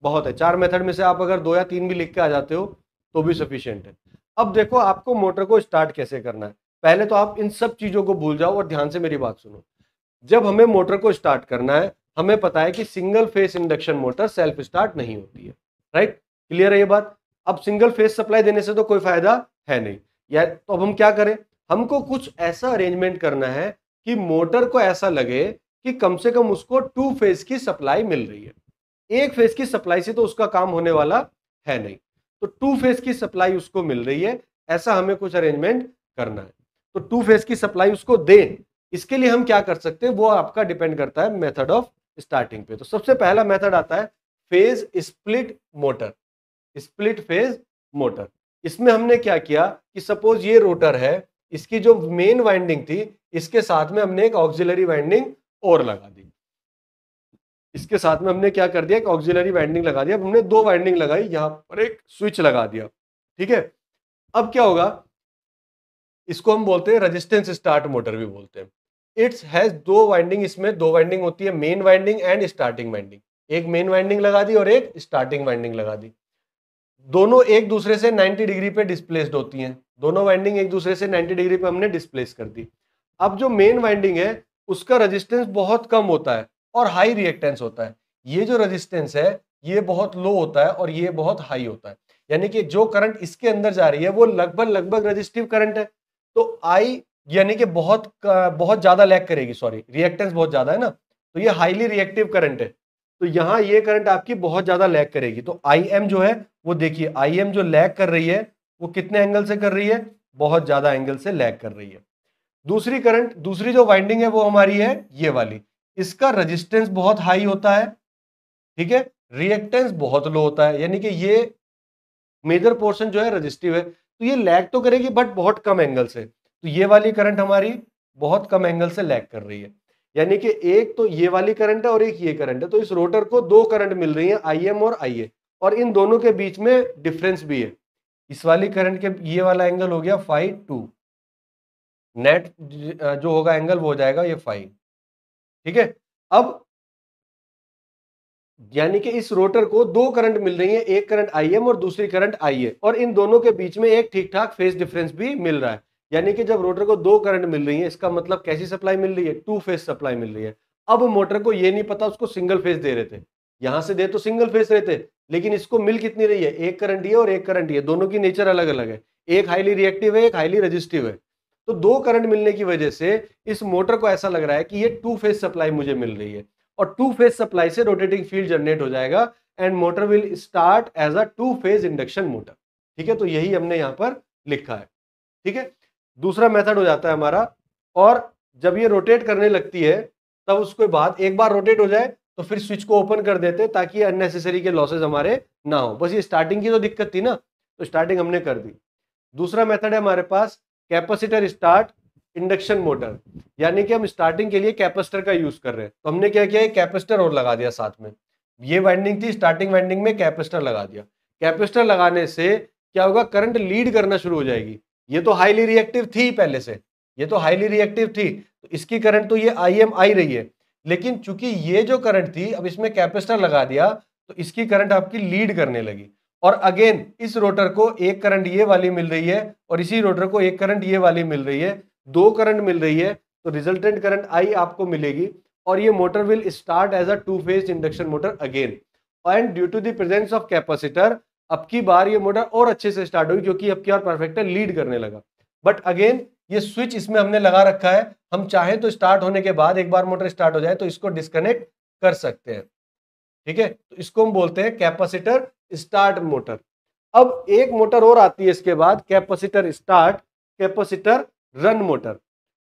बहुत है। 4 मेथड में से आप अगर 2 या 3 भी लिख के आ जाते हो तो भी सफिशिएंट है। अब देखो आपको मोटर को स्टार्ट कैसे करना है। पहले तो आप इन सब चीजों को भूल जाओ और ध्यान से मेरी बात सुनो। जब हमें मोटर को स्टार्ट करना है, हमें पता है कि single phase induction motor self start नहीं होती है। राइट, क्लियर है ये बात? अब सिंगल फेस सप्लाई देने से तो कोई फायदा है नहीं, या तो अब हम क्या करें, हमको कुछ ऐसा अरेंजमेंट करना है कि मोटर को ऐसा लगे कि कम से कम उसको 2 फेज की सप्लाई मिल रही है। एक फेज की सप्लाई से तो उसका काम होने वाला है नहीं, तो 2 फेज की सप्लाई उसको मिल रही है, ऐसा हमें कुछ अरेंजमेंट करना है। तो 2 फेज की सप्लाई उसको दें, इसके लिए हम क्या कर सकते हैं, वो आपका डिपेंड करता है मेथड ऑफ स्टार्टिंग पे। तो सबसे पहला मेथड आता है phase split motor, split phase motor. इसमें हमने क्या किया कि सपोज ये रोटर है, इसकी जो मेन वाइंडिंग थी, इसके साथ में हमने एक ऑक्सिलरी वाइंडिंग और लगा दी। इसके साथ में हमने क्या कर दिया, एक ऑक्सिलरी वाइंडिंग लगा दिया। अब हमने 2 वाइंडिंग लगाई, यहां पर एक स्विच लगा दिया, ठीक है। अब क्या होगा, इसको हम बोलते हैं रेजिस्टेंस स्टार्ट मोटर भी बोलते हैं। इट्स हैज 2 वाइंडिंग, इसमें 2 वाइंडिंग होती है, main winding and starting winding. एक मेन वाइंडिंग लगा दी और एक स्टार्टिंग वाइंडिंग लगा दी। दोनों एक दूसरे से 90 डिग्री पे डिस्प्लेस्ड होती हैं, दोनों वाइंडिंग एक दूसरे से 90 डिग्री पे हमने डिस्प्लेस कर दी। अब जो मेन वाइंडिंग है उसका रेजिस्टेंस बहुत कम होता है और हाई रिएक्टेंस होता है। ये जो रेजिस्टेंस है ये बहुत लो होता है और ये बहुत हाई होता है, यानी कि जो करंट इसके अंदर जा रही है वो लगभग रेजिस्टिव करंट है। तो आई यानी कि बहुत ज्यादा लैग करेगी, सॉरी रिएक्टेंस बहुत ज्यादा है ना, तो ये हाईली रिएक्टिव करंट है। तो यहां ये करंट आपकी बहुत ज्यादा लैग करेगी। तो आई एम जो है वो देखिए, आई एम जो लैग कर रही है वो कितने एंगल से कर रही है, बहुत ज्यादा एंगल से लैग कर रही है। दूसरी करंट, दूसरी जो वाइंडिंग है वो हमारी है ये वाली, इसका रेजिस्टेंस बहुत हाई होता है, ठीक है, रिएक्टेंस बहुत लो होता है, यानी कि ये मेजर पोर्शन जो है रेजिस्टिव है, तो ये लैग तो करेगी बट बहुत कम एंगल से। तो ये वाली करंट हमारी बहुत कम एंगल से लैग कर रही है, यानी कि एक तो ये वाली करंट है और एक ये करंट है। तो इस रोटर को 2 करंट मिल रही है, आई एम और आई ए, और इन दोनों के बीच में डिफरेंस भी है। इस वाली करंट के ये वाला एंगल हो गया φ2, नेट जो होगा एंगल वो हो जाएगा ये φ, ठीक है। अब यानी कि इस रोटर को 2 करंट मिल रही है, एक करंट आई एम और दूसरी करंट आई ए, और इन दोनों के बीच में एक ठीक ठाक फेज डिफरेंस भी मिल रहा है। यानी कि जब रोटर को 2 करंट मिल रही है, इसका मतलब कैसी सप्लाई मिल रही है, 2 फेज सप्लाई मिल रही है। अब मोटर को ये नहीं पता उसको सिंगल फेज दे रहे थे, यहां से दे तो सिंगल फेज रहे थे, लेकिन इसको मिल कितनी रही है, एक करंट ये और एक करंट ये, दोनों की नेचर अलग अलग है, एक हाईली रिएक्टिव है एक हाईली रेजिस्टिव है। तो 2 करंट मिलने की वजह से इस मोटर को ऐसा लग रहा है कि ये 2 फेज सप्लाई मुझे मिल रही है, और 2 फेज सप्लाई से रोटेटिंग फील्ड जनरेट हो जाएगा and motor will start as a 2 phase induction motor, ठीक है। तो यही हमने यहां पर लिखा है, ठीक है। दूसरा मेथड हो जाता है हमारा, और जब ये रोटेट करने लगती है तब उसके बाद एक बार रोटेट हो जाए तो फिर स्विच को ओपन कर देते हैं ताकि अननेसेसरी के लॉसेज हमारे ना हो। बस ये स्टार्टिंग की तो दिक्कत थी ना, तो स्टार्टिंग हमने कर दी। दूसरा मेथड है हमारे पास कैपेसिटर स्टार्ट इंडक्शन मोटर, यानी कि हम स्टार्टिंग के लिए कैपेसिटर का यूज कर रहे हैं। तो हमने क्या किया, एक कैपेसिटर और लगा दिया साथ में, ये वाइंडिंग थी, स्टार्टिंग वाइंडिंग में कैपेसिटर लगा दिया। कैपेसिटर लगाने से क्या होगा, करंट लीड करना शुरू हो जाएगी। ये तो हाईली रिएक्टिव थी पहले से, ये तो हाईली रिएक्टिव थी, तो इसकी करंट तो ये आई एम आई रही है, लेकिन चूंकि ये जो करंट थी अब इसमें कैपेसिटर लगा दिया तो इसकी करंट आपकी लीड करने लगी। और अगेन इस रोटर को एक करंट ये वाली मिल रही है और इसी रोटर को एक करंट ये वाली मिल रही है, 2 करंट मिल रही है, तो रिजल्टेंट करंट आई आपको मिलेगी और ये motor will start as a 2 phase induction motor again. And due to the presence of capacitor अब की बार ये मोटर और अच्छे से स्टार्ट होगी क्योंकि अब की बार परफेक्टर लीड करने लगा। बट अगेन ये स्विच इसमें हमने लगा रखा है, हम चाहें तो स्टार्ट होने के बाद एक बार मोटर स्टार्ट हो जाए तो इसको डिस्कनेक्ट कर सकते हैं, ठीक है। तो इसको हम बोलते हैं कैपेसिटर स्टार्ट मोटर। अब एक मोटर और आती है इसके बाद, capacitor start capacitor run motor,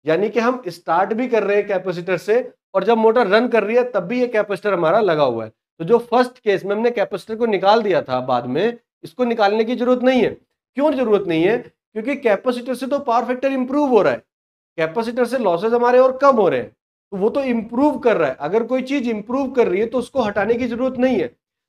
यानी कि हम स्टार्ट भी कर रहे हैं कैपेसिटर से और जब मोटर रन कर रही है तब भी ये कैपेसिटर हमारा लगा हुआ है। तो जो फर्स्ट केस में हमने कैपेसिटर को निकाल दिया था बाद में, इसको निकालने की जरूरत नहीं है। क्यों जरूरत नहीं है, क्योंकि कैपेसिटर से तो पावर फैक्टर इंप्रूव हो रहा है, कैपेसिटर से लॉसेज हमारे और कम हो रहे हैं, तो वो तो इंप्रूव कर रहा है। अगर कोई चीज इंप्रूव कर रही है तो उसको हटाने की जरूरत नहीं है।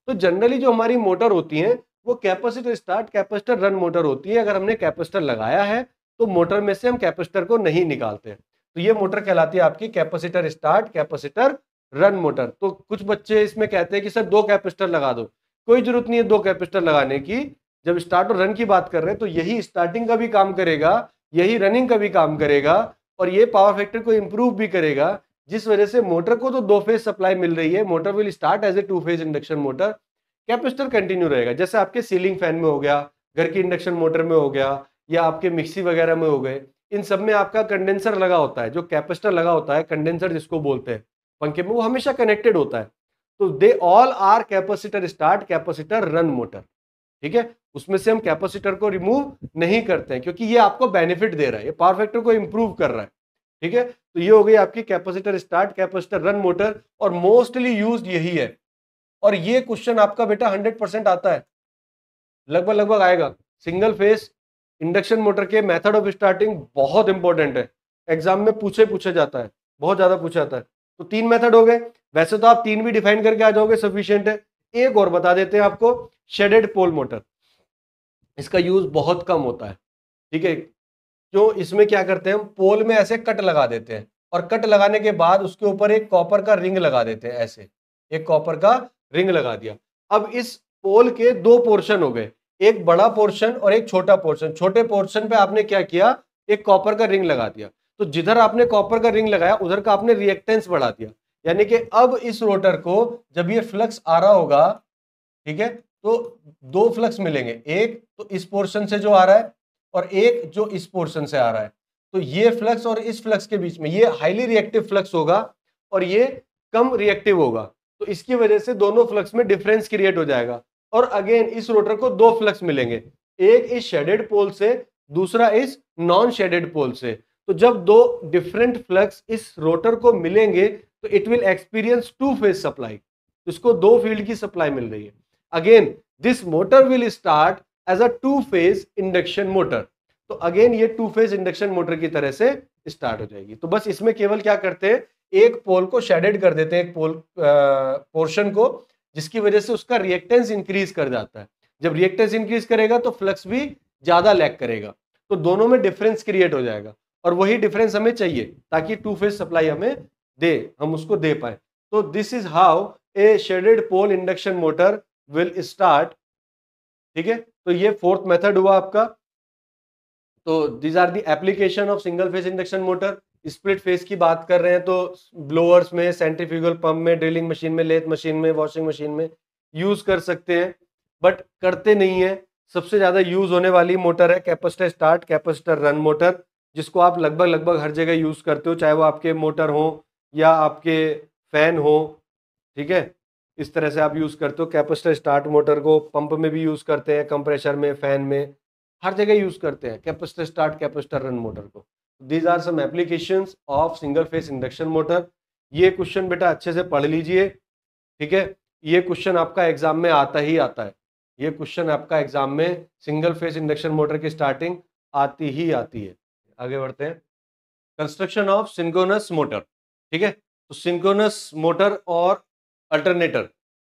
तो जनरली जो हमारी मोटर होती है वो capacitor start capacitor run motor होती है। अगर हमने कैपेसिटर लगाया है तो मोटर में से हम कैपेसिटर को नहीं निकालते, तो ये मोटर कहलाती है आपकी capacitor start capacitor run motor. तो कुछ बच्चे इसमें कहते हैं कि सर 2 कैपेसिटर लगा दो, कोई जरूरत नहीं है 2 कैपेसिटर लगाने की। जब स्टार्ट और रन की बात कर रहे हैं तो यही स्टार्टिंग का भी काम करेगा, यही रनिंग का भी काम करेगा और ये पावर फैक्टर को इंप्रूव भी करेगा, जिस वजह से मोटर को तो 2 फेज सप्लाई मिल रही है, motor will start as a 2 phase induction motor, capacitor continue रहेगा। जैसे आपके सीलिंग फैन में हो गया, घर की इंडक्शन मोटर में हो गया, या आपके मिक्सी वगैरह में हो गए, इन सब में आपका कंडेंसर लगा होता है, जो कैपेसिटर लगा होता है कंडेंसर जिसको बोलते हैं, पंखे में, वो हमेशा कनेक्टेड होता है। तो they all are capacitor start, capacitor run motor, ठीक है। उसमें से हम कैपेसिटर को रिमूव नहीं करते हैं क्योंकि ये आपको बेनिफिट दे रहा है, ये पावर फैक्टर को इंप्रूव कर रहा है, ठीक है। तो ये हो गई आपकी capacitor start, capacitor run motor, और मोस्टली यूज्ड यही है। और ये क्वेश्चन आपका बेटा 100% आता है, लगभग लगभग आएगा। सिंगल फेस इंडक्शन मोटर के मेथड ऑफ स्टार्टिंग बहुत इंपॉर्टेंट है, एग्जाम में पूछा जाता है, बहुत ज्यादा पूछा जाता है। तो 3 मेथड हो गए, वैसे तो आप 3 भी डिफाइन करके आ जाओगे, सफिशिएंट है। एक और बता देते हैं आपको, शेडेड पोल मोटर, इसका यूज बहुत कम होता है, ठीक है। जो इसमें क्या करते हैं, हम पोल में ऐसे कट लगा देते हैं, और कट लगाने के बाद उसके ऊपर एक कॉपर का रिंग लगा देते हैं, ऐसे एक कॉपर का रिंग लगा दिया। अब इस पोल के 2 पोर्शन हो गए, एक बड़ा पोर्शन और एक छोटा पोर्शन। छोटे पोर्शन पे आपने क्या किया, एक कॉपर का रिंग लगा दिया। तो जिधर आपने कॉपर का रिंग लगाया उधर का आपने रिएक्टेंस बढ़ा दिया, यानी कि अब इस रोटर को जब ये फ्लक्स आ रहा होगा, ठीक है, तो 2 फ्लक्स मिलेंगे, एक तो इस पोर्शन से जो आ रहा है और एक जो इस पोर्शन से आ रहा है। तो ये फ्लक्स और इस फ्लक्स के बीच में ये हाईली रिएक्टिव फ्लक्स होगा और ये कम रिएक्टिव होगा। तो इसकी वजह से दोनों फ्लक्स में डिफरेंस क्रिएट हो जाएगा, और अगेन इस रोटर को 2 फ्लक्स मिलेंगे, एक इस शेडेड पोल से, दूसरा इस नॉन शेडेड पोल से। तो जब 2 डिफरेंट फ्लक्स इस रोटर को मिलेंगे तो it will experience 2 phase supply, तो इसको 2 फील्ड की सप्लाई मिल रही है। Again this motor will start as a 2 phase induction motor. तो अगेन ये 2 फेज इंडक्शन मोटर की तरह से स्टार्ट हो जाएगी। तो बस इसमें केवल क्या करते हैं, एक पोल को शेडेड कर देते हैं, एक पोल पोर्शन को, जिसकी वजह से उसका रिएक्टेंस इंक्रीज कर जाता है। जब रिएक्टेंस इंक्रीज करेगा तो फ्लक्स भी ज्यादा लैग करेगा, तो दोनों में डिफरेंस क्रिएट हो जाएगा, और वही डिफरेंस हमें चाहिए ताकि 2 फेज सप्लाई हमें दे, हम उसको दे पाए। तो this is how a shaded pole induction motor will start, ठीक है। तो ये 4th मेथड हुआ आपका। तो these are the application of single phase induction motor. Split phase की बात कर रहे हैं तो ब्लोअर्स में, सेंट्रीफ्यूगल पंप में, ड्रिलिंग मशीन में, लेथ मशीन में, वॉशिंग मशीन में यूज कर सकते हैं, बट करते नहीं है। सबसे ज्यादा यूज होने वाली मोटर है capacitor start, capacitor run motor, जिसको आप लगभग लगभग हर जगह यूज करते हो, चाहे वो आपके मोटर हो या आपके फैन हो, ठीक है। इस तरह से आप यूज करते हो कैपेसिटर स्टार्ट मोटर को। पंप में भी यूज करते हैं, कंप्रेसर में, फैन में, हर जगह यूज करते हैं capacitor start, capacitor run motor को। These are some applications of single phase induction motor. ये क्वेश्चन बेटा अच्छे से पढ़ लीजिए, ठीक है। ये क्वेश्चन आपका एग्जाम में आता ही आता है, ये क्वेश्चन आपका एग्जाम में सिंगल फेज इंडक्शन मोटर की स्टार्टिंग आती ही आती है। आगे बढ़ते हैं, कंस्ट्रक्शन ऑफ सिंक्रोनस मोटर, ठीक है। तो सिंक्रोनस मोटर और अल्टरनेटर,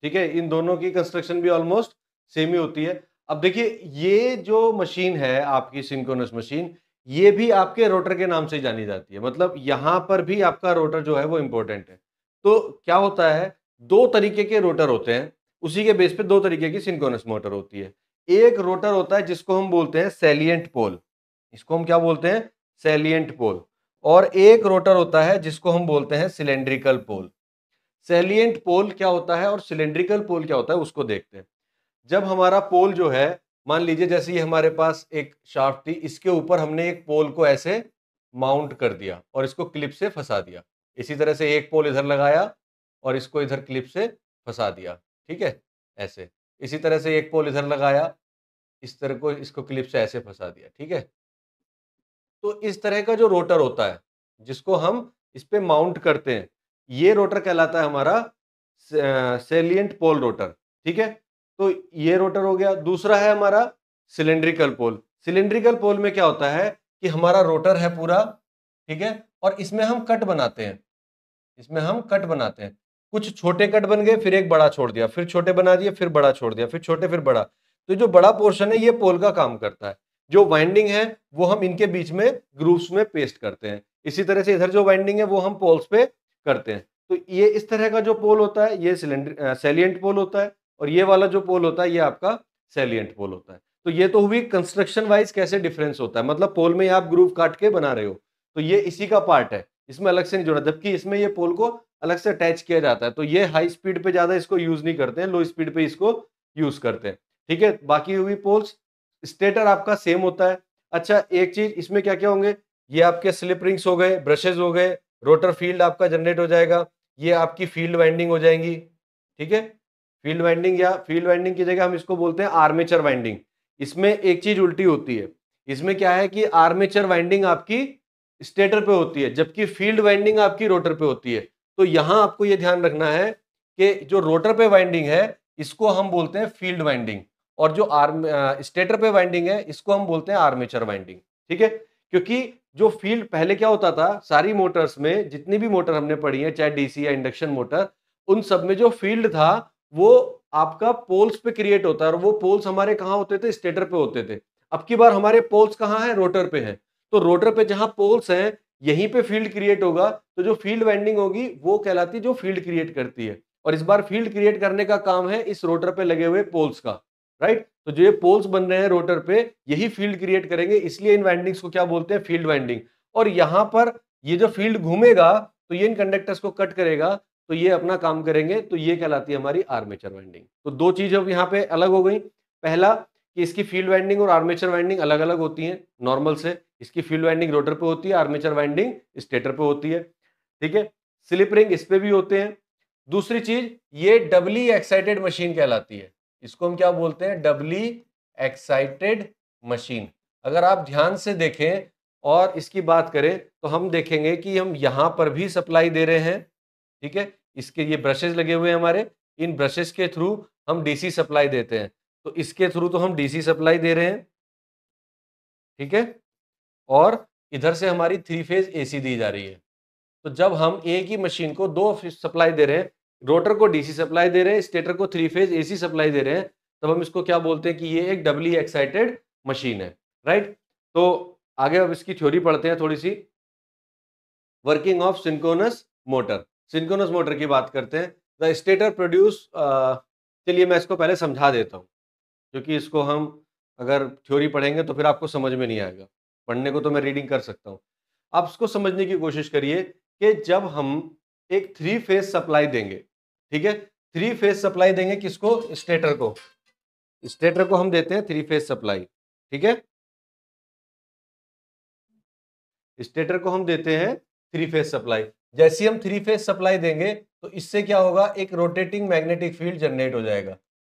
ठीक है, इन दोनों की कंस्ट्रक्शन भी ऑलमोस्ट सेम ही होती है। अब देखिए, ये जो मशीन है आपकी सिंक्रोनस मशीन, ये भी आपके रोटर के नाम से जानी जाती है, मतलब यहां पर भी आपका रोटर जो है वो इंपॉर्टेंट है। तो क्या होता है, 2 तरीके के रोटर होते हैं, उसी के बेस पे 2 तरीके की सिंक्रोनस मोटर होती है। एक रोटर होता है जिसको हम बोलते हैं सैलिएंट पोल, इसको हम क्या बोलते हैं, सैलिएंट पोल। और एक रोटर होता है जिसको हम बोलते हैं सिलेंड्रिकल पोल। सैलिएंट पोल क्या होता है और सिलेंड्रिकल पोल क्या होता है उसको देखते हैं। जब हमारा पोल जो है, मान लीजिए जैसे ये हमारे पास एक शाफ्ट थी, इसके ऊपर हमने एक पोल को ऐसे माउंट कर दिया और इसको क्लिप से फंसा दिया। इसी तरह से एक पोल इधर लगाया और इसको इधर क्लिप से फंसा दिया, ठीक है, ऐसे। इसी तरह से एक पोल इधर लगाया, इस तरह को इसको क्लिप से ऐसे फंसा दिया, ठीक है। तो इस तरह का जो रोटर होता है जिसको हम इस पे माउंट करते हैं, ये रोटर कहलाता है हमारा सैलिएंट पोल रोटर, ठीक है। तो ये रोटर हो गया। दूसरा है हमारा सिलेंड्रिकल पोल। सिलेंड्रिकल पोल में क्या होता है कि हमारा रोटर है पूरा, ठीक है, और इसमें हम कट बनाते हैं, इसमें हम कट बनाते हैं। कुछ छोटे कट बन गए, फिर एक बड़ा छोड़ दिया, फिर छोटे बना दिए, फिर बड़ा छोड़ दिया, फिर छोटे, फिर बड़ा। तो जो बड़ा पोर्शन है ये पोल का काम करता है। जो वाइंडिंग है वो हम इनके बीच में ग्रूव्स में पेस्ट करते हैं। इसी तरह से इधर जो वाइंडिंग है वो हम पोल्स पे करते हैं। तो ये इस तरह का जो पोल होता है ये सैलिएंट पोल होता है, और ये वाला जो पोल होता है ये आपका सैलिएंट पोल होता है। तो ये तो हुई कंस्ट्रक्शन वाइज कैसे डिफरेंस होता है, मतलब पोल में आप ग्रूव काट के बना रहे हो, तो ये इसी का पार्ट है, इसमें अलग से नहीं जुड़ा। जबकि इसमें ये पोल को अलग से अटैच किया जाता है। तो ये हाई स्पीड पे ज्यादा इसको यूज नहीं करते हैं, लो स्पीड पे इसको यूज करते हैं, ठीक है। बाकी हुई पोल्स, स्टेटर आपका सेम होता है। अच्छा, एक चीज इसमें क्या क्या होंगे, ये आपके स्लिप रिंग्स हो गए, ब्रशेज हो गए, रोटर फील्ड आपका जनरेट हो जाएगा, ये आपकी फील्ड वाइंडिंग हो जाएंगी, ठीक है। फील्ड वाइंडिंग या फील्ड वाइंडिंग की जगह हम इसको बोलते हैं आर्मेचर वाइंडिंग। इसमें एक चीज उल्टी होती है, इसमें क्या है कि आर्मेचर वाइंडिंग आपकी स्टेटर पे होती है जबकि फील्ड वाइंडिंग आपकी रोटर पे होती है। तो यहां आपको ये ध्यान रखना है कि जो रोटर पे वाइंडिंग है इसको हम बोलते हैं फील्ड वाइंडिंग, और जो स्टेटर पे वाइंडिंग है इसको हम बोलते हैं आर्मेचर वाइंडिंग, ठीक है। क्योंकि जो फील्ड पहले क्या होता था, सारी मोटर्स में जितनी भी मोटर हमने पढ़ी है, चाहे डीसी या इंडक्शन मोटर, उन सब में जो फील्ड था वो आपका पोल्स पे क्रिएट होता है, और वो पोल्स हमारे कहाँ होते थे, स्टेटर पे होते थे। अब की बार हमारे पोल्स कहाँ है, रोटर पे है। तो रोटर पे जहां पोल्स हैं यहीं पे फील्ड क्रिएट होगा, तो जो फील्ड वाइंडिंग होगी वो कहलाती है जो फील्ड क्रिएट करती है। और इस बार फील्ड क्रिएट करने का काम है इस रोटर पे लगे हुए पोल्स का, राइट। तो जो ये पोल्स बन रहे हैं रोटर पे यही फील्ड क्रिएट करेंगे, इसलिए इन वाइंडिंग्स को क्या बोलते हैं, फील्ड वाइंडिंग। और यहां पर ये जो फील्ड घूमेगा तो ये इन कंडक्टर्स को कट करेगा, तो ये अपना काम करेंगे, तो ये कहलाती है हमारी आर्मेचर वाइंडिंग। तो दो चीजें अब यहाँ पे अलग हो गई। पहला कि इसकी फील्ड वाइंडिंग और आर्मेचर वाइंडिंग अलग अलग होती हैं नॉर्मल से। इसकी फील्ड वाइंडिंग रोटर पे होती है, आर्मेचर वाइंडिंग स्टेटर पे होती है, ठीक है। स्लिप रिंग इस पे भी होते हैं। दूसरी चीज, ये डबली एक्साइटेड मशीन कहलाती है। इसको हम क्या बोलते हैं, डबली एक्साइटेड मशीन। अगर आप ध्यान से देखें और इसकी बात करें तो हम देखेंगे कि हम यहां पर भी सप्लाई दे रहे हैं, ठीक है। इसके ये ब्रशेस लगे हुए हैं हमारे, इन ब्रशेस के थ्रू हम डीसी सप्लाई देते हैं। तो इसके थ्रू तो हम डीसी सप्लाई दे रहे हैं, ठीक है। और इधर से हमारी 3 फेज एसी दी जा रही है। तो जब हम एक ही मशीन को दो सप्लाई दे रहे हैं, रोटर को डीसी सप्लाई दे रहे हैं, स्टेटर को 3 फेज एसी सप्लाई दे रहे हैं, तब हम इसको क्या बोलते हैं कि ये एक डबली एक्साइटेड मशीन है, राइट। तो आगे अब इसकी थ्योरी पढ़ते हैं थोड़ी सी। Working of synchronous motor, synchronous motor की बात करते हैं। द स्टेटर प्रोड्यूस, चलिए मैं इसको पहले समझा देता हूँ, क्योंकि इसको हम अगर थ्योरी पढ़ेंगे तो फिर आपको समझ में नहीं आएगा। पढ़ने को तो मैं रीडिंग कर सकता हूँ, आप इसको समझने की कोशिश करिए कि जब हम एक 3 फेज सप्लाई देंगे, ठीक है, 3 फेज सप्लाई देंगे किसको, स्टेटर को। स्टेटर को हम देते हैं 3 फेज सप्लाई, ठीक है। स्टेटर को हम देते हैं 3 फेज सप्लाई। जैसे ही हम 3 फेज सप्लाई देंगे तो इससे क्या होगा, एक रोटेटिंग मैग्नेटिक फील्ड जनरेट हो जाएगा।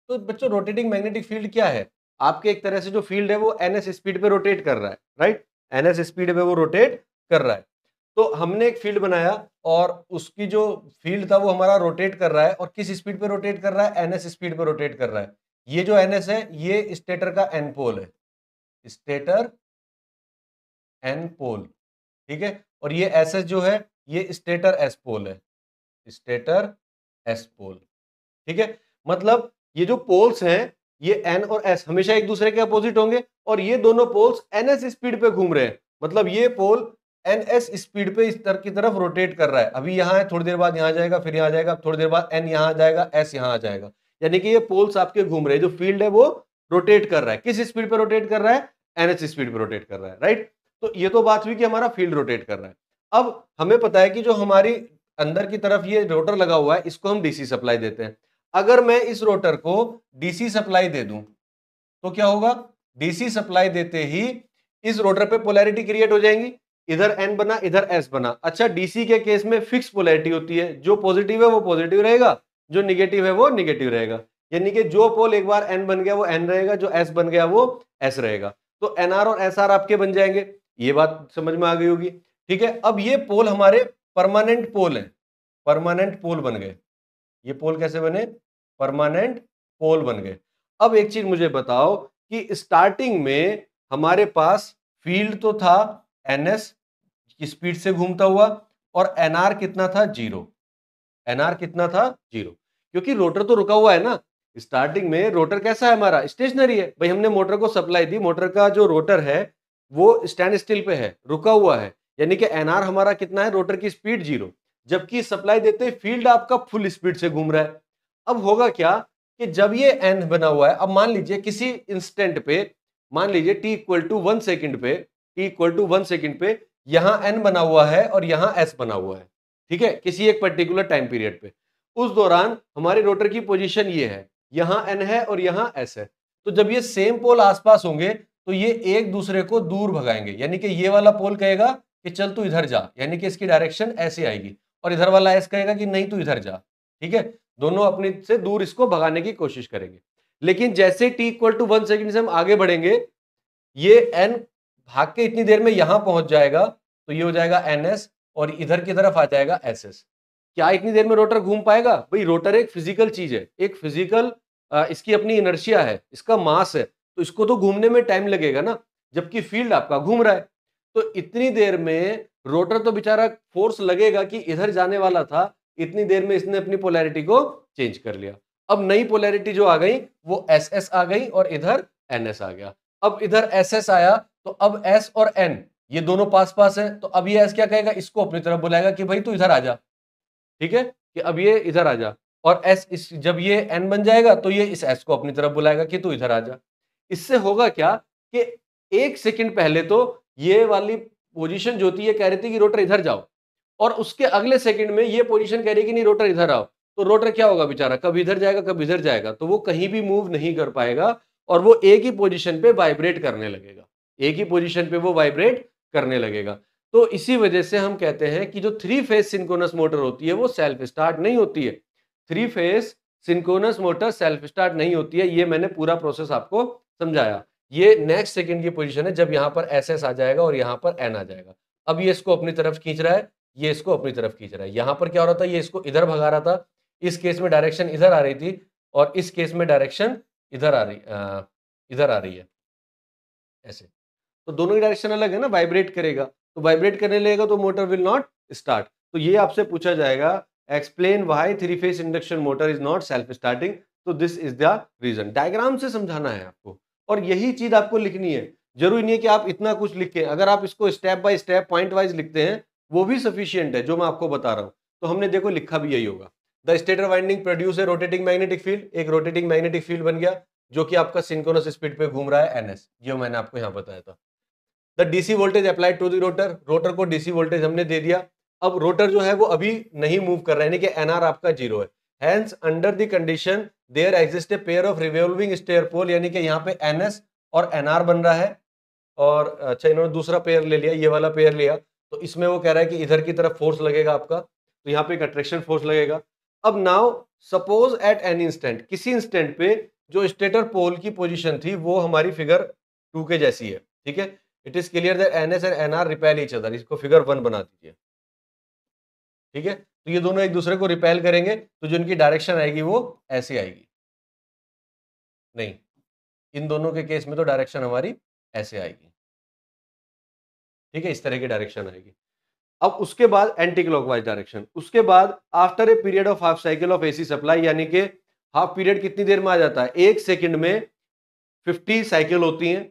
तो बच्चों रोटेटिंग मैग्नेटिक फील्ड क्या है, आपके एक तरह से जो फील्ड है वो ns स्पीड पे रोटेट कर रहा है, राइट। ns स्पीड पे वो रोटेट कर रहा है। तो हमने एक फील्ड बनाया और उसकी जो फील्ड था वो हमारा रोटेट कर रहा है, और किस स्पीड पे रोटेट कर रहा है, ns स्पीड पे रोटेट कर रहा है। ये जो ns है ये स्टेटर का एन पोल है, स्टेटर एन पोल, ठीक है। और ये एस एस जो है ये स्टेटर एस पोल है, स्टेटर एस पोल, ठीक है। मतलब ये जो पोल्स हैं ये एन और एस हमेशा एक दूसरे के अपोजिट होंगे, और ये दोनों पोल्स एन एस स्पीड पे घूम रहे हैं। मतलब ये पोल एन एस स्पीड पे इस तरह की तरफ रोटेट कर रहा है। अभी यहाँ है, थोड़ी देर बाद यहाँ जाएगा, फिर यहाँ जाएगा, थोड़ी देर बाद एन यहाँ जाएगा, एस यहाँ आ जाएगा। यानी कि ये पोल्स आपके घूम रहे हैं, जो फील्ड है वो रोटेट कर रहा है। किस स्पीड पे रोटेट कर रहा है, एन एस स्पीड पे रोटेट कर रहा है, राइट। तो ये तो बात हुई कि हमारा फील्ड रोटेट कर रहा है। अब हमें पता है कि जो हमारी अंदर की तरफ ये रोटर लगा हुआ है इसको हम डीसी सप्लाई देते हैं। अगर मैं इस रोटर को डीसी सप्लाई दे दूं तो क्या होगा, डीसी सप्लाई देते ही इस रोटर पे पोलैरिटी क्रिएट हो जाएंगी, इधर एन बना इधर एस बना। अच्छा, डीसी के केस में फिक्स पोलैरिटी होती है, जो पॉजिटिव है वो पॉजिटिव रहेगा, जो निगेटिव है वो निगेटिव रहेगा। यानी कि जो पोल एक बार एन बन गया वो एन रहेगा, जो एस बन गया वो एस रहेगा। तो एनआर और एसआर आपके बन जाएंगे। ये बात समझ में आ गई होगी, ठीक है। अब ये पोल हमारे परमानेंट पोल है, परमानेंट पोल बन गए। ये पोल कैसे बने, परमानेंट पोल बन गए। अब एक चीज मुझे बताओ कि स्टार्टिंग में हमारे पास फील्ड तो था एनएस की स्पीड से घूमता हुआ, और एनआर कितना था, 0। एनआर कितना था, 0, क्योंकि रोटर तो रुका हुआ है ना। स्टार्टिंग में रोटर कैसा है हमारा, स्टेशनरी है। भाई हमने मोटर को सप्लाई दी, मोटर का जो रोटर है वो स्टैंड स्टिल पे है, रुका हुआ है। यानी कि एनआर हमारा कितना है, रोटर की स्पीड 0, जबकि सप्लाई देते ही फील्ड आपका फुल स्पीड से घूम रहा है। अब होगा क्या कि जब ये एन बना हुआ है, अब मान लीजिए किसी इंस्टेंट पे, मान लीजिए t इक्वल टू 1 सेकेंड पे, t इक्वल टू 1 सेकेंड पे यहां n बना हुआ है और यहां s बना हुआ है, ठीक है, किसी एक पर्टिकुलर टाइम पीरियड पे। उस दौरान हमारे रोटर की पोजीशन ये है, यहां n है और यहां s है। तो जब ये सेम पोल आसपास होंगे तो ये एक दूसरे को दूर भगाएंगे। यानी कि ये वाला पोल कहेगा कि चल तू इधर जा, यानी कि इसकी डायरेक्शन ऐसे आएगी, और इधर वाला एस कहेगा कि नहीं तू इधर जा, ठीक है। दोनों अपने से दूर इसको भगाने की कोशिश करेंगे। लेकिन जैसे t इक्वल टू 1 सेकेंड से हम आगे बढ़ेंगे, ये n भाग के इतनी देर में यहां पहुंच जाएगा, तो ये हो जाएगा ns और इधर की तरफ आ जाएगा ss। क्या इतनी देर में रोटर घूम पाएगा? भाई रोटर एक फिजिकल चीज है, एक फिजिकल इसकी अपनी इनर्शिया है, इसका मास है, तो इसको तो घूमने में टाइम लगेगा ना, जबकि फील्ड आपका घूम रहा है। तो इतनी देर में रोटर तो बेचारा फोर्स लगेगा कि इधर जाने वाला था, इतनी देर में इसने अपनी पोलैरिटी को चेंज कर लिया। अब नई पोलैरिटी जो आ गई वो SS आ गई और इधर NS आ गया। अब इधर SS आया तो अब S और N ये दोनों पास पास है, तो अब ये S क्या कहेगा, इसको अपनी तरफ बुलाएगा कि भाई तू इधर आ जा, ठीक है, कि अब ये इधर आ जा। और S जब ये N बन जाएगा तो ये इस S को अपनी तरफ बुलाएगा कि तू इधर आ जा। इससे होगा क्या कि एक सेकंड पहले तो ये वाली पोजीशन जो थी ये कह रही थी कि रोटर इधर जाओ, और उसके अगले सेकंड में ये पोजीशन कह रही है कि नहीं रोटर इधर आओ। तो रोटर क्या होगा बेचारा, कभी इधर जाएगा कभी इधर जाएगा, तो वो कहीं भी मूव नहीं कर पाएगा और वो एक ही पोजीशन पे वाइब्रेट करने लगेगा, एक ही पोजीशन पे वो वाइब्रेट करने लगेगा। तो इसी वजह से हम कहते हैं कि जो 3 फेज सिंक्रोनस मोटर होती है वो सेल्फ स्टार्ट नहीं होती है। 3 phase synchronous motor self start नहीं होती है, ये मैंने पूरा प्रोसेस आपको समझाया। ये नेक्स्ट सेकंड की पोजीशन है जब यहां पर SS आ जाएगा और यहां पर N आ जाएगा। अब ये इसको अपनी तरफ खींच रहा है, ये इसको अपनी तरफ खींच रहा है। यहां पर क्या हो रहा था, ये इसको इधर भगा रहा था, इस केस में डायरेक्शन इधर आ रही थी और इस केस में डायरेक्शन इधर आ रही है ऐसे। तो दोनों की डायरेक्शन अलग है ना, वाइब्रेट करेगा, तो वाइब्रेट करने लगेगा तो मोटर विल नॉट स्टार्ट। तो ये आपसे पूछा जाएगा, explain why 3 phase induction motor is not self starting. तो this is the reason. Diagram से समझाना है आपको और यही चीज आपको लिखनी है। जरूरी नहीं है कि आप इतना कुछ लिखें, अगर आप इसको step by step point wise लिखते हैं वो भी सफिशियंट है जो मैं आपको बता रहा हूं। तो हमने देखो लिखा भी यही होगा, the stator winding produce a rotating magnetic field, एक रोटेटिंग मैग्नेटिक फील्ड बन गया जो कि आपका सिंक्रोनस स्पीड पे घूम रहा है NS, जो मैंने आपको यहां बताया था। The DC voltage applied to the rotor, rotor को डीसी वोल्टेज हमने दे दिया। अब रोटर जो है वो अभी नहीं मूव कर रहा है, यानी कि NR आपका 0 है। Hence under the condition there exist a pair of revolving stair pole, यानी कि यहाँ पे NS और NR बन रहा है। और अच्छा इन्होंने दूसरा पेयर ले लिया, ये वाला पेयर लिया, तो इसमें वो कह रहा है कि इधर की तरफ फोर्स लगेगा आपका, तो यहाँ पे एक अट्रैक्शन फोर्स लगेगा। अब now suppose at any instant, किसी इंस्टेंट पे जो स्टेटर पोल की पोजीशन थी वो हमारी फिगर 2 के जैसी है, ठीक है। It is clear that NS and NR repel each other, इसको फिगर 1 बना दीजिए, ठीक है। तो ये दोनों एक दूसरे को रिपेल करेंगे तो जो इनकी डायरेक्शन आएगी वो ऐसी आएगी, नहीं इन दोनों के केस में तो डायरेक्शन हमारी ऐसे आएगी, ठीक है, इस तरह की डायरेक्शन आएगी। अब उसके बाद एंटी क्लॉकवाइज डायरेक्शन, उसके बाद after a period of half cycle of AC supply, यानी कि हाफ पीरियड कितनी देर में आ जाता है, एक सेकंड में 50 साइकिल होती हैं,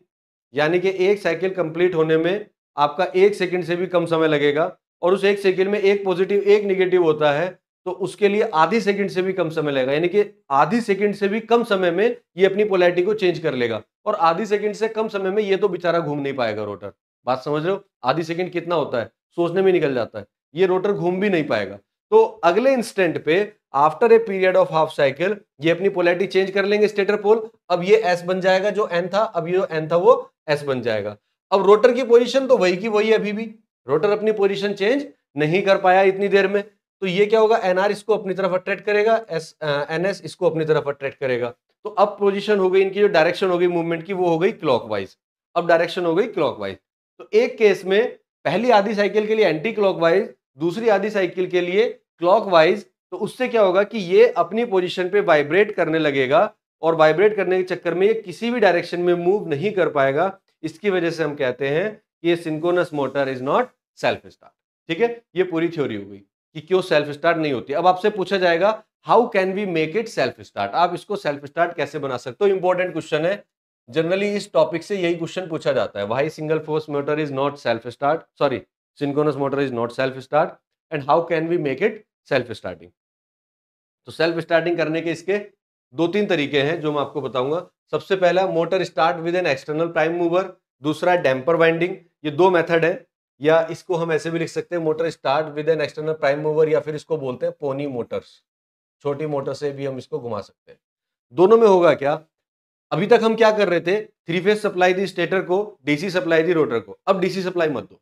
यानी कि एक साइकिल कंप्लीट होने में आपका एक सेकंड से भी कम समय लगेगा, और उस एक सेकंड में एक पॉजिटिव एक निगेटिव होता है, तो उसके लिए आधी सेकंड से भी कम समय लगेगा, यानी कि आधी सेकंड से भी कम समय में ये अपनी पोलैरिटी को चेंज कर लेगा। और आधी सेकंड से कम समय में ये तो बेचारा घूम नहीं पाएगा रोटर, बात समझ रहे हो, आधी सेकंड कितना होता है, सोचने में निकल जाता है, ये रोटर घूम भी नहीं पाएगा। तो अगले इंस्टेंट पे after a period of half cycle ये अपनी पोलैरिटी चेंज कर लेंगे स्टेटर पोल, अब ये S बन जाएगा जो N था, अब ये N था वो S बन जाएगा। अब रोटर की पोजीशन तो वही की वही है, अभी भी रोटर अपनी पोजीशन चेंज नहीं कर पाया इतनी देर में, तो ये क्या होगा, NR इसको अपनी तरफ अट्रैक्ट करेगा, NS इसको अपनी तरफ अट्रैक्ट करेगा। तो अब पोजीशन हो गई इनकी, जो डायरेक्शन हो गई मूवमेंट की वो हो गई क्लॉकवाइज, अब डायरेक्शन हो गई क्लॉकवाइज। तो एक केस में पहली आधी साइकिल के लिए एंटी क्लॉकवाइज, दूसरी आधी साइकिल के लिए क्लॉकवाइज, तो उससे क्या होगा कि ये अपनी पोजीशन पे वाइब्रेट करने लगेगा और वाइब्रेट करने के चक्कर में ये किसी भी डायरेक्शन में मूव नहीं कर पाएगा। इसकी वजह से हम कहते हैं कि ये synchronous motor is not self start, ठीक है। ये पूरी थ्योरी हो गई कि क्यों सेल्फ स्टार्ट नहीं होती। अब आपसे पूछा जाएगा how can we make it self start, आप इसको सेल्फ स्टार्ट कैसे बना सकते हो, इंपॉर्टेंट क्वेश्चन है, जनरली इस टॉपिक से यही क्वेश्चन पूछा जाता है, why single force motor is not self start, sorry synchronous motor is not self start and how can we make it self starting. तो सेल्फ स्टार्टिंग करने के इसके 2-3 तरीके हैं जो मैं आपको बताऊंगा। सबसे पहला motor start with an external prime mover, दूसरा डैम्पर वाइंडिंग, ये दो मेथड है, या इसको हम ऐसे भी लिख सकते हैं motor start with an external prime mover, या फिर इसको बोलते हैं पोनी मोटर्स, छोटी मोटर से भी हम इसको घुमा सकते हैं। दोनों में होगा क्या, अभी तक हम क्या कर रहे थे, 3 फेज सप्लाई दी स्टेटर को, DC सप्लाई दी रोटर को, अब DC सप्लाई मत दो,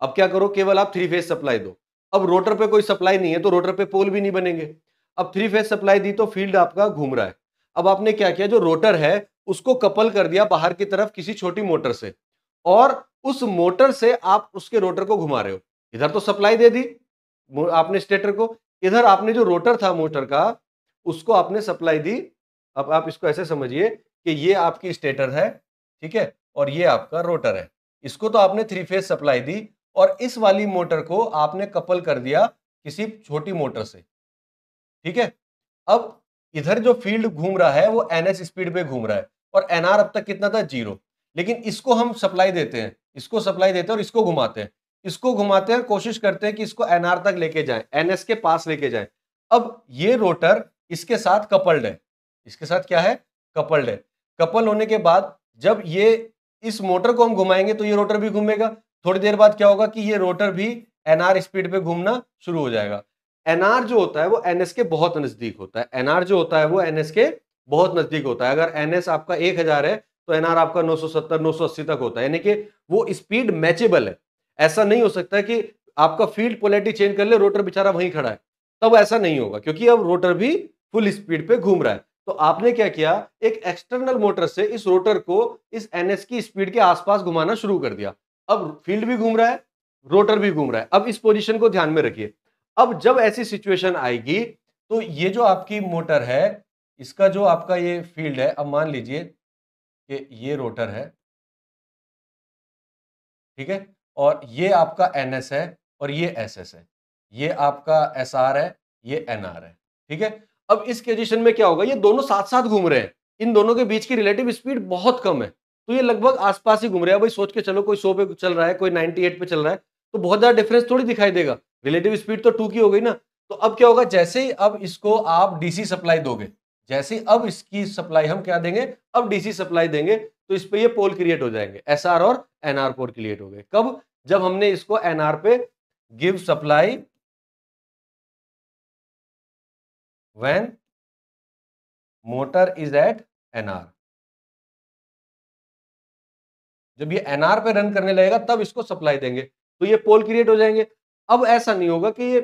अब क्या करो केवल आप 3 फेज सप्लाई दो। अब रोटर पे कोई सप्लाई नहीं है तो रोटर पे पोल भी नहीं बनेंगे। अब 3 फेज सप्लाई दी तो फील्ड आपका घूम रहा है। अब आपने क्या किया, जो रोटर है उसको कपल कर दिया बाहर की तरफ किसी छोटी मोटर से, और उस मोटर से आप उसके रोटर को घुमा रहे हो। इधर तो सप्लाई दे दी आपने स्टेटर को, इधर आपने जो रोटर था मोटर का उसको आपने सप्लाई दी। अब आप इसको ऐसे समझिए कि ये आपकी स्टेटर है, ठीक है, और ये आपका रोटर है। इसको तो आपने 3 फेज सप्लाई दी और इस वाली मोटर को आपने कपल कर दिया किसी छोटी मोटर से, ठीक है। अब इधर जो फील्ड घूम रहा है वो ns स्पीड पे घूम रहा है और nr अब तक कितना था, 0। लेकिन इसको हम सप्लाई देते हैं, इसको सप्लाई देते हैं और इसको घुमाते हैं, इसको घुमाते हैं, कोशिश करते हैं कि इसको nr तक लेके जाएं, ns के पास लेके जाएं। अब ये रोटर इसके साथ कपल्ड है, इसके साथ क्या है, कपल्ड है। कपल होने के बाद जब ये इस मोटर को हम घुमाएंगे तो ये रोटर भी घूमेगा। थोड़ी देर बाद क्या होगा कि ये रोटर भी nr स्पीड पे घूमना शुरू हो जाएगा। एनआर जो होता है वो एनएस के बहुत नजदीक होता है, एनआर जो होता है वो एनएस के बहुत नजदीक होता है। अगर एनएस आपका 1000 है तो एनआर आपका 970 980 तक होता है, यानी कि वो स्पीड मैचेबल है। ऐसा नहीं हो सकता कि आपका फील्ड पोलैरिटी चेंज कर ले, रोटर बेचारा वहीं खड़ा है, तब ऐसा नहीं होगा, क्योंकि अब रोटर भी फुल स्पीड पे घूम रहा है। तो आपने क्या किया, एक एक्सटर्नल मोटर से इस रोटर को इस एनएस की स्पीड के आसपास घुमाना शुरू कर दिया। अब फील्ड भी घूम रहा है, रोटर भी घूम रहा है। अब इस पोजीशन को ध्यान में रखिए। अब जब ऐसी सिचुएशन आएगी तो ये जो आपकी मोटर है, इसका जो आपका ये फील्ड है, अब मान लीजिए कि ये रोटर है, ठीक है, और ये आपका NS है और ये SS है, ये आपका SR है, ये NR है, ठीक है। अब इस कंडीशन में क्या होगा, ये दोनों साथ साथ घूम रहे हैं, इन दोनों के बीच की रिलेटिव स्पीड बहुत कम है, तो ये लगभग आसपास ही घूम रहे हैं। भाई सोच के चलो, कोई 100 पे चल रहा है, कोई 98 पे चल रहा है, तो बहुत ज्यादा डिफरेंस थोड़ी दिखाई देगा, रिलेटिव स्पीड तो 2 की हो गई ना। तो अब क्या होगा, जैसे ही अब इसको आप डीसी सप्लाई दोगे, जैसे ही अब इसकी सप्लाई हम क्या देंगे, अब डीसी सप्लाई देंगे, तो इस पे ये पोल क्रिएट हो जाएंगे, एसआर और एनआर पोल क्रिएट हो गए। कब, जब हमने इसको एनआर पे give supply when motor is at NR, जब ये एनआर पे रन करने लगेगा तब इसको सप्लाई देंगे, तो ये पोल क्रिएट हो जाएंगे। अब ऐसा नहीं होगा कि ये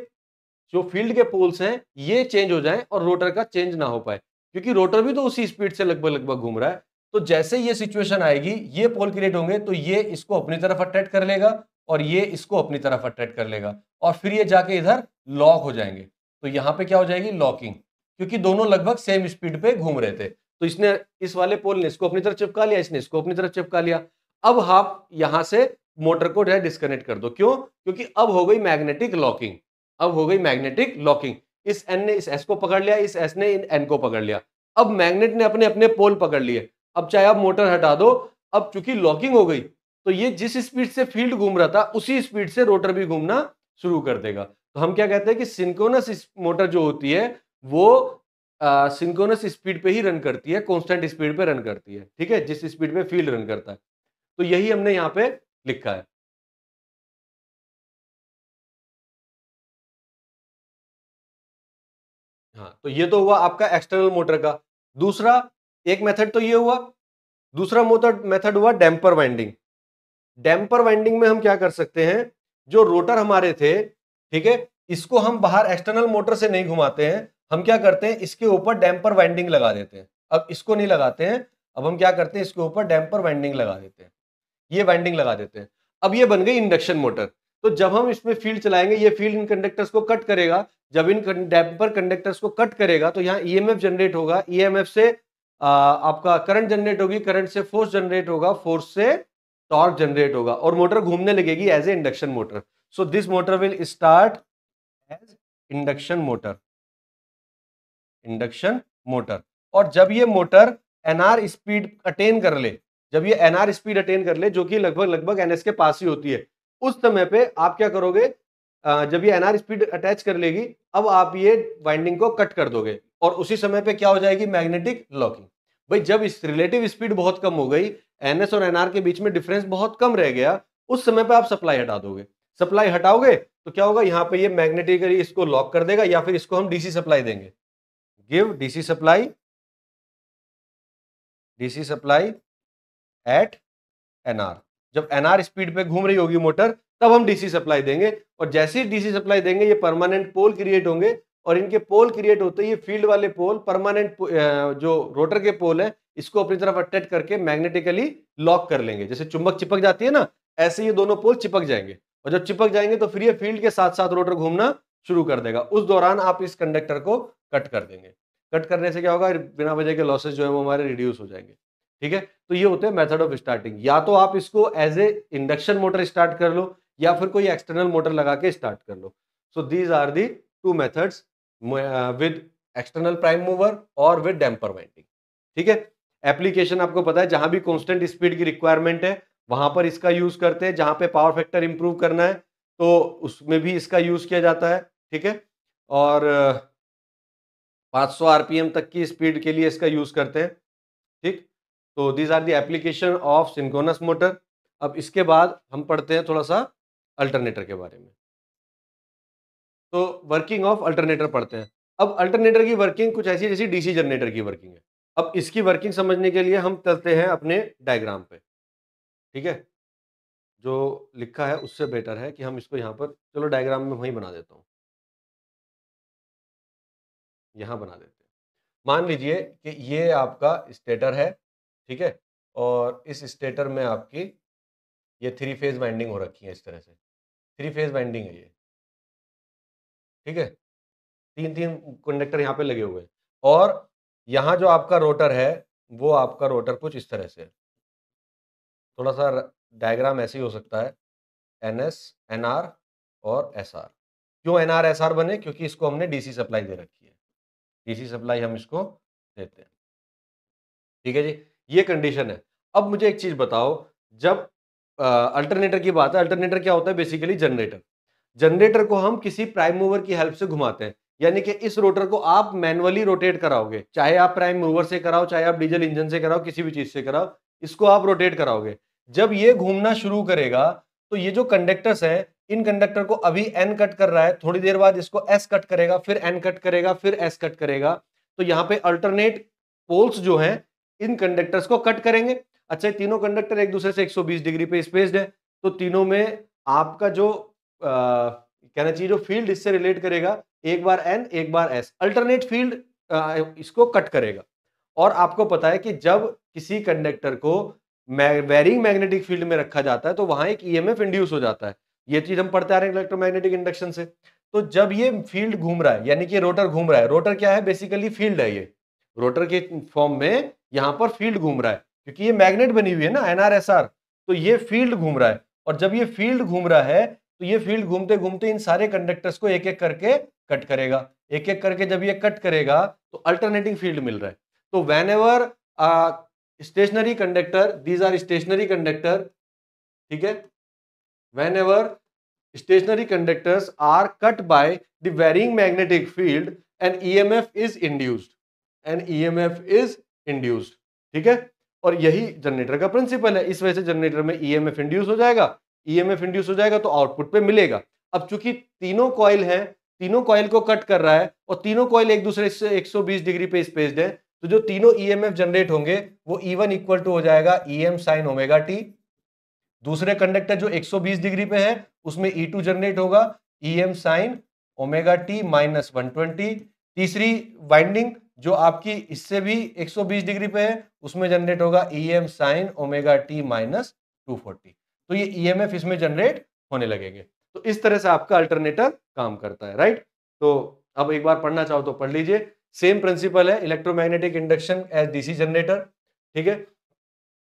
जो फील्ड के पोल्स हैं ये चेंज हो जाएं और रोटर का चेंज ना हो पाए, क्योंकि रोटर भी तो उसी स्पीड से लगभग लगभग घूम रहा है। तो जैसे ये सिचुएशन आएगी, ये पोल क्रिएट होंगे, तो ये इसको अपनी तरफ अट्रैक्ट कर लेगा और ये इसको अपनी तरफ अट्रैक्ट कर लेगा, और फिर ये जाके इधर लॉक हो जाएंगे। तो यहां पे क्या हो जाएगी, लॉकिंग, क्योंकि दोनों लगभग सेम स्पीड पे घूम रहे थे। तो इसने, इस वाले पोल ने इसको अपनी तरफ चिपका लिया, इसने इसको अपनी तरफ चिपका लिया। अब आप यहां से मोटर को डिस्कनेक्ट कर दो, क्यों, क्योंकि अब हो गई मैग्नेटिक लॉकिंग, अब हो गई मैग्नेटिक लॉकिंग। इस एन ने इस एस को पकड़ लिया, इस एस ने इन एन को पकड़ लिया। अब मैग्नेट ने अपने अपने पोल पकड़ लिए। अब चाहे आप मोटर हटा दो, अब चूंकि लॉकिंग हो गई, तो ये जिस स्पीड से फील्ड घूम रहा था उसी स्पीड से रोटर भी घूमना शुरू कर देगा। तो हम क्या कहते हैं कि सिंक्रोनस मोटर जो होती है वो सिंक्रोनस स्पीड पे ही रन करती है, कांस्टेंट स्पीड पे रन करती है, ठीक है, जिस स्पीड पे फील्ड रन करता है। तो यही हमने यहाँ पे लिखा है। हाँ, तो ये तो हुआ आपका एक्सटर्नल मोटर का। दूसरा एक मेथड तो ये हुआ, दूसरा मेथड मेथड हुआ डैम्पर वाइंडिंग। डैम्पर वाइंडिंग में हम क्या कर सकते हैं, जो रोटर हमारे थे, ठीक है, इसको हम बाहर एक्सटर्नल मोटर से नहीं घुमाते हैं, हम क्या करते हैं, इसके ऊपर डैम्पर वाइंडिंग लगा देते हैं। अब इसको नहीं लगाते हैं, अब हम क्या करते हैं, इसके ऊपर डैम्पर वाइंडिंग लगा देते हैं, ये वाइंडिंग लगा देते हैं। अब ये बन गई इंडक्शन मोटर। तो जब हम इसमें फील्ड चलाएंगे, ये फील्ड इन कंडक्टर्स को कट करेगा, जब इन डैम्पर कंडक्टर्स को कट करेगा तो यहाँ ईएमएफ जनरेट होगा, ईएमएफ से आपका करंट जनरेट होगी, करंट से फोर्स जनरेट होगा, फोर्स से टॉर्क जनरेट होगा, और मोटर घूमने लगेगी as a induction motor. So this motor will start as induction motor, induction motor. और जब ये मोटर एनआर स्पीड अटेन कर ले, जब ये एनआर स्पीड अटेन कर ले, जो कि लगभग लगभग एनएस के पास ही होती है, उस समय पे आप क्या करोगे, जब ये एनआर स्पीड अटैच कर लेगी, अब आप ये वाइंडिंग को कट कर दोगे, और उसी समय पे क्या हो जाएगी, मैग्नेटिक लॉकिंग। भाई जब इस रिलेटिव स्पीड बहुत कम हो गई, एनएस और एनआर के बीच में डिफरेंस बहुत कम रह गया, उस समय पे आप सप्लाई हटा दोगे। सप्लाई हटाओगे तो क्या होगा, यहाँ पे ये मैग्नेटिकली इसको लॉक कर देगा, या फिर इसको हम डीसी सप्लाई देंगे, give DC supply, DC supply at NR, जब NR स्पीड पे घूम रही होगी मोटर तब हम डीसी सप्लाई देंगे, और जैसे ही डीसी सप्लाई देंगे ये परमानेंट पोल क्रिएट होंगे, और इनके पोल क्रिएट होते ही ये फील्ड वाले पोल परमानेंट जो रोटर के पोल है इसको अपनी तरफ अट्रैक्ट करके मैग्नेटिकली लॉक कर लेंगे। जैसे चुंबक चिपक जाती है ना, ऐसे ये दोनों पोल चिपक जाएंगे, और जब चिपक जाएंगे तो फिर ये फील्ड के साथ साथ रोटर घूमना शुरू कर देगा। उस दौरान आप इस कंडक्टर को कट कर देंगे। कट करने से क्या होगा, बिना वजह के लॉसेस जो है वो हमारे रिड्यूस हो जाएंगे। ठीक है, तो ये होते हैं मेथड ऑफ स्टार्टिंग। या तो आप इसको as a induction motor start कर लो, या फिर कोई एक्सटर्नल मोटर लगा के स्टार्ट कर लो। So these are the two methods with external prime mover और विद डैम्पर वाइंडिंग। ठीक है, एप्लीकेशन आपको पता है, जहां भी कांस्टेंट स्पीड की रिक्वायरमेंट है वहां पर इसका यूज करते हैं। जहां पे पावर फैक्टर इंप्रूव करना है तो उसमें भी इसका यूज किया जाता है। ठीक है, और 500 आरपीएम तक की स्पीड के लिए इसका यूज करते हैं। ठीक, तो these are the application of synchronous motor. अब इसके बाद हम पढ़ते हैं थोड़ा सा अल्टरनेटर के बारे में। तो वर्किंग ऑफ अल्टरनेटर पढ़ते हैं। अब अल्टरनेटर की वर्किंग कुछ ऐसी जैसी डीसी जनरेटर की वर्किंग है। अब इसकी वर्किंग समझने के लिए हम चलते हैं अपने डायग्राम पे। ठीक है, जो लिखा है उससे बेटर है कि हम इसको यहाँ पर, चलो डायग्राम में वहीं बना देता हूँ, यहाँ बना देते हैं। मान लीजिए कि ये आपका स्टेटर है। ठीक है, और इस स्टेटर में आपकी ये 3 फेज वाइंडिंग हो रखी है इस तरह से। 3 फेज वाइंडिंग है ये। ठीक है, 3 कंडक्टर यहाँ पे लगे हुए हैं, और यहाँ जो आपका रोटर है वो आपका रोटर कुछ इस तरह से है। थोड़ा सा डायग्राम ऐसे ही हो सकता है, NS, NR और SR। क्यों NR SR बने? क्योंकि इसको हमने डीसी सप्लाई दे रखी है। डीसी सप्लाई हम इसको देते हैं। ठीक है जी, ये कंडीशन है। अब मुझे एक चीज बताओ, जब अल्टरनेटर की बात है, अल्टरनेटर क्या होता है? Basically generator. जनरेटर को हम किसी प्राइम मूवर की हेल्प से घुमाते हैं, यानी कि इस रोटर को आप मैनुअली रोटेट कराओगे, चाहे आप प्राइम मूवर से कराओ, चाहे आप डीजल इंजन से कराओ, किसी भी चीज से कराओ, इसको आप रोटेट कराओगे। जब ये घूमना शुरू करेगा तो ये जो कंडक्टर्स है, इन कंडक्टर को अभी N कट कर रहा है, थोड़ी देर बाद इसको S कट करेगा, फिर N कट करेगा, फिर S कट करेगा। तो यहाँ पे अल्टरनेट पोल्स जो हैं इन कंडक्टर्स को कट करेंगे। अच्छा, ये तीनों कंडक्टर एक दूसरे से 120 डिग्री पे स्पेस्ड है, तो तीनों में आपका जो कहना चाहिए जो फील्ड इससे रिलेट करेगा, एक बार N एक बार S, अल्टरनेट फील्ड इसको कट करेगा। और आपको पता है कि जब किसी कंडक्टर को वेरिंग मैग्नेटिक फील्ड में रखा जाता है तो वहां एक ईएमएफ इंड्यूस हो जाता है। ये चीज हम पढ़ते आ रहे हैं इलेक्ट्रोमैग्नेटिक इंडक्शन से। तो जब ये फील्ड घूम रहा है, यानी कि रोटर घूम रहा है, रोटर क्या है? बेसिकली फील्ड है। ये रोटर के फॉर्म में यहां पर फील्ड घूम रहा है, क्योंकि ये मैग्नेट बनी हुई है ना, NR SR। तो ये फील्ड घूम रहा है, और जब ये फील्ड घूम रहा है तो ये फील्ड घूमते घूमते इन सारे कंडक्टर्स को एक एक करके कट करेगा। एक एक करके जब ये कट करेगा तो अल्टरनेटिंग फील्ड मिल रहा है। तो whenever stationary conductor, these are stationary conductor. ठीक है, whenever stationary conductors are cut by the varying magnetic field and EMF is induced, and EMF is induced। ठीक है, और यही जनरेटर का प्रिंसिपल है। इस वजह से जनरेटर में EMF इंड्यूस हो जाएगा। EMF इंड्यूस हो जाएगा तो आउटपुट पे मिलेगा। अब चूंकि तीनों कॉइल हैं, तीनों कॉइल को कट कर रहा है, और तीनों कॉइल एक दूसरे से 120 डिग्री पे स्पेस्ड है, तो जो तीनों EMF जनरेट होंगे वो E1 इक्वल टू हो जाएगा EM sin ओमेगा टी। दूसरे कंडक्टर जो 120 डिग्री पे है उसमें E2 जनरेट होगा EM sin omega T minus 120। तीसरी वाइंडिंग जो आपकी इससे भी 120 डिग्री पे है उसमें जनरेट होगा EM sin omega T minus 240। तो ये EMF इसमें जनरेट होने लगेंगे। तो इस तरह से आपका अल्टरनेटर काम करता है, राइट। तो अब एक बार पढ़ना चाहो तो पढ़ लीजिए। सेम प्रिंसिपल है electromagnetic induction as DC generator. ठीक है,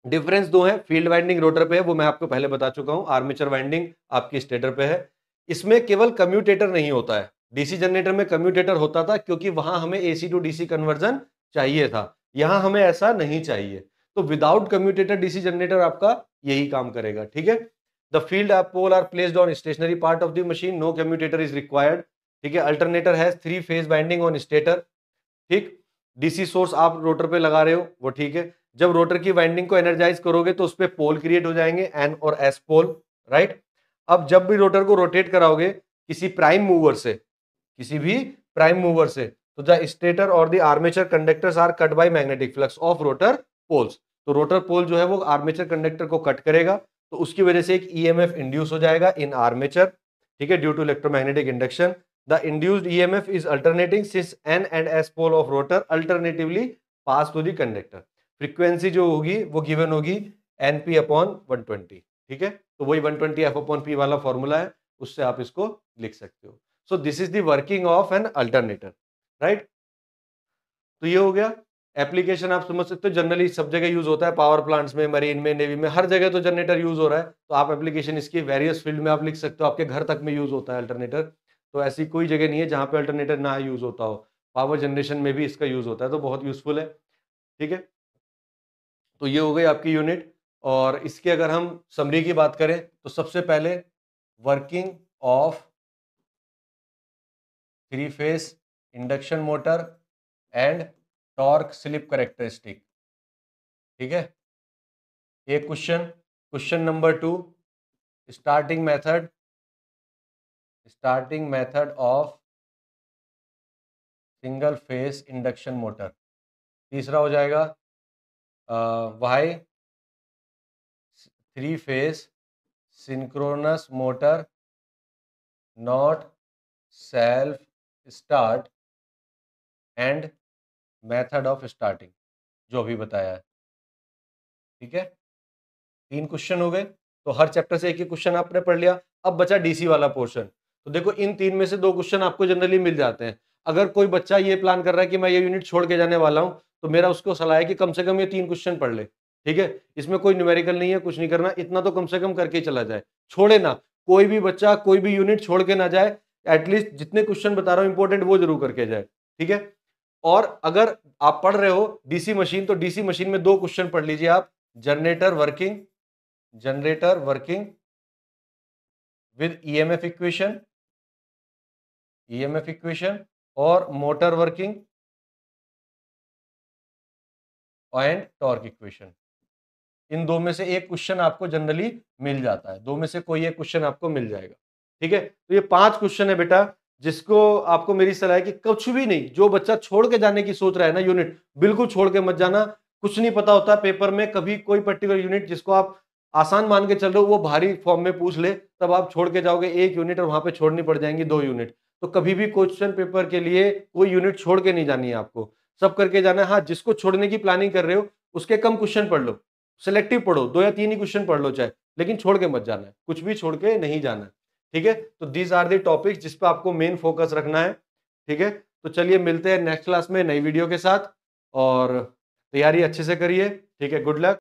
डिफरेंस दो है, फील्ड वाइंडिंग रोटर पे है, वो मैं आपको पहले बता चुका हूं, आर्मेचर वाइंडिंग आपकी स्टेटर पे है। इसमें केवल कम्यूटेटर नहीं होता है। डीसी जनरेटर में कम्यूटेटर होता था क्योंकि वहां हमें एसी टू डीसी कन्वर्जन चाहिए था, यहां हमें ऐसा नहीं चाहिए। तो विदाउट कम्यूटेटर डीसी जनरेटर आपका यही काम करेगा। ठीक है, the field pole are placed on stationary part of the machine, no commutator is required. ठीक है, alternator has 3 phase winding on stator. ठीक, डीसी सोर्स आप रोटर पे लगा रहे हो वो ठीक है। जब रोटर की वाइंडिंग को एनर्जाइज करोगे तो उस पे पोल क्रिएट हो जाएंगे, N और S पोल, राइट। अब जब भी रोटर को रोटेट कराओगे किसी प्राइम मूवर से, किसी भी प्राइम मूवर से, तो द स्टेटर और the armature conductors are cut by magnetic flux of rotor poles. तो रोटर पोल जो है वो आर्मेचर कंडक्टर को कट करेगा, तो उसकी वजह से एक ईएमएफ इंड्यूस हो जाएगा इन आर्मेचर, ठीक है, due to electromagnetic induction. The induced EMF is alternating since N and S pole of rotor alternatively pass through the conductor. Frequency जो होगी वो गिवन होगी एनपी अपॉन 120, ठीक है, तो वही 120 एफ अपॉन पी वाला फॉर्मूला है, उससे आप इसको लिख सकते हो। So this is the working of an alternator, right. तो ये हो गया। एप्लीकेशन आप समझ सकते हो, जनरली सब जगह यूज होता है, पावर प्लांट्स में, मरीन में, नेवी में, हर जगह तो जनरेटर यूज हो रहा है। तो आप एप्लीकेशन इसकी वेरियस फील्ड में आप लिख सकते हो, आपके घर तक में यूज होता है अल्टरनेटर। तो ऐसी कोई जगह नहीं है जहां पे अल्टरनेटर ना यूज होता हो। पावर जनरेशन में भी इसका यूज होता है, तो बहुत यूजफुल है, ठीक है। तो ये हो गई आपकी यूनिट। और इसके अगर हम समरी की बात करें तो सबसे पहले working of three phase induction motor and torque slip characteristic, ठीक है। एक question number 2, starting method of single phase induction motor. तीसरा हो जाएगा why three phase synchronous motor not self start and method of starting, जो अभी बताया है, ठीक है। 3 क्वेश्चन हो गए। तो हर चैप्टर से एक एक क्वेश्चन आपने पढ़ लिया। अब बचा डीसी वाला पोर्शन। तो देखो इन 3 में से 2 क्वेश्चन आपको जनरली मिल जाते हैं। अगर कोई बच्चा ये प्लान कर रहा है कि मैं ये यूनिट छोड़ के जाने वाला हूं, तो मेरा उसको सलाह है कि कम से कम ये 3 क्वेश्चन पढ़ ले, ठीक है। इसमें कोई न्यूमेरिकल नहीं है, कुछ नहीं करना, इतना तो कम से कम करके ही चला जाए, छोड़े ना। कोई भी बच्चा कोई भी यूनिट छोड़ के ना जाए, एटलीस्ट जितने क्वेश्चन बता रहा हूं इंपॉर्टेंट वो जरूर करके जाए, ठीक है। और अगर आप पढ़ रहे हो डीसी मशीन, तो डीसी मशीन में 2 क्वेश्चन पढ़ लीजिए आप। Generator working with EMF equation और motor working and torque equation. इन 2 में से एक क्वेश्चन आपको जनरली मिल जाता है, 2 में से कोई एक क्वेश्चन आपको मिल जाएगा, ठीक है। तो ये 5 क्वेश्चन है बेटा, जिसको आपको मेरी सलाह है कि कुछ भी नहीं, जो बच्चा छोड़ के जाने की सोच रहा है ना यूनिट, बिल्कुल छोड़ के मत जाना। कुछ नहीं पता होता पेपर में, कभी कोई पर्टिकुलर यूनिट जिसको आप आसान मान के चल रहे हो वो भारी फॉर्म में पूछ ले, तब आप छोड़ के जाओगे 1 यूनिट और वहां पे छोड़नी पड़ जाएंगी 2 यूनिट। तो कभी भी क्वेश्चन पेपर के लिए कोई यूनिट छोड़ के नहीं जानी है आपको, सब करके जाना है। हाँ, जिसको छोड़ने की प्लानिंग कर रहे हो उसके कम क्वेश्चन पढ़ लो, सिलेक्टिव पढ़ो, 2 या 3 ही क्वेश्चन पढ़ लो चाहे, लेकिन छोड़ के मत जाना है, कुछ भी छोड़ के नहीं जाना है, ठीक है। तो दीज आर दी टॉपिक्स जिस पे आपको मेन फोकस रखना है, ठीक है। तो चलिए मिलते हैं नेक्स्ट क्लास में नई वीडियो के साथ, और तैयारी अच्छे से करिए, ठीक है। Good luck.